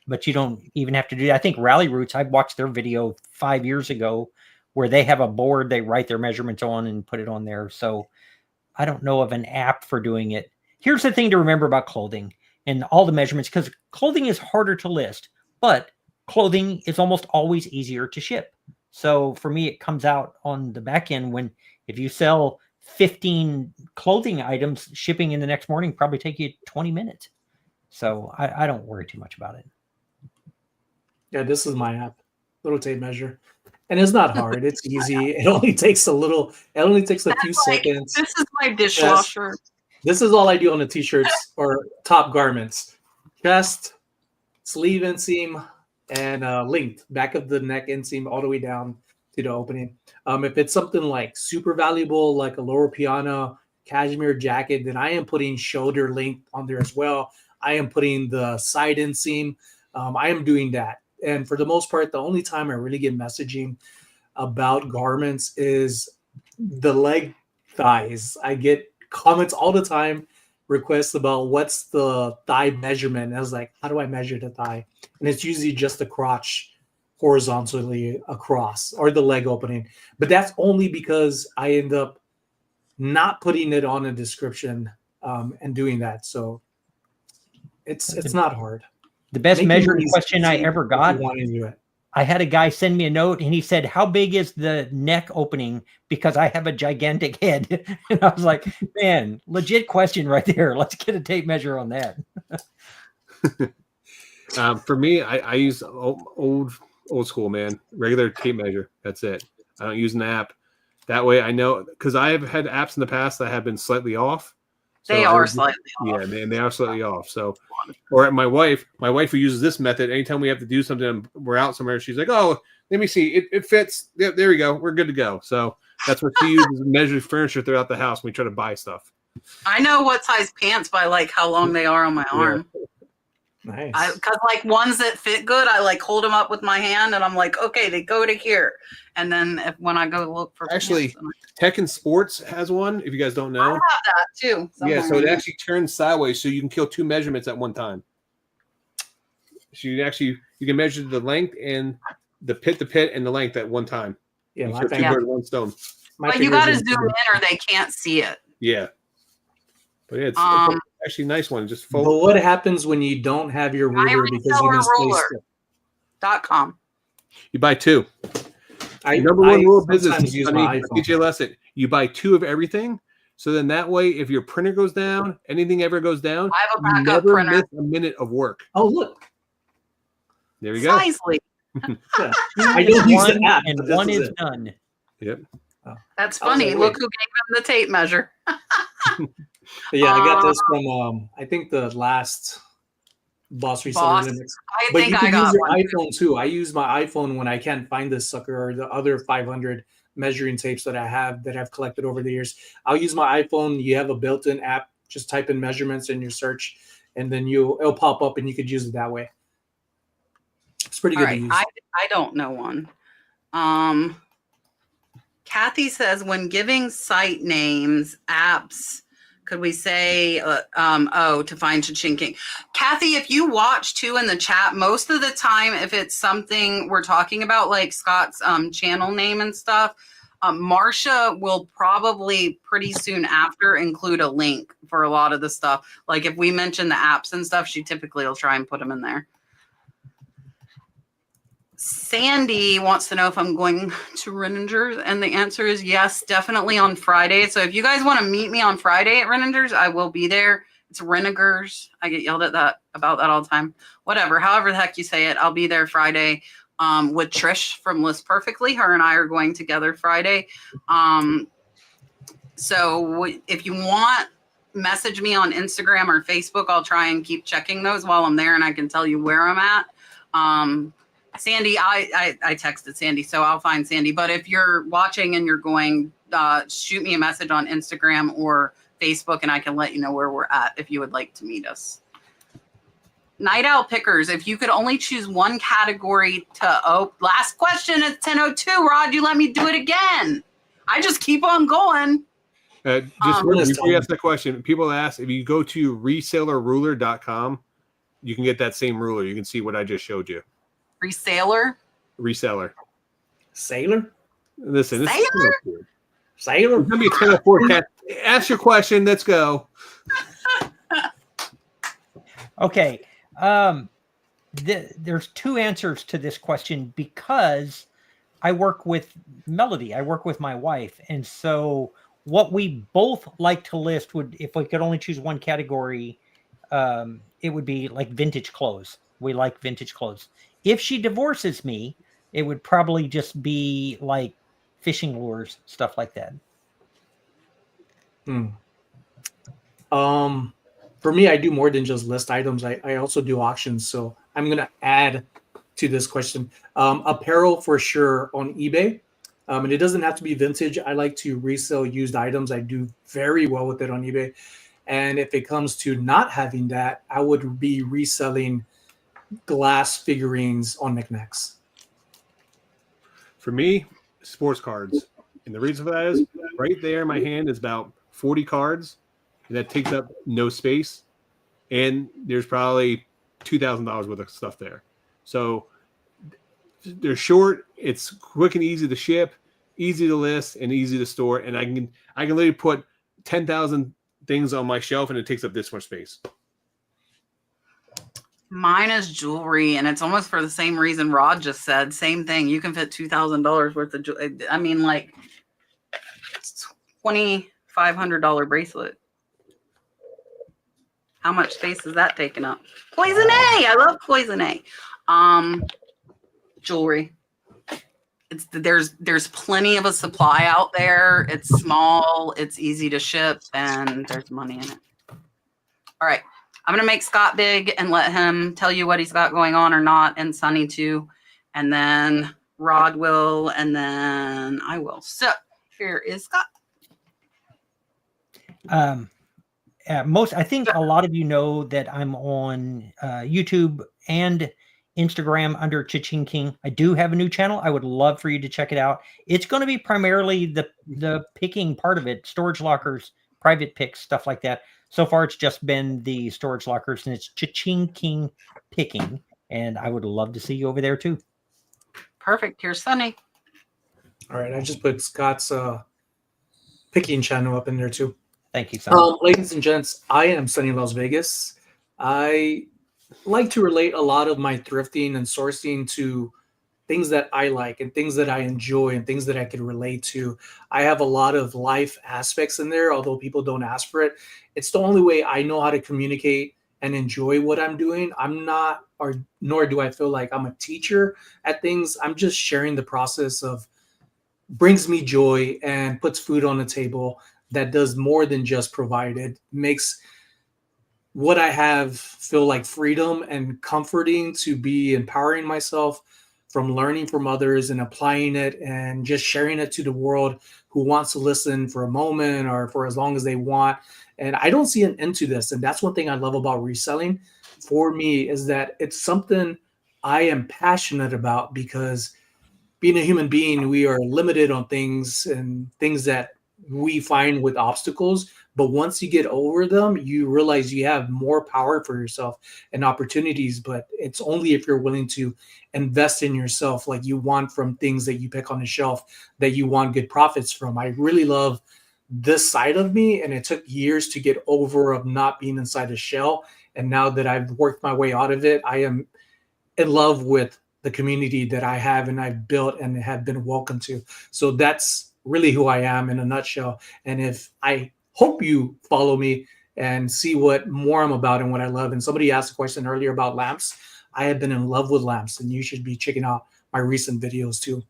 but you don't even have to do that. I think Rally Roots, I watched their video 5 years ago where they have a board they write their measurements on and put it on there. So I don't know of an app for doing it. Here's the thing to remember about clothing and all the measurements, because clothing is harder to list, but clothing is almost always easier to ship. So for me, it comes out on the back end when if you sell 15 clothing items, shipping in the next morning probably take you 20 minutes. So I don't worry too much about it. Yeah, this is my app, little tape measure. And it's not hard. It's easy. It only takes a few seconds. This is my dishwasher. This is all I do on the t-shirts or top garments. Chest, sleeve inseam, and length, back of the neck inseam all the way down to the opening. If it's something like super valuable, like a Loro Piana cashmere jacket, then I am putting shoulder length on there as well. I am putting the side inseam. I am doing that. And for the most part, the only time I really get messaging about garments is the leg thighs. I get comments all the time, requests about what's the thigh measurement. And I was like, how do I measure the thigh? And it's usually just the crotch. horizontally across, or the leg opening. But that's only because I end up not putting it on a description and doing that. So it's not hard. The best Make it measuring easy question I ever if you got, want to do it. I had a guy send me a note and he said, how big is the neck opening? Because I have a gigantic head. And I was like, man, legit question right there. Let's get a tape measure on that. For me, I use old school, man. Regular tape measure. That's it. I don't use an app. That way I know, because I have had apps in the past that have been slightly off. So They are slightly off. Yeah, man, they are slightly off. So, or my wife who uses this method, anytime we have to do something and we're out somewhere, she's like, oh, let me see. It fits. Yeah, there we go. We're good to go. So that's what she uses to measure furniture throughout the house when we try to buy stuff. I know what size pants by like how long they are on my arm. Nice. Because like ones that fit good, I like hold them up with my hand and I'm like, okay, they go to here. And then when I go look for Actually, pants, Tech and Sports has one, if you guys don't I know. have that too. Yeah, so it actually turns sideways so you can kill two measurements at one time. So you can measure the length and the pit to pit and the length at one time. Yeah, you my kill two finger- birds with one stone. my But you fingers got to are- zoom in or they can't see it. Yeah. But yeah, it's actually a nice one. Just But fold. what happens when you don't have your ruler because you reseller misplaced ruler. it? .com. You buy two. I Number one rule of business, sometimes use honey, my I'll iPhone. teach you a lesson. You buy two of everything. So then that way, if your printer goes down, anything ever goes down, I have a you backup never printer. miss a minute of work. Oh, look. There you go. Precisely. Yeah. I don't use the One app. and but this one is it. none. Yep. That's I was funny. like, Look wait. who gave them the tape measure. But yeah, I got this from I think the last Boss Reseller Boss. Limits. I But think you I can got use your one. iPhone too. I use my iPhone when I can't find this sucker or the other 500 measuring tapes that I have that I've collected over the years. I'll use my iPhone. You have a built-in app. Just type in measurements in your search, and then it'll pop up, and you could use it that way. It's pretty All good right. to use. I don't know one. Kathy says, when giving site names, apps, could we say, to find ChaChingKing? Kathy, if you watch too in the chat, most of the time, if it's something we're talking about, like Scott's channel name and stuff, Marcia will probably pretty soon after include a link for a lot of the stuff. Like if we mention the apps and stuff, she typically will try and put them in there. Sandy wants to know if I'm going to Renninger's, and the answer is yes, definitely on Friday. So if you guys want to meet me on Friday at Renninger's, I will be there. It's Renninger's. I get yelled at about that all the time. Whatever, however the heck you say it, I'll be there Friday with Trish from List Perfectly. Her and I are going together Friday. So if you want, message me on Instagram or Facebook. I'll try and keep checking those while I'm there, and I can tell you where I'm at. Sandy, I texted Sandy, so I'll find Sandy. But if you're watching and you're going, shoot me a message on Instagram or Facebook, and I can let you know where we're at if you would like to meet us. Night Owl Pickers, if you could only choose one category to last question at 10:02, Rod, you let me do it again. I just keep on going. Before you ask that question, people ask, if you go to resellerruler.com, you can get that same ruler. You can see what I just showed you. Reseller. Sailor? Listen, this Sailor? is Sailor? it's gonna be 10:04. Cat. Ask your question. Let's go. Okay. There's two answers to this question because I work with Melody. I work with my wife. And so what we both like to list would, if we could only choose one category, it would be like vintage clothes. We like vintage clothes. If she divorces me, it would probably just be like fishing lures, stuff like that. For me, I do more than just list items. I also do auctions. So I'm going to add to this question. Apparel for sure on eBay. And it doesn't have to be vintage. I like to resell used items. I do very well with it on eBay. And if it comes to not having that, I would be reselling glass figurines on knickknacks. For me, sports cards. And the reason for that is right there in my hand is about 40 cards. And that takes up no space. And there's probably $2,000 worth of stuff there. So they're short. It's quick and easy to ship, easy to list, and easy to store. And I can literally put 10,000 things on my shelf, and it takes up this much space. Mine is jewelry, and it's almost for the same reason Rod just said. Same thing. You can fit $2,000 worth of jewelry. I mean, like, it's $2,500 bracelet. How much space is that taking up? Poison A. I love Poison A. Jewelry. There's plenty of a supply out there. It's small. It's easy to ship, and there's money in it. All right. I'm going to make Scott big and let him tell you what he's got going on or not, and Sonny too. And then Rod will, and then I will. So here is Scott. I think a lot of you know that I'm on YouTube and Instagram under ChaChingKing. I do have a new channel. I would love for you to check it out. It's going to be primarily the picking part of it, storage lockers, private picks, stuff like that. So far, it's just been the storage lockers, and it's ChaChingKing picking. And I would love to see you over there too. Perfect. Here's Sonny. All right, I just put Scott's picking channel up in there too. Thank you, Sonny. Ladies and gents, I am Sonny Las Vegas. I like to relate a lot of my thrifting and sourcing to things that I like and things that I enjoy and things that I can relate to. I have a lot of life aspects in there, although people don't ask for it. It's the only way I know how to communicate and enjoy what I'm doing. I'm not, or nor do I feel like I'm a teacher at things. I'm just sharing the process of brings me joy and puts food on the table that does more than just provide. It makes what I have feel like freedom and comforting to be empowering myself from learning from others and applying it and just sharing it to the world who wants to listen for a moment or for as long as they want. And I don't see an end to this. And that's one thing I love about reselling for me is that it's something I am passionate about, because being a human being, we are limited on things and things that we find with obstacles. But once you get over them, you realize you have more power for yourself and opportunities. But it's only if you're willing to invest in yourself like you want from things that you pick on the shelf that you want good profits from. I really love this side of me, and it took years to get over of not being inside a shell. And now that I've worked my way out of it, I am in love with the community that I have and I've built and have been welcomed to. So that's really who I am in a nutshell. And if I hope you follow me and see what more I'm about and what I love. And somebody asked a question earlier about lamps. I have been in love with lamps, and you should be checking out my recent videos too.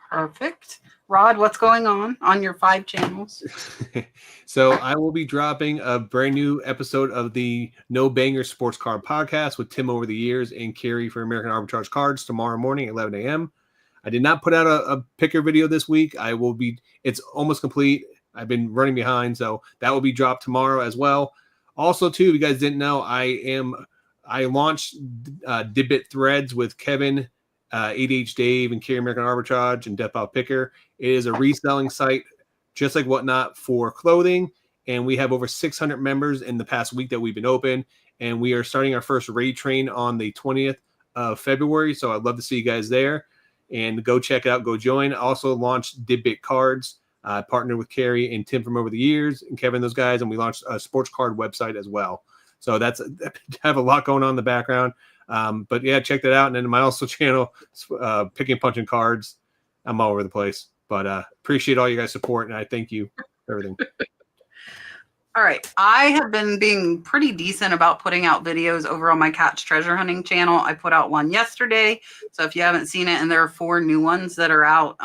Perfect. Rod, what's going on your 5 channels? So I will be dropping a brand new episode of the No Banger Sports Card Podcast with Tim Over the Years and Carrie for American Arbitrage Cards tomorrow morning at 11 a.m. I did not put out a picker video this week. It's almost complete. I've been running behind, so that will be dropped tomorrow as well. Also, too, if you guys didn't know, I launched Dibbit Threads with Kevin, ADH Dave, and Carrie American Arbitrage and Death Out Picker. It is a reselling site, just like Whatnot, for clothing, and we have over 600 members in the past week that we've been open, and we are starting our first raid train on the 20th of February, so I'd love to see you guys there, and go check it out, go join. Also launched Dibbit Cards, partnered with Carrie and Tim from Over the Years and Kevin, those guys, and we launched a sports card website as well. So I have a lot going on in the background. But yeah, check that out. And then my also channel, Picking Punching Cards. I'm all over the place, but appreciate all you guys' support, and I thank you for everything. All right. I have been being pretty decent about putting out videos over on my Catch Treasure Hunting channel. I put out one yesterday. So if you haven't seen it, and there are 4 new ones that are out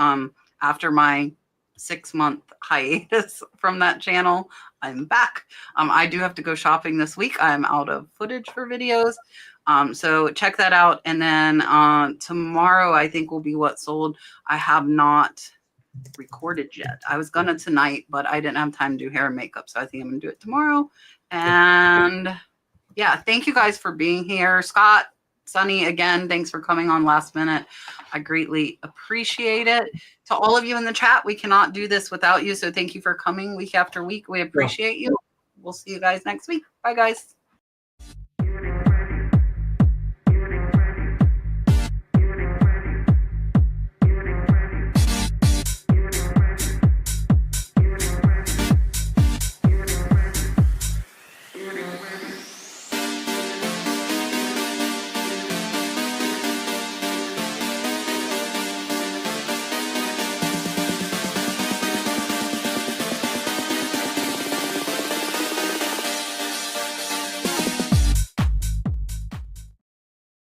after my 6-month hiatus from that channel, I'm back. I do have to go shopping this week. I'm out of footage for videos. So check that out. And then tomorrow, I think, will be what sold. I have not recorded yet. I was gonna tonight, but I didn't have time to do hair and makeup. So I think I'm gonna do it tomorrow. And yeah, thank you guys for being here. Scott, Sonny, again, thanks for coming on last minute. I greatly appreciate it. To all of you in the chat, we cannot do this without you. So thank you for coming week after week. We appreciate you. We'll see you guys next week. Bye, guys.